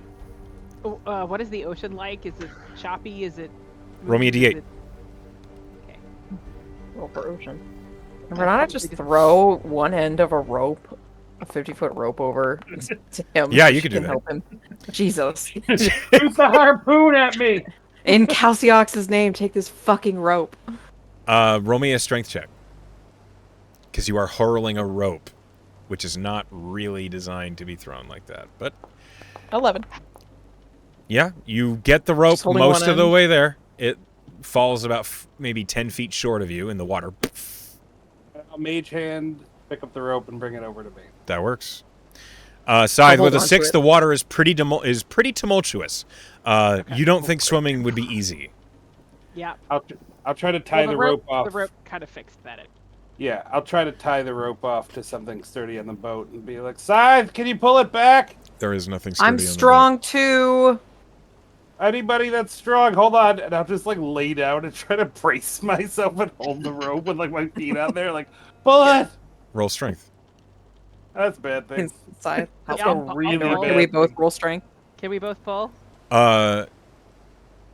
what is the ocean like? Is it choppy? Is it?
Roll me a
is
D8.
it-
Roll for ocean. Can Renata just throw one end of a rope, a 50-foot rope over to him?
Yeah,
so
you
she
could do
can
that.
help him. Jesus.
Shoot the harpoon at me.
In Calciox's name, take this fucking rope.
Roll me a strength check. Because you are hurling a rope, which is not really designed to be thrown like that. But
11.
yeah, you get the rope
Just holding
most
one
of the
end.
way there. It falls about maybe 10 feet short of you in the water.
I'll mage hand, pick up the rope, and bring it over to me.
That works. Scythe,
hold
with a
on to
6,
it.
the water is pretty tumultuous. You don't think swimming would be easy.
Yeah.
I'll try to tie
Well,
the rope off.
The rope kind of fixed that.
Yeah, I'll try to tie the rope off to something sturdy on the boat and be like, Scythe, can you pull it back?
There is nothing sturdy
I'm
on the
strong too.
Anybody that's strong, hold on. And I'll just like lay down and try to brace myself and hold the rope with like my feet out there, like, pull it.
boat. Roll strength.
That's a bad thing.
Side.
That's
Yeah,
a
I'll
really
roll.
bad
Can we both
thing.
roll strength?
Can we both pull?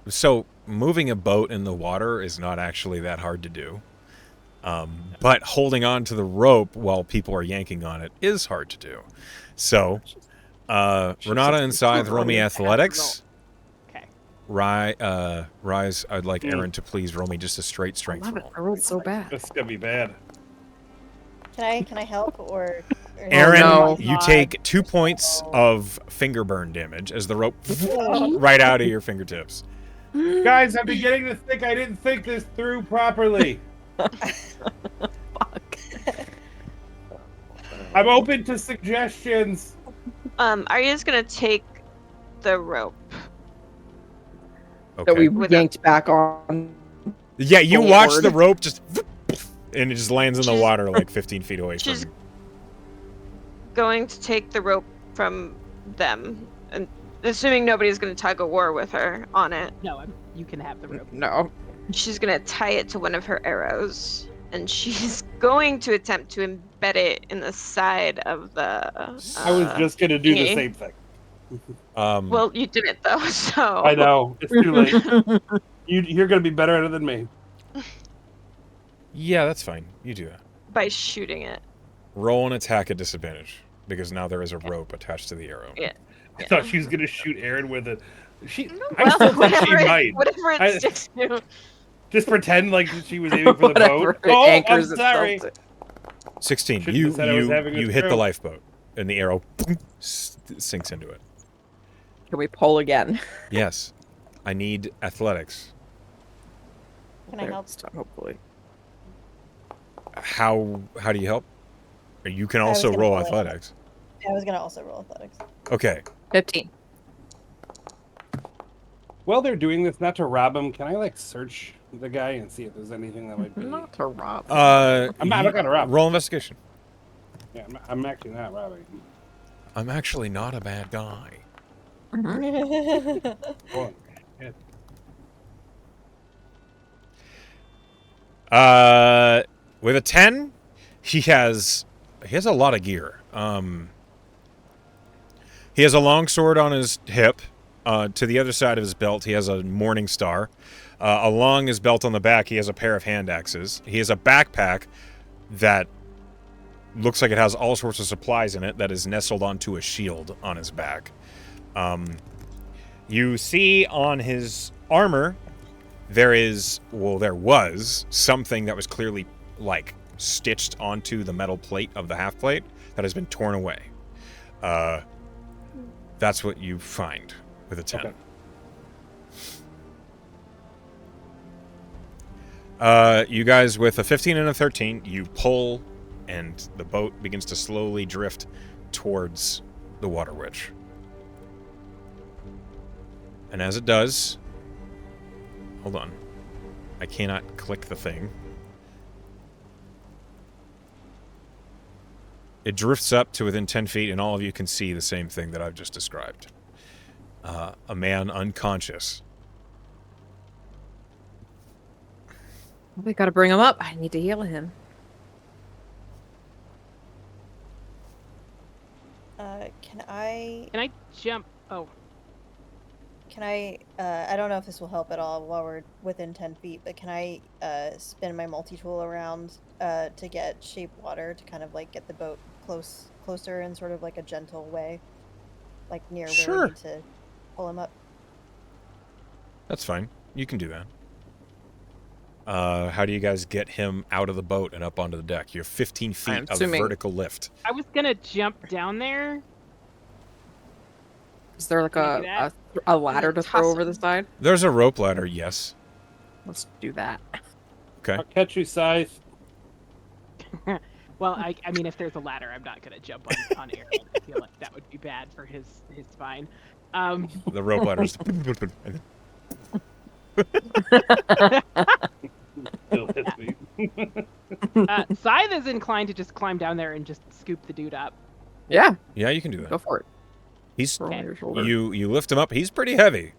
So moving a boat in the water is not actually that hard to do. But holding on to the rope while people are yanking on it is hard to do. So, Renata and Scythe, roll me athletics.
Okay.
Rise, I'd like Aaron to please roll me just a straight strength roll.
I rolled so bad.
This is gonna be bad.
Can I help or
Aaron,
no.
you take 2 points of finger burn damage as the rope right out of your fingertips.
Guys, I'm beginning to think I didn't think this through properly.
Fuck.
I'm open to suggestions.
Are you just gonna take the rope?
That we
Okay.
yanked back on.
Yeah, you watch
forward.
the rope just and it just lands in the
She's-
water like 15 feet away
She's
from
going to take the rope from them, and assuming nobody's gonna tug a war with her on it,
No, you can have the rope.
No.
she's gonna tie it to one of her arrows, and she's going to attempt to embed it in the side of the.
I was just gonna do the
thingy.
same thing.
Well, you didn't though, so.
I know. It's too late. You're gonna be better at it than me.
Yeah, that's fine. You do that.
By shooting it.
Roll an attack at disadvantage because now there is a rope attached to the arrow.
Yeah.
I thought she was gonna shoot Aaron with it. I
Well,
still think she
whatever
might.
Whatever it
I-
sticks to.
Just pretend like she was aiming for the
Whatever
boat.
it
Oh, I'm
anchors
sorry.
itself
16.
Shouldn't have said I was having a
You hit the
stroke.
lifeboat, and the arrow sinks into it.
Can we pull again?
Yes. I need athletics.
Can I help?
Hopefully.
How do you help? You can
I was
also
gonna
roll
roll
athletics.
I was gonna also roll athletics.
Okay.
15.
While they're doing this, not to rob him, can I like search the guy and see if there's anything that might be?
Not to rob.
I'm not gonna rob him.
Roll investigation.
Yeah, I'm actually not robbing him.
I'm actually not a bad guy.
Hold on. Yeah.
With a 10, he has a lot of gear. He has a long sword on his hip. To the other side of his belt, he has a morning star. Along his belt on the back, he has a pair of hand axes. He has a backpack that looks like it has all sorts of supplies in it that is nestled onto a shield on his back. You see on his armor, there was something that was clearly, like, stitched onto the metal plate of the half plate that has been torn away. That's what you find with a 10.
Okay.
You guys, with a 15 and a 13, you pull, and the boat begins to slowly drift towards the Water Witch. And as it does... Hold on. I cannot click the thing. It drifts up to within 10 feet, and all of you can see the same thing that I've just described. A man unconscious.
We gotta bring him up. I need to heal him.
Can I
jump? Oh,
Can I don't know if this will help at all while we're within 10 feet, but can I spin my multi-tool around to get shape water to kind of like get the boat closer in sort of like a gentle way, like near where we need to pull him up?
That's fine. You can do that. How do you guys get him out of the boat and up onto the deck? You have 15 feet of vertical lift.
I was gonna jump down there.
Is there like
Can I do
a ladder to throw over the side?
There's a rope ladder, yes.
Let's do that.
Okay.
I'll catch you, Scythe.
Well, I mean, if there's a ladder, I'm not gonna jump on Aaron. I feel like that would be bad for his spine.
The rope ladder is...
Scythe is inclined to just climb down there and just scoop the dude up.
Yeah.
Yeah, you can do that.
Go for it.
He's
Roll on your shoulder.
you lift him up. He's pretty heavy.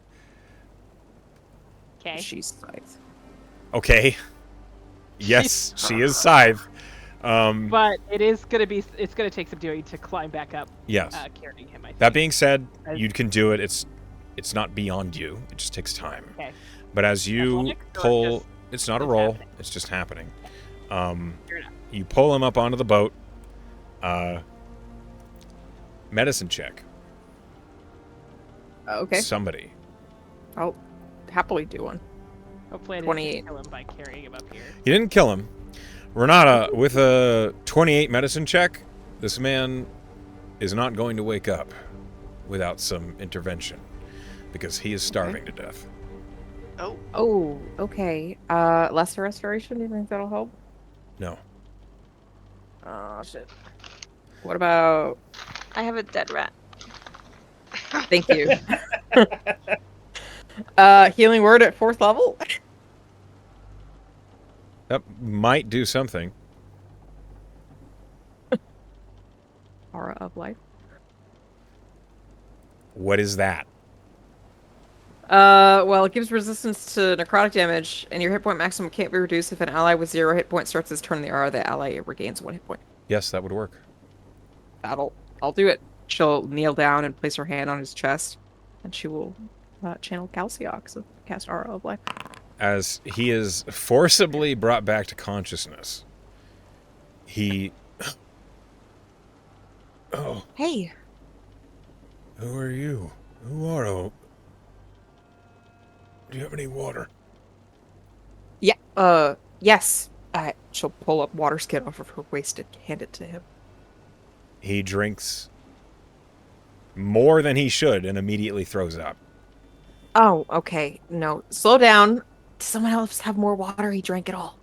Okay.
She's Scythe.
Okay. Yes, she is Scythe.
But it's gonna take some doing to climb back up.
Yes.
Carrying him. I think.
That being said, you can do it. It's not beyond you. It just takes time.
Okay.
But as you
Athletics or
pull,
just-
it's not a
just
roll.
happening?
It's just happening.
Fair enough.
You pull him up onto the boat. Medicine check.
Okay.
Somebody.
I'll happily do one.
Hopefully, I didn't
28.
kill him by carrying him up here.
You didn't kill him. Renata, with a 28 medicine check, this man is not going to wake up without some intervention because he is starving to death.
Oh,
Oh, okay. Lesser restoration. Do you think that'll help?
No.
Oh shit. What about?
I have a dead rat.
Thank you. Healing word at 4th level.
That might do something.
Aura of life.
What is that?
Well, it gives resistance to necrotic damage, and your hit point maximum can't be reduced if an ally with 0 hit points starts his turn in the aura. The ally regains 1 hit point.
Yes, that would work.
I'll do it. She'll kneel down and place her hand on his chest, and she will channel Calciox and cast Aura of Life.
As he is forcibly brought back to consciousness, he... Oh,
Hey.
who are you? Who are you? Do you have any water?
Yeah. Yes. She'll pull up water skin off of her waist and hand it to him.
He drinks more than he should and immediately throws up.
Oh, okay. No, slow down. Does someone else have more water? He drank it all.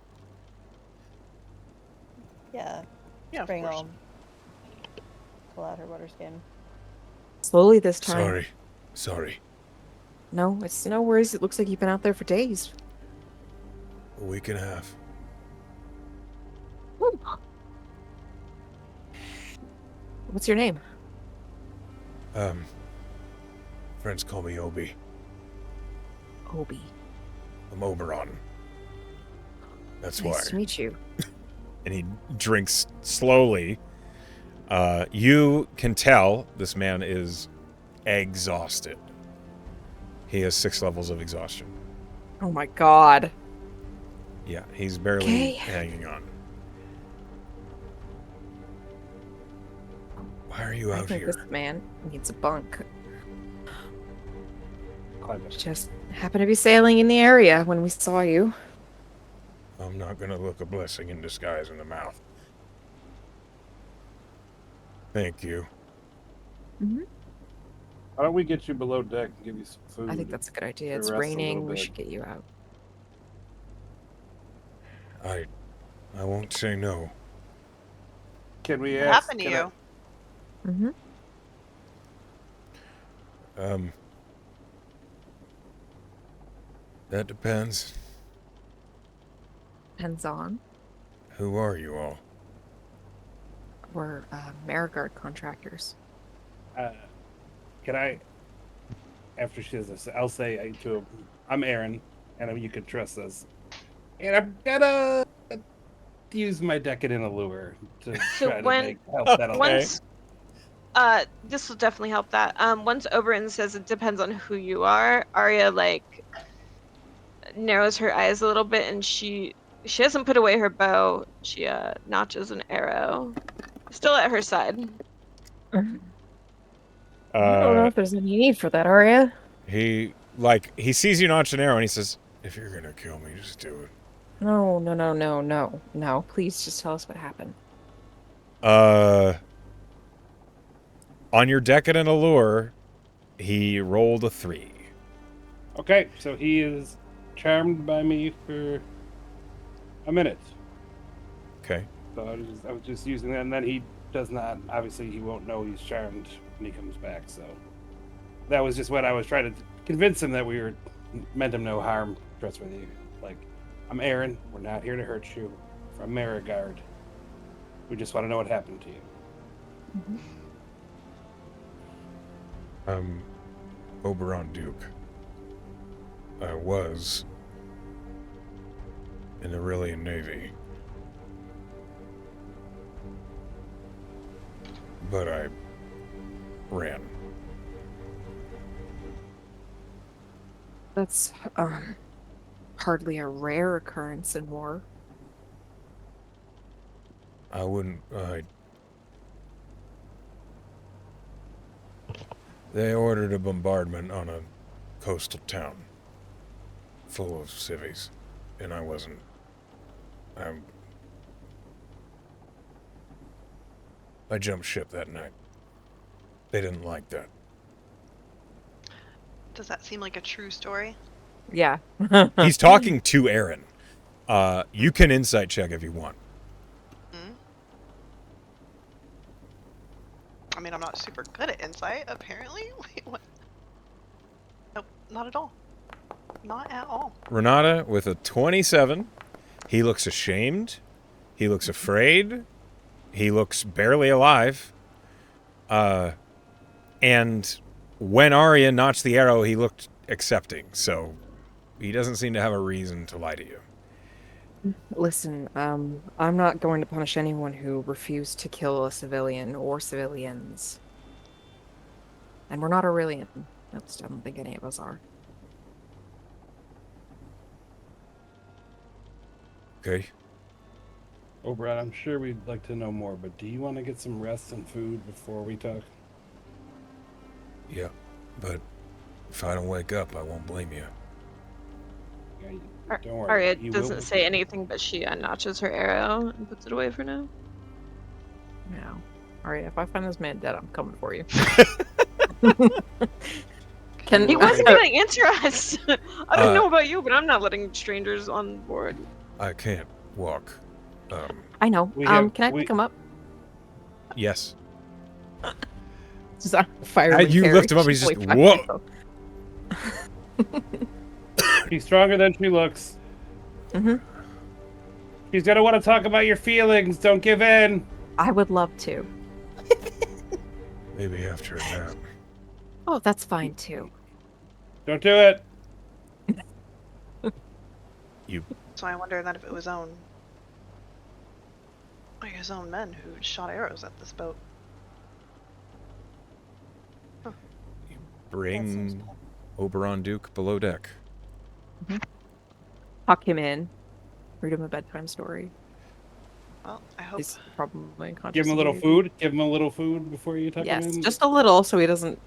Yeah.
Yeah, of
Spring
course.
will pull out her water skin.
Slowly this time.
Sorry.
No, it's no worries. It looks like you've been out there for days.
A week and a half.
What's your name?
Friends call me Obi.
Obi.
I'm Oberon. That's why.
Nice to meet you.
And he drinks slowly. You can tell this man is exhausted. He has 6 levels of exhaustion.
Oh my god.
Yeah, he's barely
Okay.
hanging on. Why are you
I
out
think
here?
this man needs a bunk.
Climb it.
Just happened to be sailing in the area when we saw you.
I'm not gonna look a blessing in disguise in the mouth. Thank you.
Mm-hmm.
Why don't we get you below deck and give you some food?
I think that's a good idea.
to
It's
rest a little
raining. We
bit.
should get you out.
I won't say no.
Can we
What
ask?
happened to
can I-
you?
Mm-hmm.
That depends.
Depends on.
Who are you all?
We're Mariguard contractors.
Can I? After she says this, I'll say to him, "I'm Aaron, and you can trust us." And I'm gonna use my decadent allure to
So
try
when-
to help that along.
Once, this will definitely help that. Once Oberon says it depends on who you are, Arya like narrows her eyes a little bit, and she hasn't put away her bow. She notches an arrow, still at her side.
I don't know if there's any need for that, Arya.
He sees you notch an arrow and he says, "If you're gonna kill me, just do it."
No. Please just tell us what happened.
On your decadent allure, he rolled a 3.
Okay, so he is charmed by me for a minute.
Okay.
So I was just using that, and then he does not. Obviously, he won't know he's charmed when he comes back. So that was just what I was trying to convince him that we were meant him no harm. Trustworthy. Like, I'm Aaron. We're not here to hurt you. From Mariguard. We just want to know what happened to you.
Oberon Duke. I was in the Aurelian Navy. But I ran.
That's hardly a rare occurrence in war.
I wouldn't. They ordered a bombardment on a coastal town full of civvies, and I wasn't. I jumped ship that night. They didn't like that.
Does that seem like a true story?
Yeah.
He's talking to Aaron. You can insight check if you want.
I mean, I'm not super good at insight, apparently. Wait, what? Nope, not at all. Not at all.
Renata with a 27. He looks ashamed. He looks afraid. He looks barely alive. And when Arya notched the arrow, he looked accepting. So he doesn't seem to have a reason to lie to you.
Listen, I'm not going to punish anyone who refused to kill a civilian or civilians. And we're not Aurelian. At least I don't think any of us are.
Okay.
Brad, I'm sure we'd like to know more, but do you want to get some rest and food before we talk?
Yeah. But if I don't wake up, I won't blame you.
Yeah, Don't worry.
Arya
you will
doesn't
be
say
fine.
anything, but she unnotches her arrow and puts it away for now.
No. Alright, if I find this man dead, I'm coming for you. Can
He
Well,
wasn't gonna answer us. I don't
Uh,
know about you, but I'm not letting strangers on board.
I can't walk.
I know.
We have-
Can I
we-
pick him up?
Yes.
Just a fireman
You
carry.
lift him up, he's just,
She's like,
whoa.
She's stronger than she looks.
Mhm.
She's gonna want to talk about your feelings. Don't give in.
I would love to.
Maybe after that.
Oh, that's fine too.
Don't do it.
So I wonder that if it was his own men who shot arrows at this boat.
Bring Oberon Duke below deck.
Tuck him in. Read him a bedtime story.
Well, I hope.
He's probably unconscious.
Give him a little
again.
food. Give him a little food before you tuck him
Yes,
in.
just a little, so he doesn't,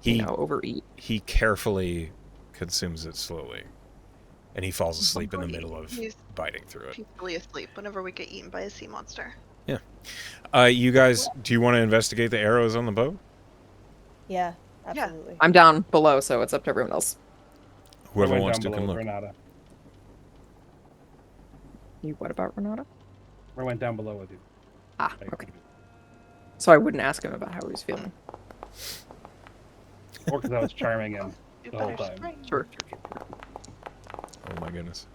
He
overeat.
he carefully consumes it slowly, and he falls asleep in the
He's-
middle of
he's
biting through it.
peacefully asleep whenever we get eaten by a sea monster.
You guys, do you want to investigate the arrows on the boat?
Yeah, absolutely.
I'm down below, so it's up to everyone else.
Whoever
I went
wants
down
to can
below
look.
Renata.
You what about Renata?
I went down below with you.
Ah, okay. So I wouldn't ask him about how he was feeling.
Or because I was charming him
You
the whole
better
time.
spring.
Sure.
Oh my goodness.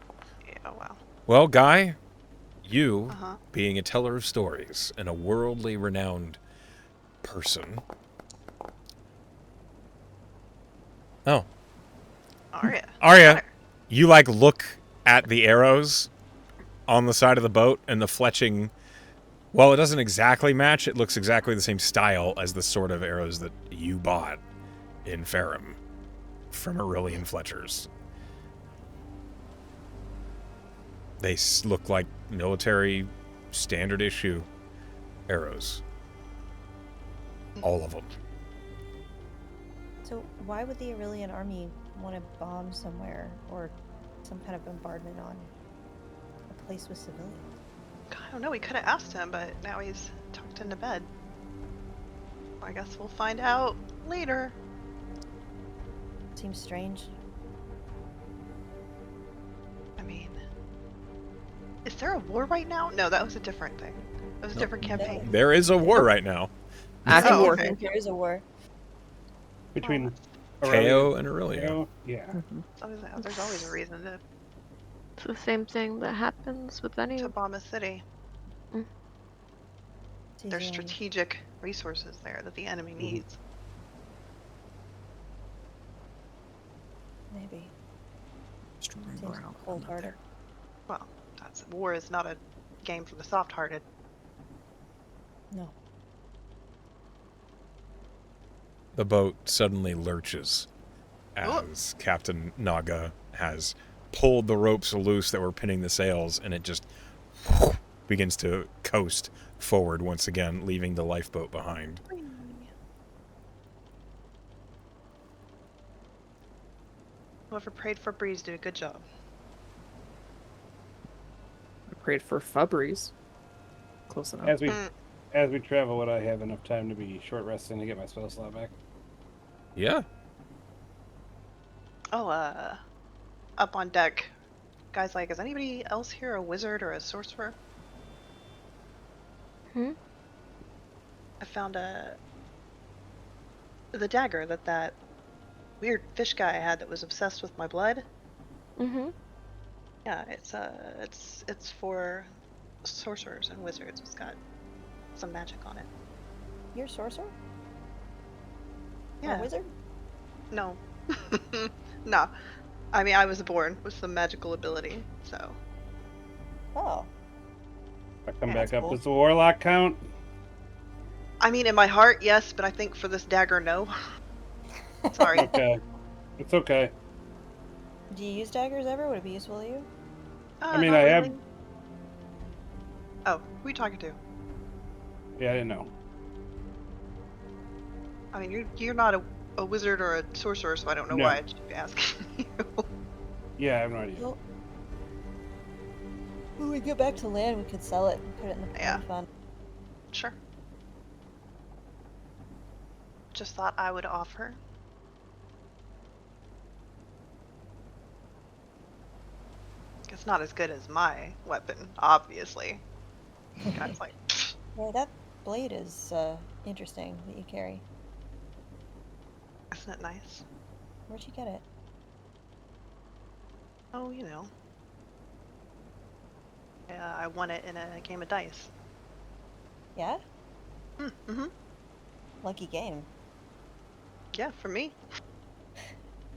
Yeah, wow.
Well, Guy, you,
Uh-huh.
being a teller of stories and a worldly renowned person. Oh,
Arya.
Arya, you like look at the arrows on the side of the boat, and the fletching, well, it doesn't exactly match. It looks exactly the same style as the sort of arrows that you bought in Ferrum from Aurelian Fletchers. They look like military standard issue arrows. All of them.
So why would the Aurelian army want to bomb somewhere or some kind of bombardment on a place with civilians?
I don't know. We could have asked him, but now he's tucked into bed. I guess we'll find out later.
Seems strange.
I mean, is there a war right now? No, that was a different thing. That was a different campaign.
There is a war right now.
Active
Oh,
war.
okay.
There is a war.
Between
KO and Aurelia.
KO? Yeah.
There's always a reason
It's the same thing that happens with any.
to bomb a city. There's
Season-
strategic resources there that the enemy needs.
Maybe.
Just
Seems
remember how
cold-hearted.
Well, war is not a game for the soft-hearted.
No.
The boat suddenly lurches as Captain Naga has pulled the ropes loose that were pinning the sails, and it just begins to coast forward once again, leaving the lifeboat behind.
Whoever prayed for Breeze did a good job.
I prayed for Fabries. Close enough.
As we travel, would I have enough time to be short resting to get my spell slot back?
Yeah.
Oh, up on deck. Guys, like, is anybody else here a wizard or a sorcerer?
Hmm?
I found the dagger that weird fish guy had that was obsessed with my blood.
Mm-hmm.
Yeah, it's for sorcerers and wizards. It's got some magic on it.
You're a sorcerer? Or
Yeah.
a wizard?
No. No. I mean, I was born with some magical ability, so.
Oh.
I come
Yeah,
back
that's
up.
cool.
Does the warlock count?
I mean, in my heart, yes, but I think for this dagger, no. Sorry.
Okay. It's okay.
Do you use daggers ever? Would it be useful to you?
I mean,
not
I have-
really. Oh, who are you talking to?
Yeah, I didn't know.
I mean, you're not a wizard or a sorcerer, so I don't know
No.
why I should be asking you.
Yeah, I have no idea.
Well, when we get back to land, we could sell it and put it in the
Yeah.
party fund.
Sure. Just thought I would offer. It's not as good as my weapon, obviously. Guy's like,
Yeah, that blade is interesting that you carry.
isn't it nice?
Where'd you get it?
Oh, you know. Yeah, I won it in a game of dice.
Yeah?
Mm-hmm.
Lucky game.
Yeah, for me.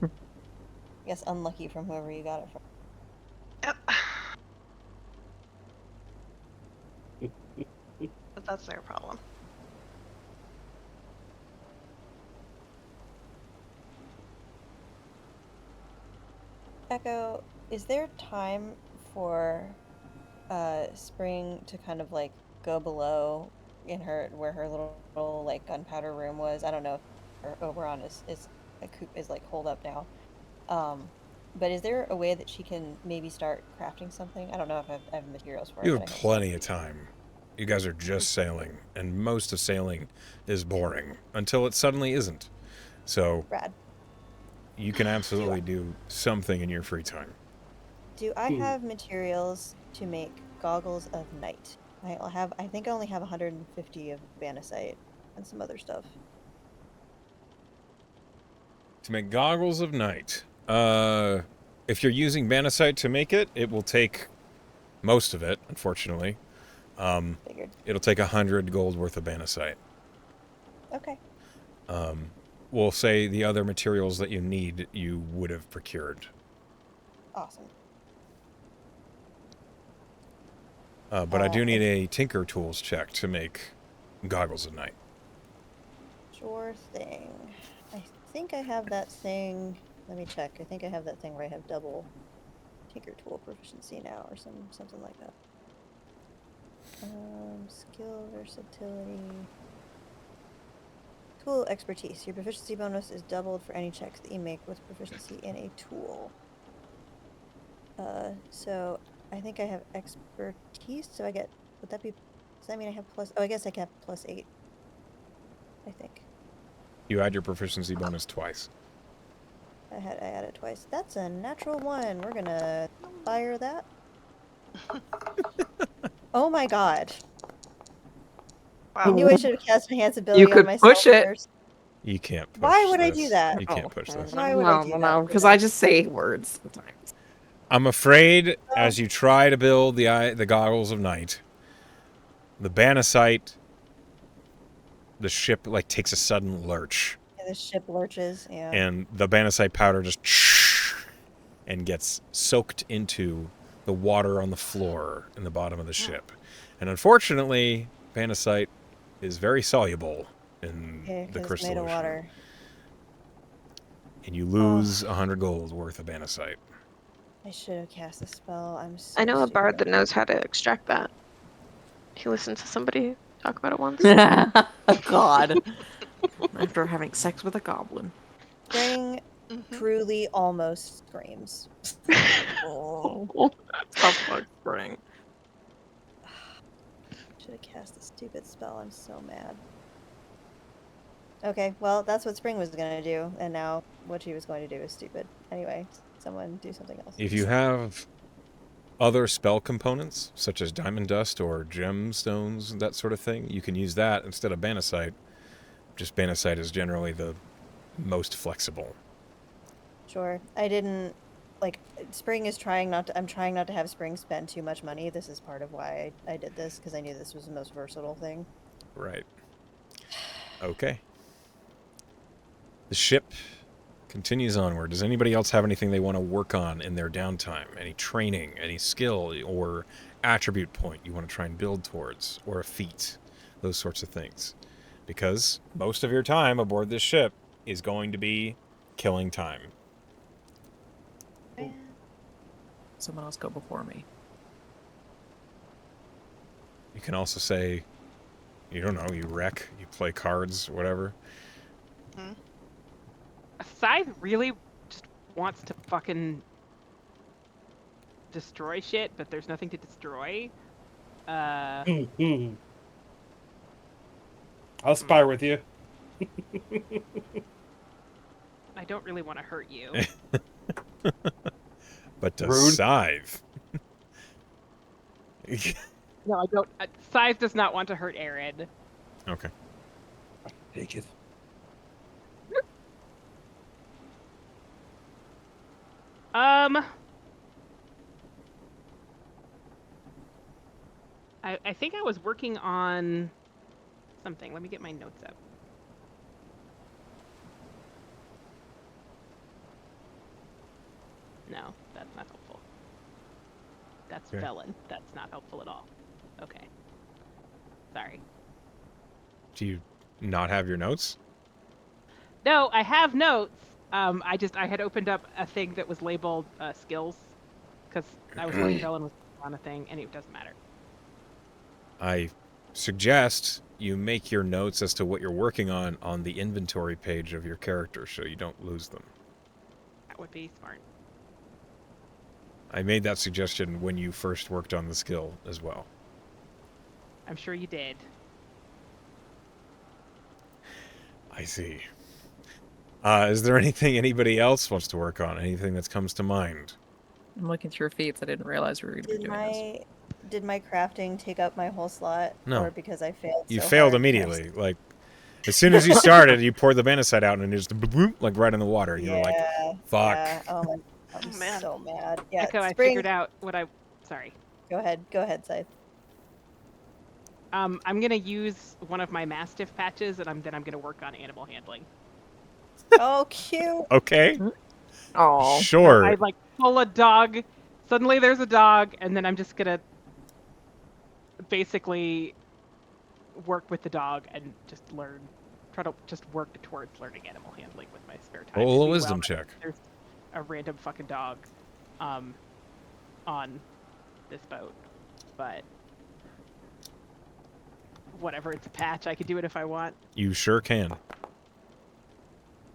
I guess unlucky from whoever you got it from.
Yep. But that's their problem.
Echo, is there time for Spring to kind of like go below in her where her little like gunpowder room was? I don't know if her Oberon is like holed up now. But is there a way that she can maybe start crafting something? I don't know if I have materials for it.
You
but
have
I have
plenty of time. You guys are just sailing, and most of sailing is boring until it suddenly isn't. So
Rad.
you can absolutely do something in your free time.
Do I have materials to make goggles of night? I think I only have 150 of Banasite and some other stuff.
To make goggles of night, if you're using Banasite to make it, it will take most of it, unfortunately.
Figured.
It'll take 100 gold worth of Banasite.
Okay.
We'll say the other materials that you need, you would have procured.
Awesome.
But I do need a Tinker Tools check to make goggles of night.
Sure thing. I think I have that thing. Let me check. I think I have that thing where I have double Tinker Tool proficiency now, or something like that. Skill versatility. Tool expertise. Your proficiency bonus is doubled for any checks that you make with proficiency in a tool. So I think I have expertise, so I get, would that be, does that mean I have plus, oh, I guess I have +8. I think.
You add your proficiency bonus twice.
I add it twice. That's a natural 1. We're gonna fire that. Oh my god.
Wow.
I knew I should have cast Enhance Ability
You
on
could
myself
push it.
first.
You can't push
Why would I
this.
do that?
You can't push this.
Why would I do that?
No, because I just say words sometimes.
I'm afraid, as you try to build the goggles of night, the Banasite, the ship like takes a sudden lurch,
Yeah, the ship lurches, yeah.
and the Banasite powder just and gets soaked into the water on the floor in the bottom of the ship. And unfortunately, Banasite is very soluble in the crystal
made of
ocean.
water.
And you lose 100 gold worth of Banasite.
I should have cast a spell. I'm so
I know a bard that
stupid.
knows how to extract that. He listened to somebody talk about it once.
God. After having sex with a goblin.
Spring truly almost screams.
Oh. Tough luck, Spring.
Should have cast a stupid spell. I'm so mad. Okay, well, that's what Spring was going to do, and now what she was going to do is stupid. Anyway, someone do something else.
If you have other spell components, such as diamond dust or gemstones and that sort of thing, you can use that instead of Banasite. Just Banasite is generally the most flexible.
Sure. I didn't, like, Spring is trying not to, I'm trying not to have Spring spend too much money. This is part of why I did this, because I knew this was the most versatile thing.
Right. Okay. The ship continues onward. Does anybody else have anything they want to work on in their downtime? Any training, any skill, or attribute point you want to try and build towards, or a feat? Those sorts of things. Because most of your time aboard this ship is going to be killing time.
Someone else go before me.
You can also say, you don't know, you wreck, you play cards, whatever.
Scythe really just wants to fucking destroy shit, but there's nothing to destroy.
I'll spar with you.
I don't really want to hurt you.
But to
Rude.
Scythe.
No, I don't. Scythe does not want to hurt Aaron.
Okay.
Take it.
I think I was working on something. Let me get my notes up. No, that's not helpful. That's
Okay.
felon. That's not helpful at all. Okay. Sorry.
Do you not have your notes?
No, I have notes. I had opened up a thing that was labeled skills because I was working felon with on a thing, and it doesn't matter.
I suggest you make your notes as to what you're working on the inventory page of your character so you don't lose them.
That would be smart.
I made that suggestion when you first worked on the skill as well.
I'm sure you did.
I see. Is there anything anybody else wants to work on? Anything that comes to mind?
I'm looking through feats. I didn't realize we were going to be doing this.
Did my crafting take up my whole slot?
No.
Or because I failed
You
so
failed
hard?
immediately. Like, as soon as you started, you poured the Banacite out and it just boop, like right in the water. You were like, fuck.
Yeah. Oh my, I'm
Oh, man.
so mad. Yeah,
Echo, I
Spring,
figured out what I. Sorry.
Go ahead, Scythe.
I'm gonna use one of my Mastiff patches, and then I'm gonna work on animal handling.
Oh, cute.
Okay.
Oh.
Sure.
I like pull a dog. Suddenly there's a dog, and then I'm just gonna basically work with the dog and just try to just work towards learning animal handling with my spare time.
Roll a
And meanwhile,
wisdom check.
There's a random fucking dog, on this boat, but whatever. It's a patch. I could do it if I want.
You sure can.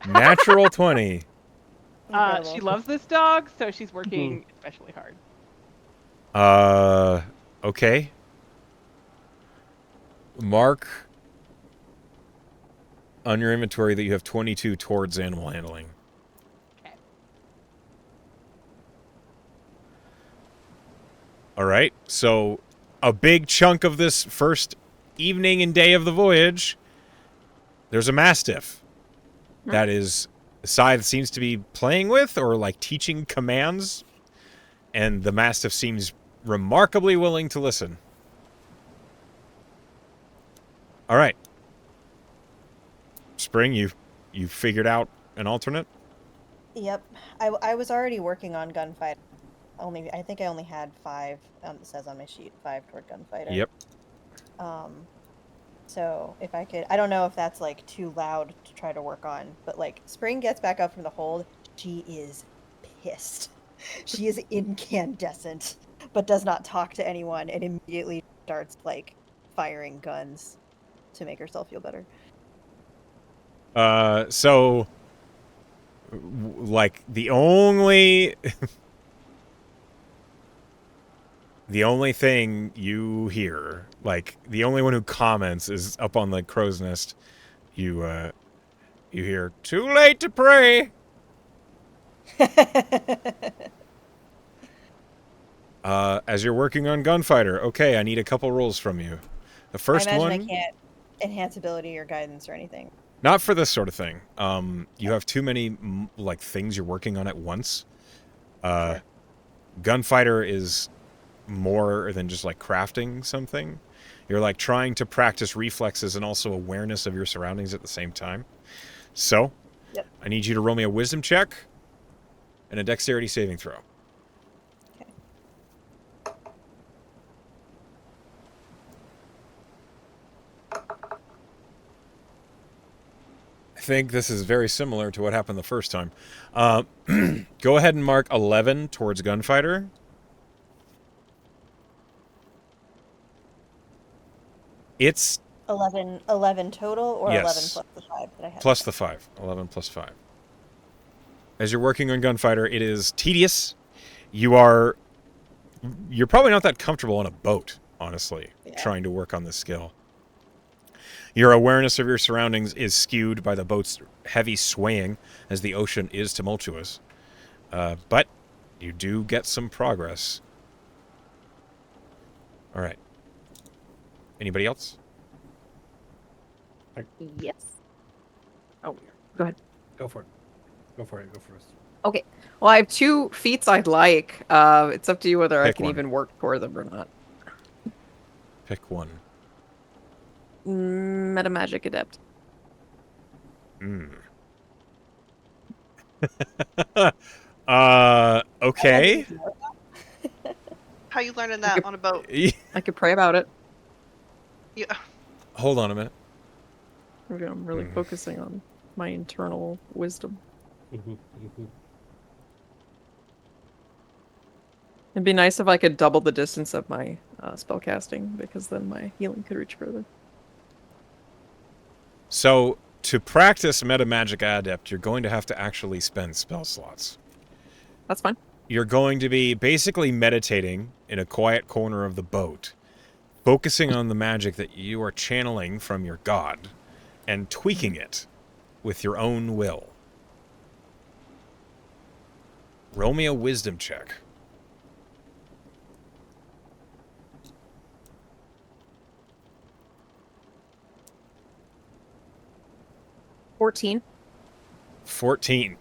Natural 20.
Incredible.
She loves this dog, so she's working especially hard.
Okay. Mark on your inventory that you have 22 towards animal handling.
Okay.
All right. So a big chunk of this first evening and day of the voyage, there's a Mastiff that is Scythe seems to be playing with or like teaching commands, and the Mastiff seems remarkably willing to listen. All right. Spring, you figured out an alternate?
Yep. I was already working on gunfight. I think I only had 5. It says on my sheet 5 toward gunfighter.
Yep.
So if I could, I don't know if that's like too loud to try to work on, but like Spring gets back up from the hold, she is pissed. She is incandescent, but does not talk to anyone, and immediately starts like firing guns to make herself feel better.
So like the only thing you hear, like the only one who comments is up on the crow's nest. You hear, "Too late to pray." As you're working on Gunfighter, okay, I need a couple rolls from you. The first
I imagine
one,
I can't enhance ability or guidance or anything.
not for this sort of thing. You have too many like things you're working on at once.
Sure.
Gunfighter is more than just like crafting something. You're like trying to practice reflexes and also awareness of your surroundings at the same time. So,
Yep.
I need you to roll me a wisdom check and a dexterity saving throw.
Okay.
I think this is very similar to what happened the first time. Go ahead and mark 11 towards Gunfighter. It's
11 total, or
Yes.
11 plus the 5 that I have.
plus the 5. 11 plus 5. As you're working on Gunfighter, it is tedious. You are you're probably not that comfortable on a boat, honestly,
Yeah.
trying to work on this skill. Your awareness of your surroundings is skewed by the boat's heavy swaying, as the ocean is tumultuous. But you do get some progress. All right. Anybody else?
Yes. Oh, go ahead.
Go for it. Go for it. Go first.
Okay. Well, I have 2 feats I'd like. It's up to you whether I
Pick
can
one.
even work toward them or not.
Pick one.
Metamagic Adept.
Okay.
How you learning that on a boat?
I could pray about it.
You,
Hold on a minute.
I'm really focusing on my internal wisdom. It'd be nice if I could double the distance of my spellcasting, because then my healing could reach further.
So, to practice Metamagic Adept, you're going to have to actually spend spell slots.
That's fine.
You're going to be basically meditating in a quiet corner of the boat, focusing on the magic that you are channeling from your god, and tweaking it with your own will. Roll me a wisdom check.
$14.
14.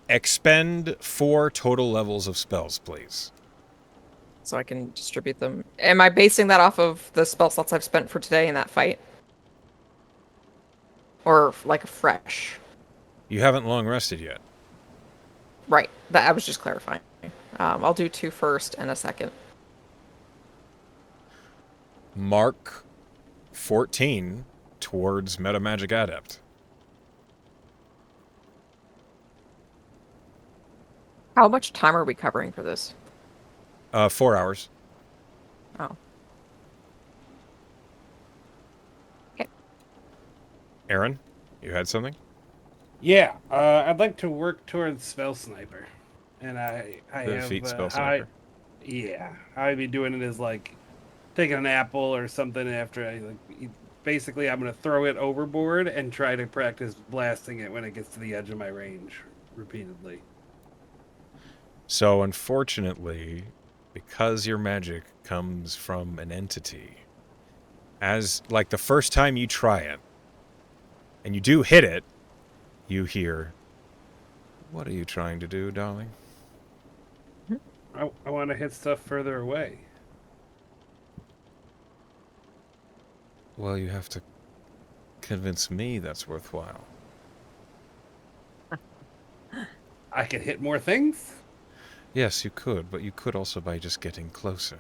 Expend 4 total levels of spells, please.
So I can distribute them. Am I basing that off of the spell slots I've spent for today in that fight? Or like fresh?
You haven't long rested yet.
Right. That I was just clarifying. I'll do 2 first and a second.
Mark 14 towards Metamagic Adept.
How much time are we covering for this?
4 hours.
Oh. Okay.
Aaron, you had something?
Yeah, I'd like to work towards Spell Sniper. And I
Defeat
have...
Spell Sniper.
Yeah, I'd be doing it as like taking an apple or something after I basically I'm gonna throw it overboard and try to practice blasting it when it gets to the edge of my range repeatedly.
So, unfortunately, because your magic comes from an entity, as like the first time you try it, and you do hit it, you hear, "What are you trying to do, darling?"
I want to hit stuff further away.
Well, you have to convince me that's worthwhile.
I could hit more things?
Yes, you could, but you could also by just getting closer.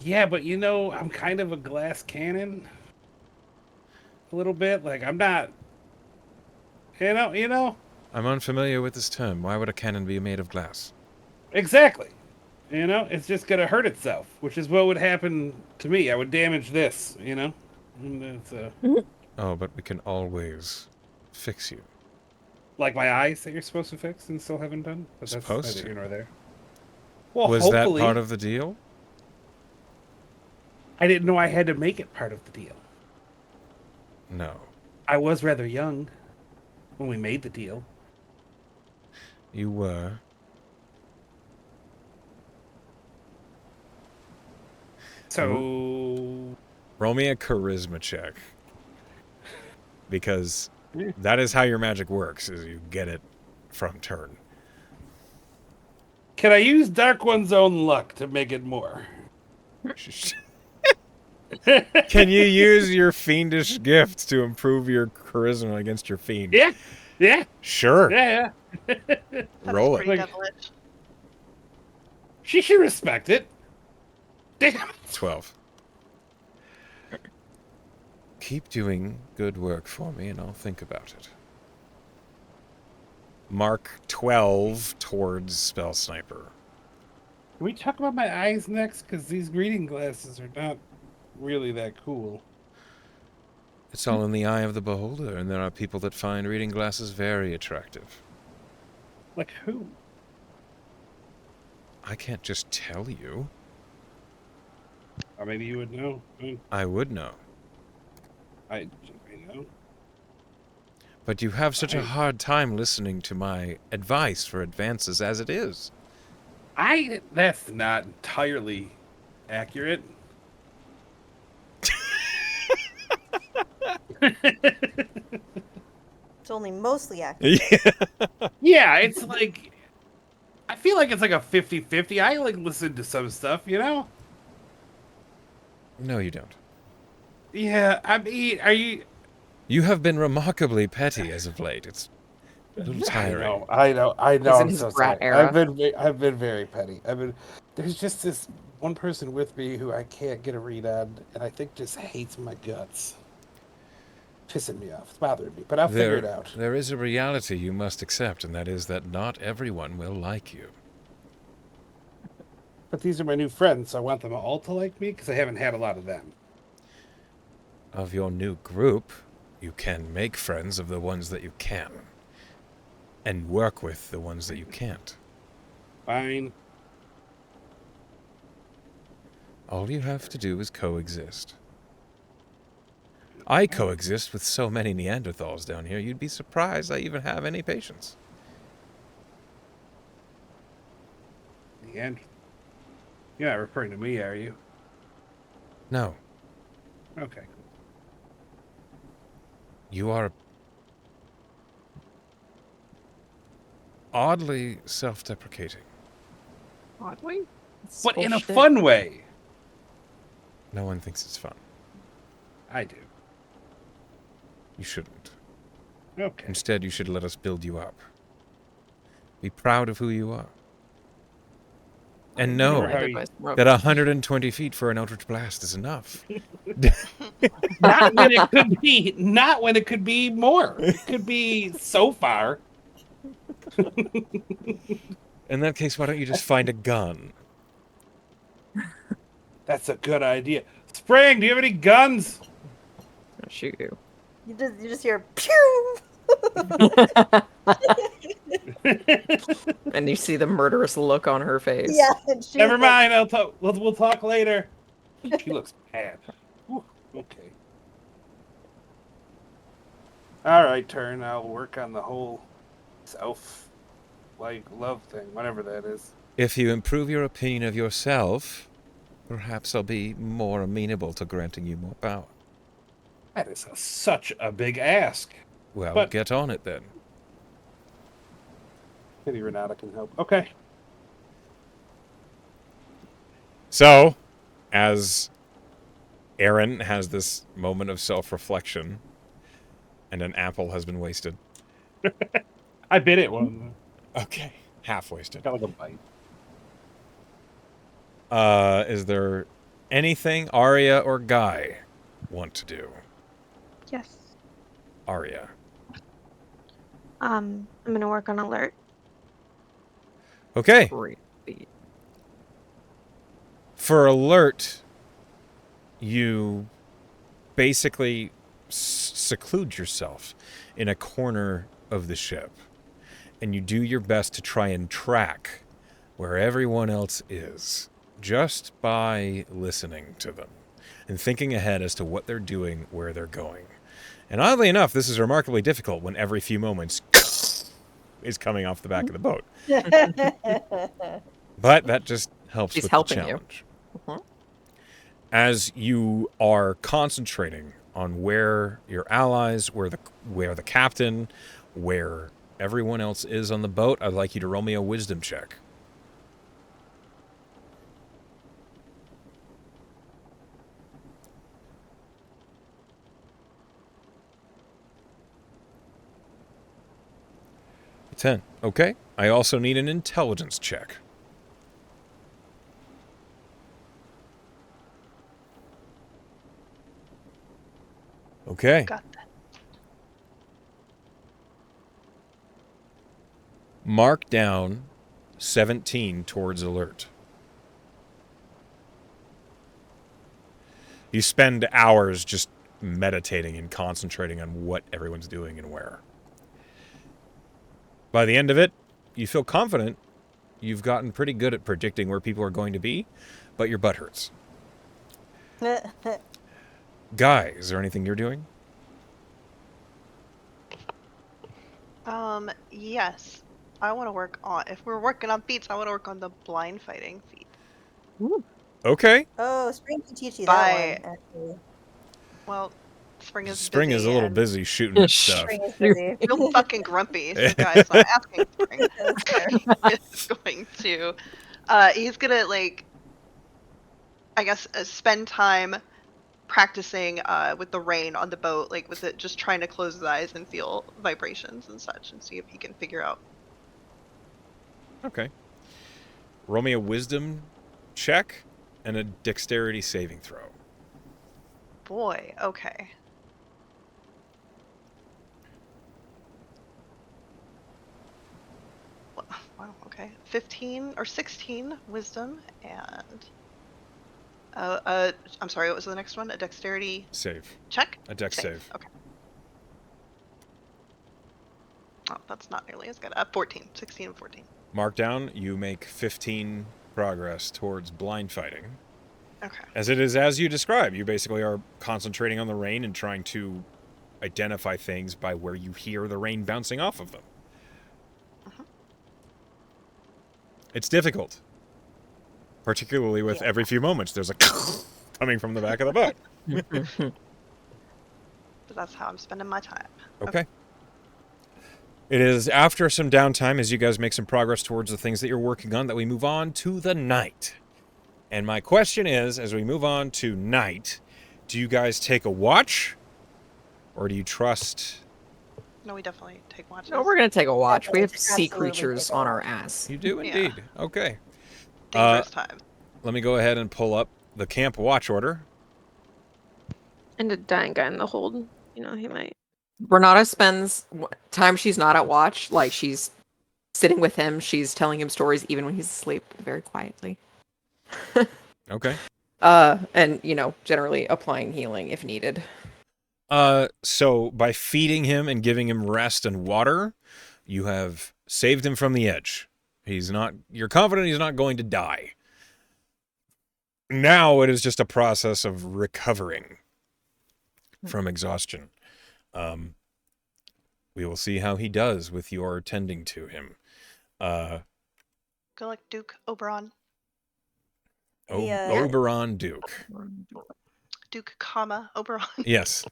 Yeah, but you know, I'm kind of a glass cannon. A little bit. Like, I'm not... You know?
I'm unfamiliar with this term. Why would a cannon be made of glass?
Exactly. You know, it's just gonna hurt itself, which is what would happen to me. I would damage this, you know? And it's,
Oh, but we can always fix you.
like my eyes that you're supposed to fix and still haven't done? But that's
Supposed
neither
to.
here nor there. Well,
Was that
hopefully...
part of the deal?
I didn't know I had to make it part of the deal.
No.
I was rather young when we made the deal.
You were.
So...
Roll me a charisma check. Because that is how your magic works, is you get it from turn.
Can I use Dark One's own luck to make it more?
Can you use your fiendish gift to improve your charisma against your fiend?
Yeah. Yeah.
Sure.
Yeah.
Roll it.
pretty devilish.
She should respect it. Damn.
12. Keep doing good work for me, and I'll think about it. Mark 12 towards Spell Sniper.
Can we talk about my eyes next? Because these reading glasses are not really that cool.
It's all in the eye of the beholder, and there are people that find reading glasses very attractive.
Like who?
I can't just tell you.
Or maybe you would know.
I would know.
I know.
But you have such a
Right.
hard time listening to my advice for advances as it is.
That's not entirely accurate.
It's only mostly accurate.
Yeah, it's like I feel like it's like a 50-50. I like listen to some stuff, you know?
No, you don't.
Yeah, I mean, are you
You have been remarkably petty as of late. It's a little tiring.
I know.
He's in
I'm
his
so
brat
sorry.
era.
I've been very petty. There's just this one person with me who I can't get a read on, and I think just hates my guts. Pissing me off. It's bothering me, but I'll figure it out.
There is a reality you must accept, and that is that not everyone will like you.
But these are my new friends, so I want them all to like me because I haven't had a lot of them.
Of your new group, you can make friends of the ones that you can, and work with the ones that you can't.
Fine.
All you have to do is coexist. I coexist with so many Neanderthals down here, you'd be surprised I even have any patience.
And you're not referring to me, are you?
No,
Okay.
you are oddly self-deprecating.
Oddly?
But in a
Bullshit.
fun way.
No one thinks it's fun.
I do.
You shouldn't.
Okay.
Instead, you should let us build you up. Be proud of who you are. And know that 120 feet for an Eldritch Blast is enough.
Not when it could be. Not when it could be more. It could be so far.
In that case, why don't you just find a gun?
That's a good idea. Spring, do you have any guns?
I'll shoot you.
You just hear pew.
And you see the murderous look on her face.
Yeah. And she's
Never
like,
mind. I'll talk. We'll talk later. She looks bad. Whew, okay. All right, turn. I'll work on the whole love thing, whatever that is.
If you improve your opinion of yourself, perhaps I'll be more amenable to granting you more power.
That is such a big ask.
Well,
But-
get on it then.
Maybe Renata can help. Okay.
So, as Aaron has this moment of self-reflection, and an apple has been wasted.
I bit it one.
Okay, half wasted.
Got like a bite.
Is there anything Arya or Guy want to do?
Yes.
Arya.
I'm gonna work on alert.
Okay.
Great.
For alert, you basically seclude yourself in a corner of the ship, and you do your best to try and track where everyone else is, just by listening to them and thinking ahead as to what they're doing, where they're going. And oddly enough, this is remarkably difficult when every few moments is coming off the back of the boat. But that just helps
She's
with
helping
the
you.
challenge.
Mhm.
As you are concentrating on where your allies, where the captain, where everyone else is on the boat, I'd like you to roll me a wisdom check. A 10. Okay. I also need an intelligence check. Okay.
Got that.
Mark down 17 towards alert. You spend hours just meditating and concentrating on what everyone's doing and where. By the end of it, you feel confident You've gotten pretty good at predicting where people are going to be, but your butt hurts. Guy, is there anything you're doing?
Yes. I want to work on. If we're working on feats, I want to work on the blind fighting feat.
Okay.
Oh, Spring can teach you
By-
that one, actually.
Well, Spring is
Spring
busy
is a little
and
busy shooting at stuff.
Spring is busy.
real fucking grumpy. So guys, not asking Spring.
That's fair.
Is going to. He's gonna like. I guess spend time practicing with the rain on the boat, like with it, just trying to close his eyes and feel vibrations and such, and see if he can figure out.
Okay. Roll me a wisdom check and a dexterity saving throw.
Boy, okay. Wow, okay. 15 or 16 wisdom and I'm sorry, what was the next one? A dexterity
Save.
check?
A dex save.
Okay. Oh, that's not nearly as good. 14. 16 and 14.
Mark down, you make 15 progress towards blind fighting.
Okay.
As it is as you describe, you basically are concentrating on the rain and trying to identify things by where you hear the rain bouncing off of them. It's difficult. Particularly with every few moments, there's a coming from the back of the boat.
But that's how I'm spending my time.
Okay. It is after some downtime, as you guys make some progress towards the things that you're working on, that we move on to the night. And my question is, as we move on to night, do you guys take a watch? Or do you trust...
No, we definitely take watches.
No, we're gonna take a watch. We have sea
Absolutely
creatures
take a
on our
watch.
ass.
You do
Yeah.
indeed. Okay.
Dangerous time.
Let me go ahead and pull up the camp watch order.
And a dying guy in the hold. You know, he might.
Renata spends time she's not at watch, like she's sitting with him, she's telling him stories even when he's asleep, very quietly.
Okay.
And, you know, generally applying healing if needed.
So by feeding him and giving him rest and water, you have saved him from the edge. You're confident he's not going to die. Now it is just a process of recovering from exhaustion. We will see how he does with your tending to him.
Go like Duke Oberon.
Oberon Duke.
Duke, comma, Oberon.
Yes.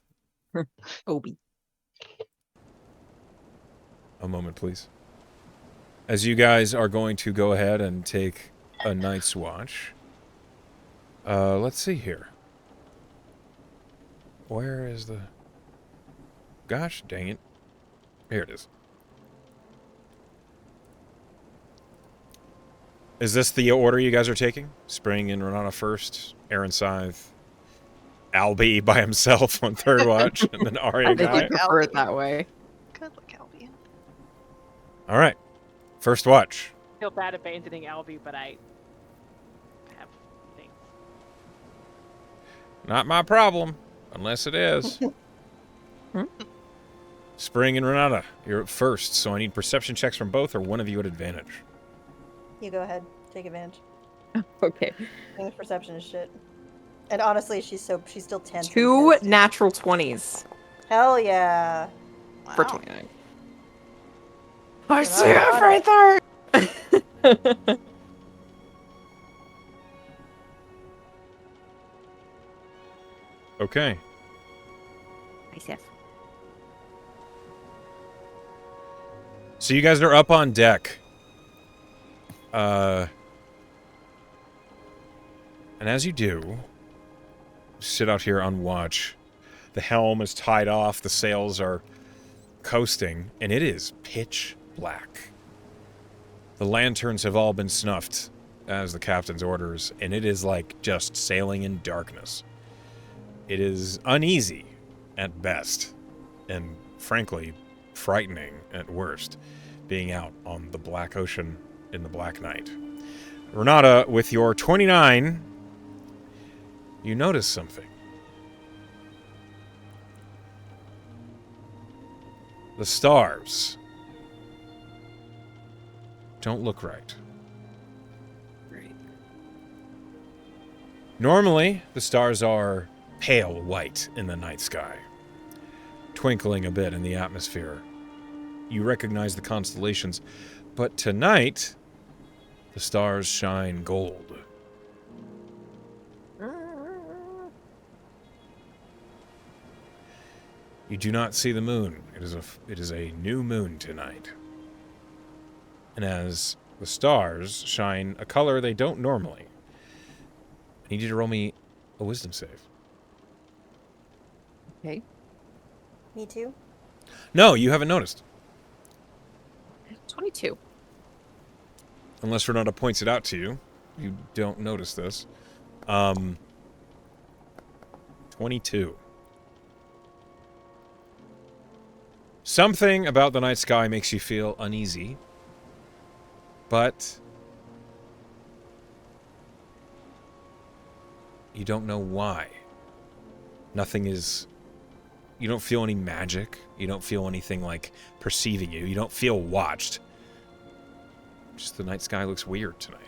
Obi.
A moment, please. As you guys are going to go ahead and take a night's watch. Let's see here. Where is the... Gosh dang it. Here it is. Is this the order you guys are taking? Spring and Renata first, Aaron Scythe, Albie by himself on third watch, and then Arya
I think we
Guy?
prefer it that way.
Good look, Albie.
All right. First watch.
I feel bad abandoning Albie, but I have things.
Not my problem, unless it is. Spring and Renata, you're up first, so I need perception checks from both, or one of you at advantage.
You go ahead. Take advantage.
Okay.
English perception is shit. And honestly, she's still 10.
2 natural 20s
Hell yeah.
for
Wow.
29. I
see
everything!
Okay.
Nice.
So you guys are up on deck. And as you do, sit out here on watch. The helm is tied off, the sails are coasting, and it is pitch black. The lanterns have all been snuffed, as the captain's orders, and it is like just sailing in darkness. It is uneasy at best, and frankly, frightening at worst, being out on the black ocean in the black night. Renata, with your 29, you notice something. The stars don't look right. Normally, the stars are pale white in the night sky, twinkling a bit in the atmosphere. You recognize the constellations, but tonight, the stars shine gold. You do not see the moon. It is a new moon tonight. And as the stars shine a color they don't normally, I need you to roll me a wisdom save.
Okay.
Me too.
No, you haven't noticed.
22.
Unless Renata points it out to you. You don't notice this. 22. Something about the night sky makes you feel uneasy, but you don't know why. Nothing is... You don't feel any magic. You don't feel anything like perceiving you. You don't feel watched. Just the night sky looks weird tonight.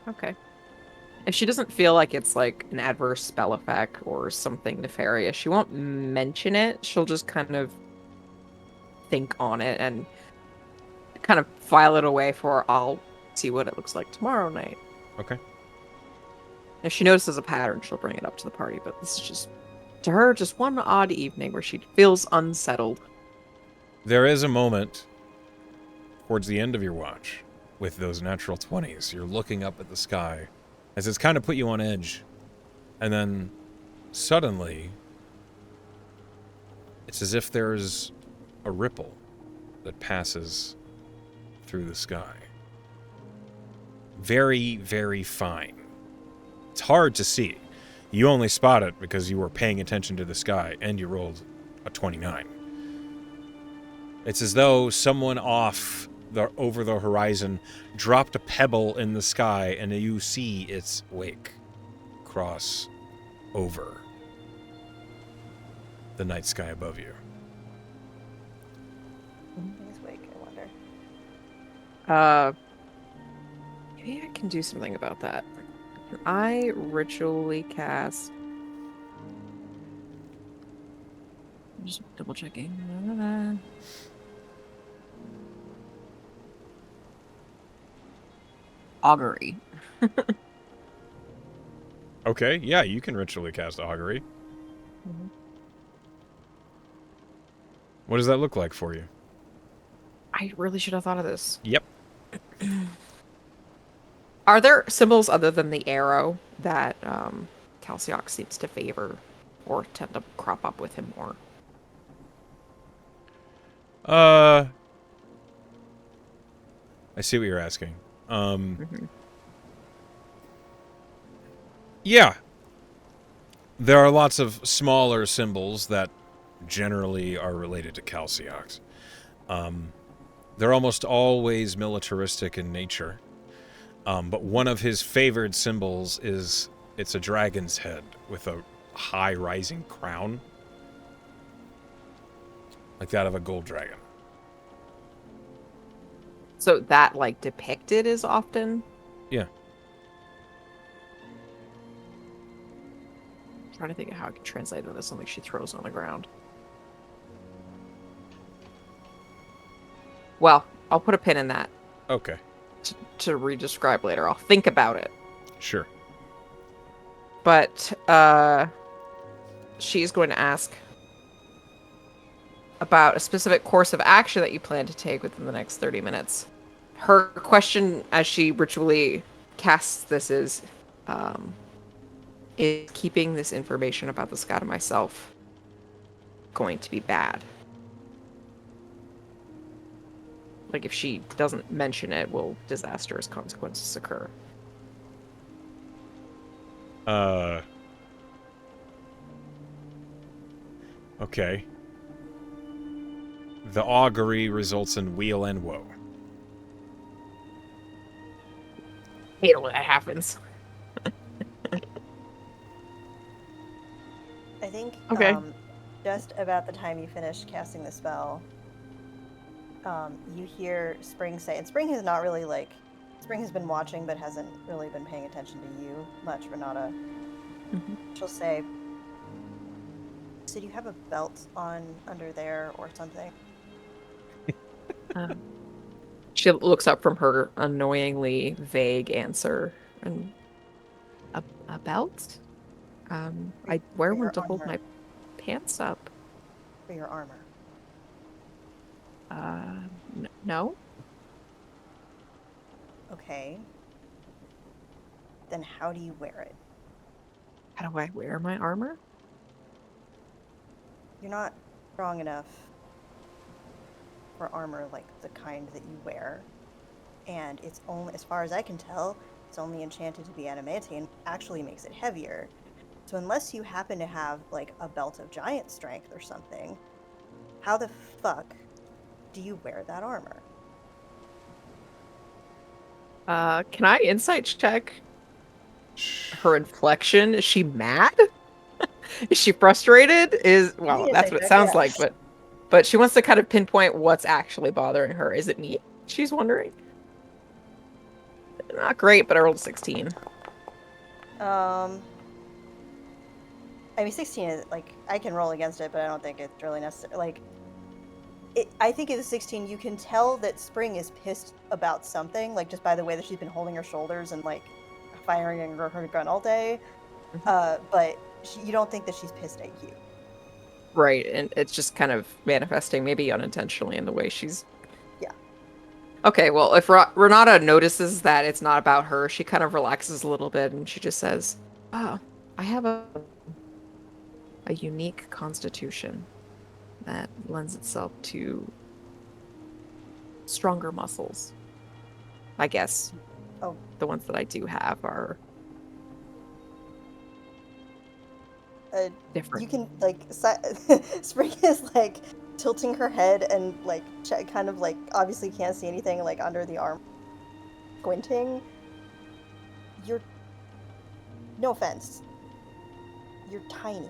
Okay. If she doesn't feel like it's like an adverse spell effect or something nefarious, she won't mention it. She'll just kind of think on it and kind of file it away for I'll see what it looks like tomorrow night.
Okay.
If she notices a pattern, she'll bring it up to the party, but this is just, to her, just one odd evening where she feels unsettled.
There is a moment towards the end of your watch with those natural 20s. You're looking up at the sky as it's kind of put you on edge. And then suddenly, it's as if there's a ripple that passes through the sky. Very, very fine. It's hard to see. You only spot it because you were paying attention to the sky and you rolled a 29. It's as though someone over the horizon dropped a pebble in the sky and you see its wake cross over the night sky above you.
His wake, I wonder.
Maybe I can do something about that. Can I ritually cast... I'm just double checking. Augury.
Okay, yeah, you can ritually cast Augury.
Mm-hmm.
What does that look like for you?
I really should have thought of this.
Yep.
Are there symbols other than the arrow that Calciox seems to favor or tend to crop up with him more?
I see what you're asking. Yeah. There are lots of smaller symbols that generally are related to Calciox. They're almost always militaristic in nature. But one of his favored symbols it's a dragon's head with a high rising crown. Like that of a gold dragon.
So that, like, depicted is often?
Yeah.
I'm trying to think of how I can translate it into something she throws on the ground. Well, I'll put a pin in that.
Okay.
To re-describe later. I'll think about it.
Sure.
But, she's going to ask about a specific course of action that you plan to take within the next 30 minutes. Her question as she ritually casts this is keeping this information about the sky to myself going to be bad? Like, if she doesn't mention it, will disastrous consequences occur?
Okay. The augury results in weal and woe.
Hate it when that happens.
I think
Okay.
Just about the time you finish casting the spell, You hear Spring say, and Spring has not really like, Spring has been watching but hasn't really been paying attention to you much, Renata. She'll say, "So do you have a belt on under there or something?"
She looks up from her annoyingly vague answer and a belt? I wear
For
one
your
to hold
armor.
my pants up.
For your armor.
No.
Okay. Then how do you wear it?
How do I wear my armor?
You're not strong enough for armor like the kind that you wear. And it's only, as far as I can tell, it's only enchanted to be adamantine, actually makes it heavier. So unless you happen to have like a belt of giant strength or something, how the fuck do you wear that armor?
Can I insight check her inflection? Is she mad? Is she frustrated? Well, that's what it sounds like, but she wants to kind of pinpoint what's actually bothering her. Is it me? She's wondering. Not great, but I rolled 16.
I mean, 16 is like, I can roll against it, but I don't think it's really necessary. Like, I think at the 16, you can tell that Spring is pissed about something, like just by the way that she's been holding her shoulders and like firing her gun all day. But you don't think that she's pissed at you.
Right, and it's just kind of manifesting, maybe unintentionally, in the way she's...
Yeah.
Okay, well, if Renata notices that it's not about her, she kind of relaxes a little bit, and she just says, "Oh, I have a unique constitution that lends itself to stronger muscles. I guess the ones that I do have are different."
You can like Spring is like tilting her head and like kind of like obviously can't see anything like under the arm, squinting. You're, no offense, you're tiny.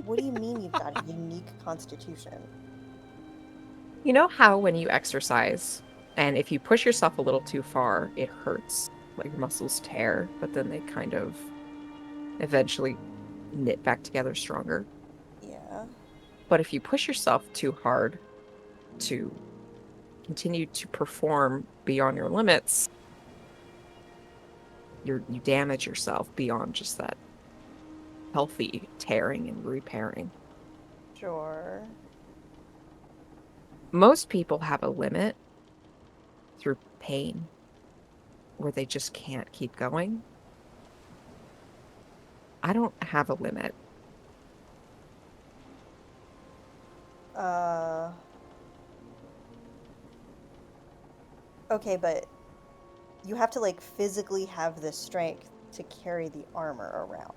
What do you mean you've got a unique constitution?
You know how when you exercise, and if you push yourself a little too far, it hurts, like your muscles tear, but then they kind of eventually knit back together stronger?
Yeah.
But if you push yourself too hard to continue to perform beyond your limits, you damage yourself beyond just that healthy tearing and repairing.
Sure.
Most people have a limit through pain where they just can't keep going. I don't have a limit.
Okay, but you have to like physically have the strength to carry the armor around.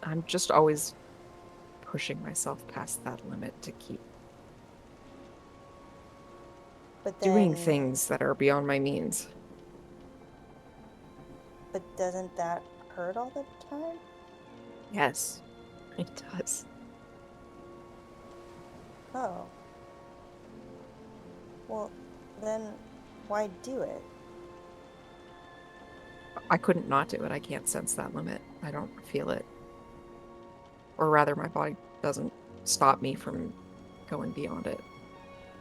I'm just always pushing myself past that limit to keep doing things that are beyond my means.
But doesn't that hurt all the time?
Yes, it does.
Oh. Well, then why do it?
I couldn't not do it. I can't sense that limit. I don't feel it. Or rather, my body doesn't stop me from going beyond it.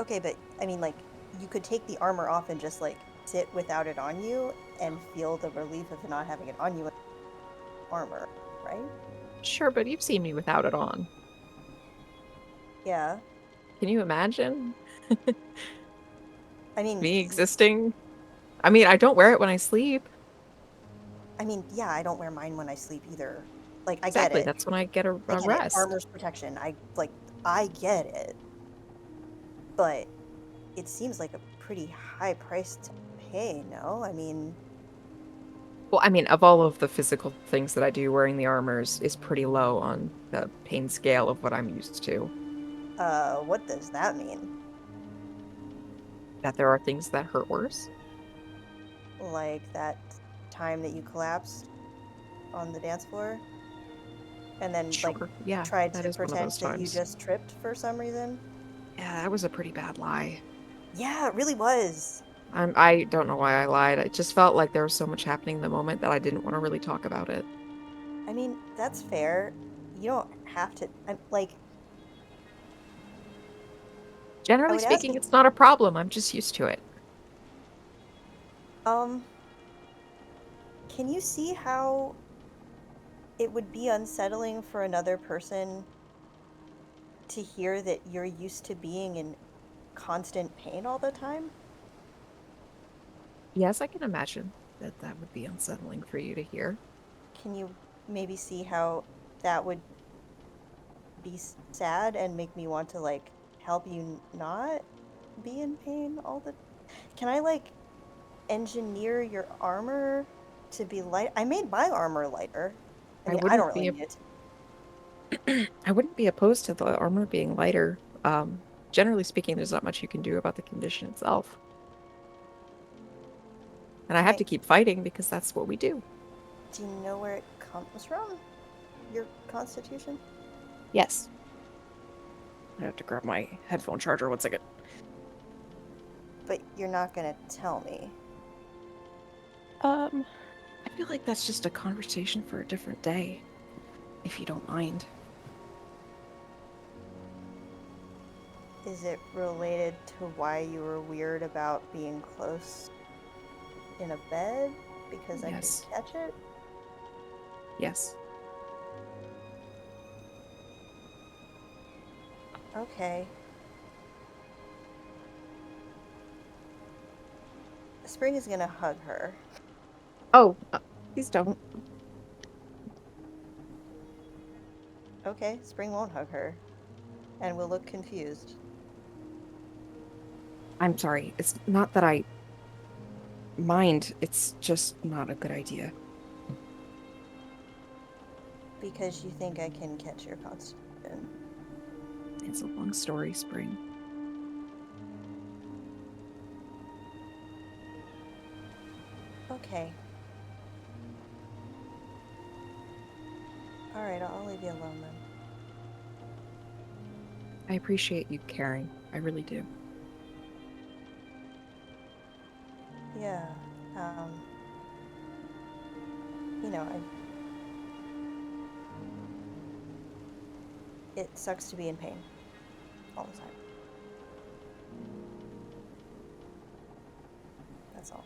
Okay, but I mean, like, you could take the armor off and just like sit without it on you and feel the relief of not having it on you with armor, right?
Sure, but you've seen me without it on.
Yeah.
Can you imagine?
I mean,
me existing? I mean, I don't wear it when I sleep.
I mean, yeah, I don't wear mine when I sleep either. Like, I
Exactly,
get it.
that's when I get a
I get
rest.
it. Armor's protection. I get it. But it seems like a pretty high price to pay, no? I mean...
Well, I mean, of all of the physical things that I do, wearing the armors is pretty low on the pain scale of what I'm used to.
What does that mean?
That there are things that hurt worse?
Like that time that you collapsed on the dance floor? And then,
Sure,
like,
yeah,
tried
that
to
is one of
pretend
those
that you
times.
just tripped for some reason?
Yeah, that was a pretty bad lie.
Yeah, it really was.
I don't know why I lied. I just felt like there was so much happening in the moment that I didn't want to really talk about it.
I mean, that's fair. You don't have to. I'm like, I
Generally
would ask
speaking,
you.
it's not a problem. I'm just used to it.
Um, can you see how it would be unsettling for another person to hear that you're used to being in constant pain all the time?
Yes, I can imagine that that would be unsettling for you to hear.
Can you maybe see how that would be sad and make me want to like help you not be in pain all the. Can I like engineer your armor to be light? I made my armor lighter. I
I
mean, I don't
wouldn't
really
be
need it.
I wouldn't be opposed to the armor being lighter. Generally speaking, there's not much you can do about the condition itself. And I have
Okay.
to keep fighting because that's what we do.
Do you know where it comes from? Your constitution?
Yes. I have to grab my headphone charger 1 second.
But you're not gonna tell me.
I feel like that's just a conversation for a different day, if you don't mind.
Is it related to why you were weird about being close in a bed? Because I
Yes.
could catch it?
Yes.
Okay. Spring is gonna hug her.
Oh, please don't.
Okay, Spring won't hug her. And will look confused.
I'm sorry. It's not that I mind, it's just not a good idea.
Because you think I can catch your constitution.
It's a long story, Spring.
Okay. Alright, I'll leave you alone then.
I appreciate you caring. I really do.
Yeah, you know, it sucks to be in pain all the time. That's all.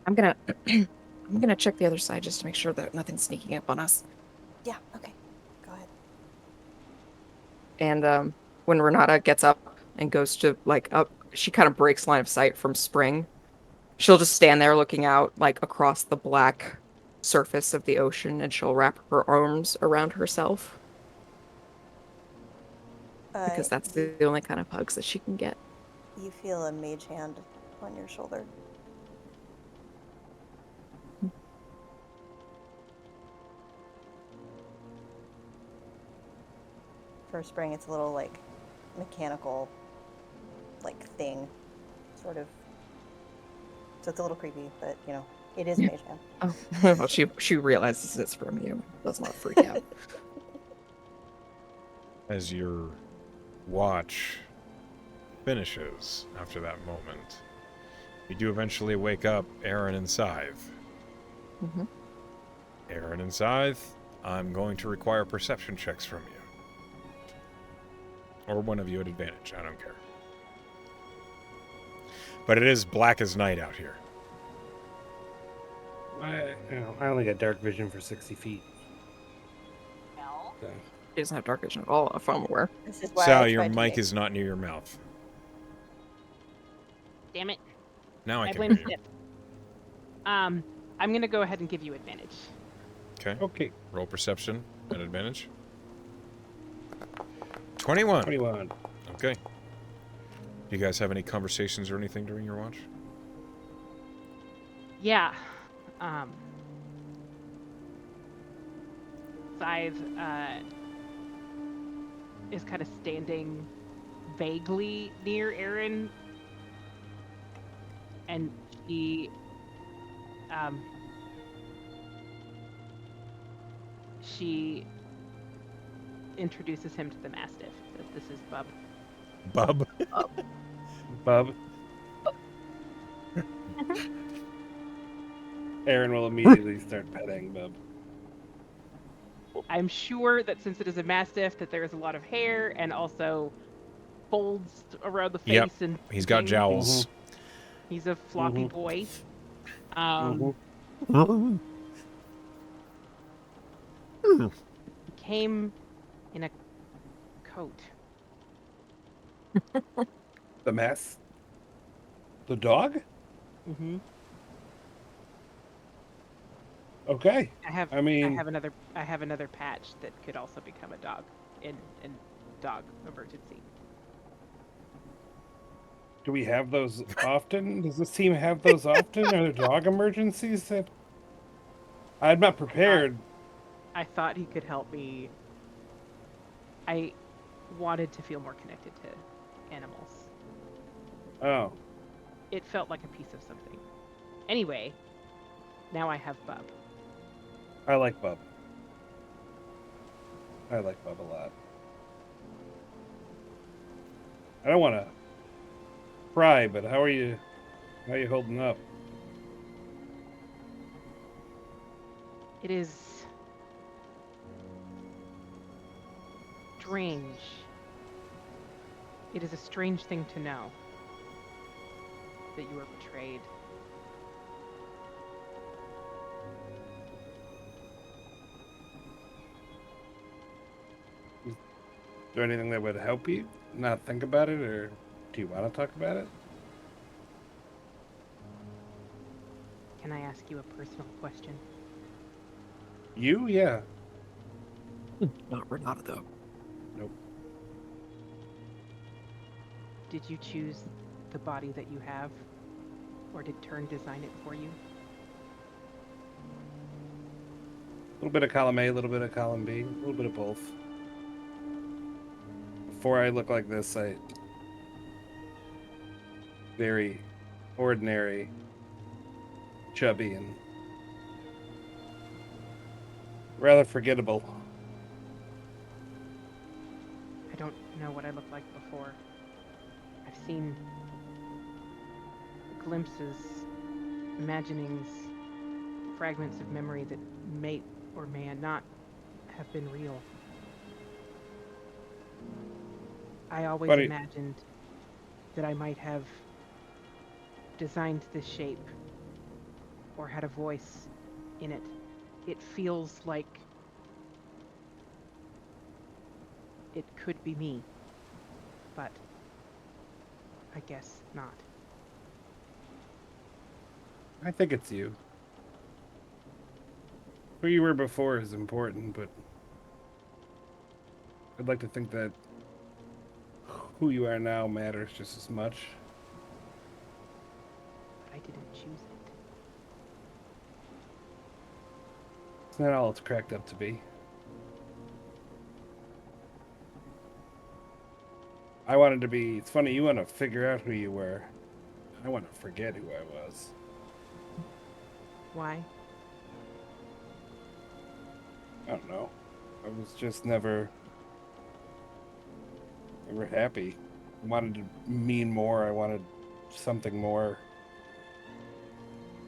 I'm gonna I'm gonna check the other side just to make sure that nothing's sneaking up on us.
Yeah, okay. Go ahead.
And when Renata gets up and goes to like up, she kind of breaks line of sight from Spring. She'll just stand there looking out like across the black surface of the ocean, and she'll wrap her arms around herself because that's
You
the only kind of hugs that she can get.
feel a mage hand on your shoulder. For Spring, it's a little like mechanical like thing, sort of. So it's a little creepy, but you know, it is a mage hand.
Oh, well, she realizes it's from you. Does not freak out.
As your watch finishes after that moment, you do eventually wake up Aaron and Scythe.
Mm-hmm.
Aaron and Scythe, I'm going to require perception checks from you. Or one of you at advantage, I don't care. But it is black as night out here.
I only got dark vision for 60 feet. So.
She doesn't have dark vision at all, if I'm aware.
This is why
Sal,
I
your
tried to
mic
make...
is not near your mouth.
Damn it.
Now I
I
can
blame
hear you.
Sip. I'm gonna go ahead and give you advantage.
Okay.
Okay.
Roll perception at advantage. 21.
21.
Okay. Do you guys have any conversations or anything during your watch?
Yeah. Scythe is kind of standing vaguely near Aaron, and she introduces him to the Mastiff. Says, "This is Bub."
Bub.
Bub. Aaron will immediately start petting Bub.
I'm sure that since it is a Mastiff, that there is a lot of hair and also folds around the
Yep.
face and
He's got
things.
jowls.
He's a floppy
Mhm.
boy. He came in a coat.
The mess. The dog?
Mm-hmm.
Okay.
I
mean,
have another patch that could also become a dog in dog emergency.
do we have those often? Does this team have those often? Are there dog emergencies that I'm not prepared?
I thought he could help me. I wanted to feel more connected to animals.
Oh,
It felt like a piece of something. Anyway, now I have Bub.
I like Bub. I like Bub a lot. I don't want to cry, but how are you holding up?
It is strange. It is a strange thing to know that you were betrayed.
Is there anything that would help you not think about it, or do you want to talk about it?
Can I ask you a personal question?
You? Yeah.
Not Renata, though.
Nope.
Did you choose the body that you have? Or did Turn design it for you?
A little bit of column A, a little bit of column B, a little bit of both. Before I look like this, I very ordinary, chubby, and rather forgettable.
I don't know what I looked like before. I've seen glimpses, imaginings, fragments of memory that may or may not have been real. I always
Funny.
imagined that I might have designed this shape or had a voice in it. It feels like it could be me, but I guess not.
I think it's you. Who you were before is important, but I'd like to think that who you are now matters just as much.
But I didn't choose it.
It's not all it's cracked up to be. I wanted to be... It's funny, you want to figure out who you were. I want to forget who I was.
Why?
I don't know. I was just never happy. I wanted to mean more. I wanted something more.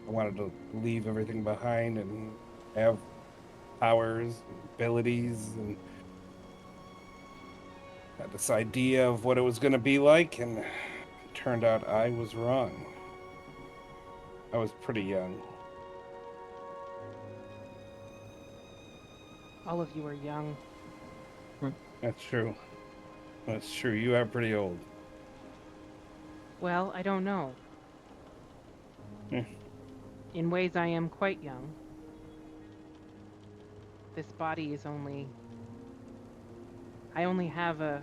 I wanted to leave everything behind and have powers, and abilities, and had this idea of what it was going to be like, and it turned out I was wrong. I was pretty young.
All of you are young.
That's true. That's true. You are pretty old.
Well, I don't know.
Hmm.
In ways, I am quite young. This body is only... I only have a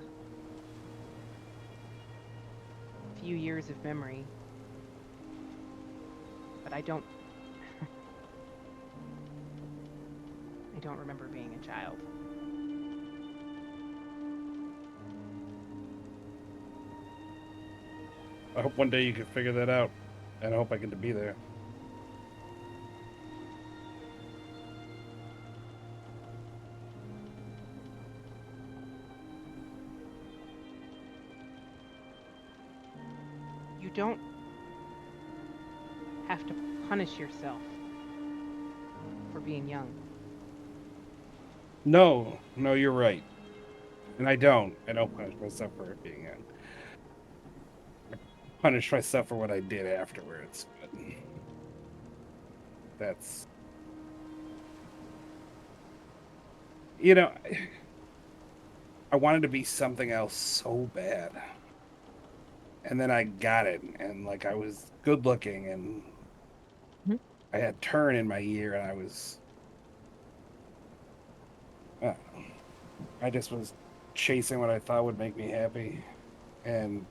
few years of memory. But I don't... I don't remember being a child.
I hope one day you can figure that out, and I hope I get to be there.
don't have to punish yourself for being young.
No, you're right. And I don't punish myself for being young. I punish myself for what I did afterwards. But that's... I wanted to be something else so bad. And then I got it, and like I was good looking, and I had turn in my ear, and I was... I just was chasing what I thought would make me happy, and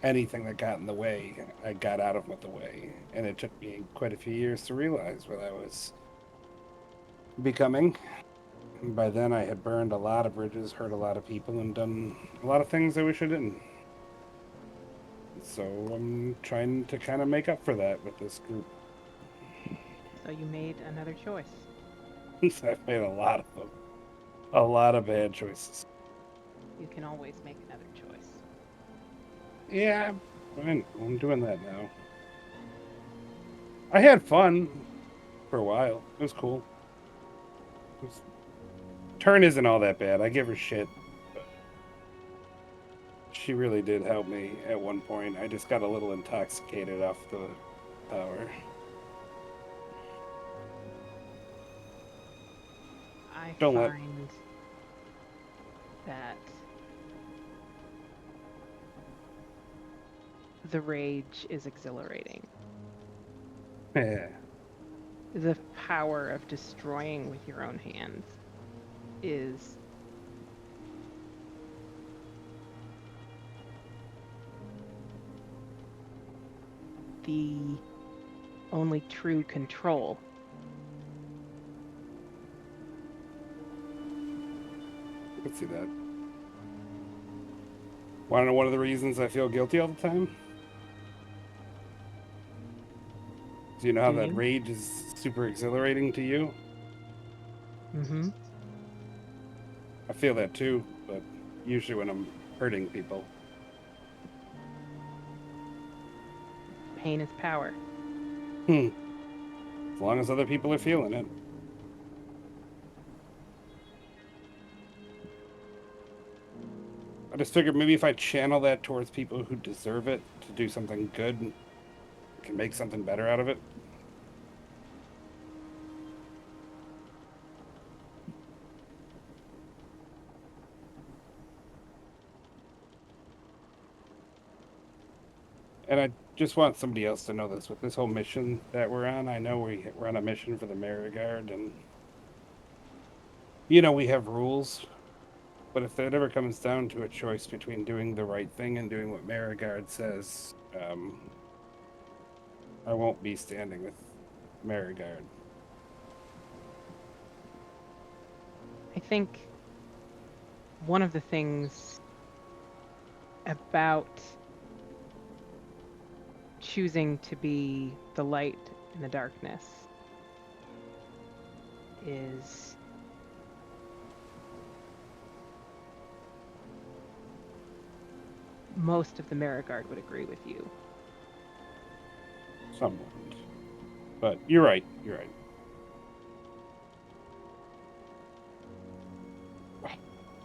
anything that got in the way, I got out of the way. And it took me quite a few years to realize what I was becoming. And by then, I had burned a lot of bridges, hurt a lot of people, and done a lot of things I wish I didn't. So I'm trying to kind of make up for that with this group.
So you made another choice.
I've made a lot of them. A lot of bad choices.
You can always make another choice.
Yeah, I'm doing that now. I had fun for a while. It was cool. Turn isn't all that bad. I give her shit. But she really did help me at one point. I just got a little intoxicated off the power.
I
Don't
find that the rage is exhilarating.
Yeah.
The power of destroying with your own hands is the only true control.
I can see that. Want to know one of the reasons I feel guilty all the time? Do you know how
Do
that
you?
rage is super exhilarating to you?
Mm-hmm.
I feel that too, but usually when I'm hurting people.
Pain is power.
As long as other people are feeling it. I just figured maybe if I channel that towards people who deserve it to do something good, I can make something better out of it. And I just want somebody else to know this. With this whole mission that we're on, I know we're on a mission for the Mariguard, and we have rules. But if that ever comes down to a choice between doing the right thing and doing what Meriguard says, I won't be standing with Meriguard.
I think one of the things about choosing to be the light in the darkness is most of the Mariguard would agree with you.
Some wouldn't. But you're right.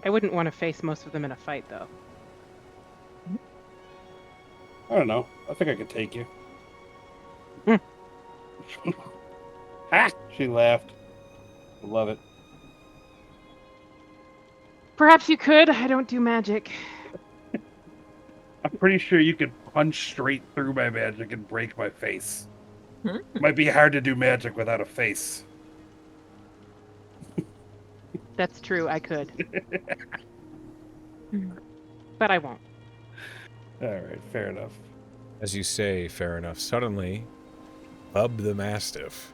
I wouldn't want to face most of them in a fight, though.
I don't know. I think I could take you. Ha! She laughed. I love it.
Perhaps you could. I don't do magic.
I'm pretty sure you could punch straight through my magic and break my face. Might be hard to do magic without a face.
That's true, I could. But I won't.
Alright, fair enough.
As you say, fair enough, suddenly, Bub the Mastiff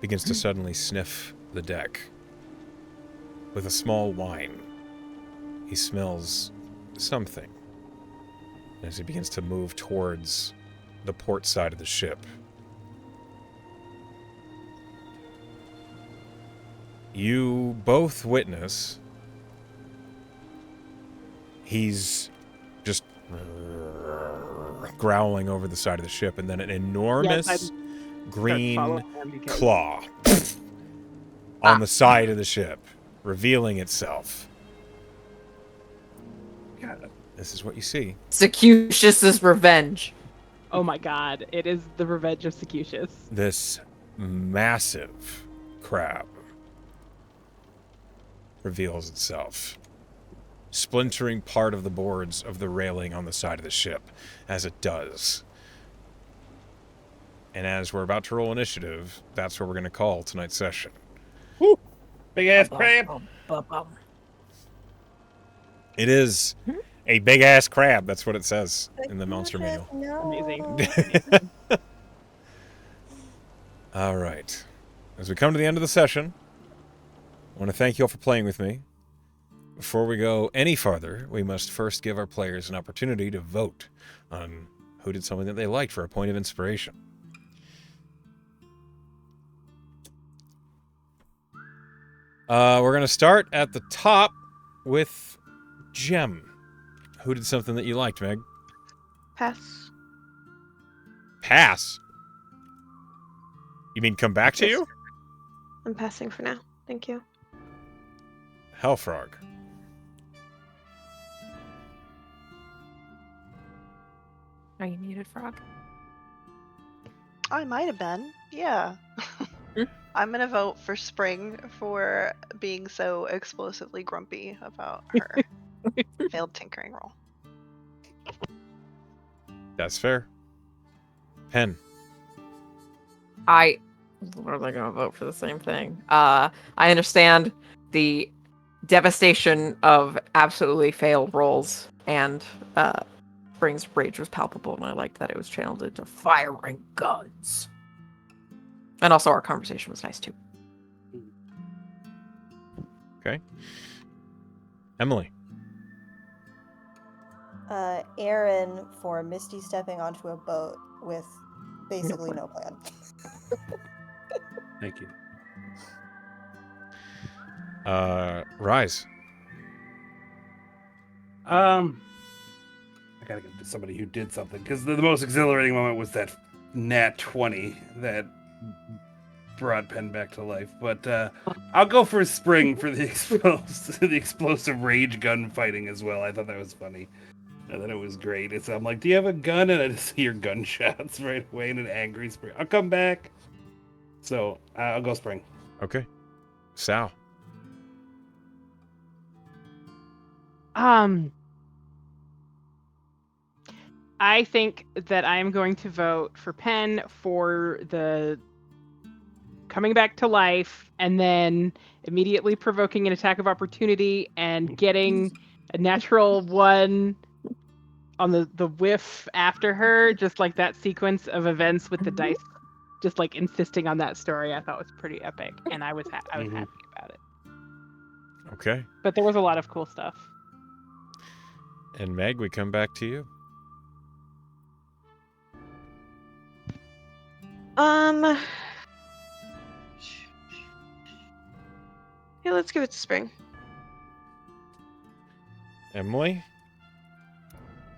begins to suddenly sniff the deck. With a small whine, he smells something as he begins to move towards the port side of the ship. You both witness he's just growling over the side of the ship, and then an enormous green
following them because-
claw on the side of the ship, revealing itself.
God.
This is what you see.
Secucius's revenge.
Oh my god, it is the revenge of Secucius.
This massive crab reveals itself, splintering part of the boards of the railing on the side of the ship as it does. And as we're about to roll initiative, that's what we're going to call tonight's session.
Woo! Big ass crab.
It is a big-ass crab. That's what it says in the monster manual.
No.
Amazing.
All right. As we come to the end of the session, I want to thank you all for playing with me. Before we go any farther, we must first give our players an opportunity to vote on who did something that they liked for a point of inspiration. We're going to start at the top with Gem. Who did something that you liked, Meg?
Pass.
Pass? You mean come back to you?
I'm passing for now. Thank you.
Hellfrog.
Are you muted, Frog?
I might have been. Yeah. I'm gonna vote for Spring for being so explosively grumpy about her failed tinkering roll.
That's fair. Pen.
I literally gonna vote for the same thing. I understand the devastation of absolutely failed rolls, and Spring's rage was palpable, and I liked that it was channeled into firing guns. And also, our conversation was nice too.
Okay. Emily.
Aaron for Misty stepping onto a boat with basically no plan.
Thank you.
Rise.
I gotta give it to somebody who did something, because the most exhilarating moment was that nat 20 that brought Penn back to life. But I'll go for Spring for the explosive rage gun fighting as well. I thought that was funny. I thought it was great. I'm like, do you have a gun? And I just hear gunshots right away in an angry Spring. I'll come back. So I'll go Spring.
Okay. Sal.
I think that I am going to vote for Penn for the coming back to life and then immediately provoking an attack of opportunity and getting a natural one on the whiff after her, just like that sequence of events with the dice, just like insisting on that story. I thought was pretty epic, and I was happy about it.
Okay.
But there was a lot of cool stuff.
And Meg, we come back to you.
Yeah, let's give it to Spring.
Emily.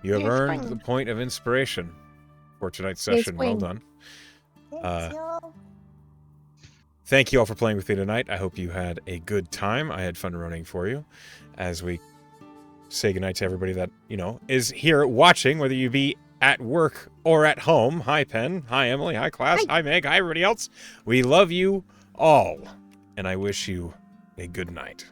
You have
Yes,
earned
Spring.
the point of inspiration for tonight's
Yes,
session. Well
Spring.
done.
Thanks, y'all.
Thank you all for playing with me tonight. I hope you had a good time. I had fun running for you as we say goodnight to everybody that, is here watching, whether you be at work or at home. Hi, Penn. Hi, Emily. Hi, class. Hi, Meg. Hi, everybody else. We love you all, and I wish you a good night.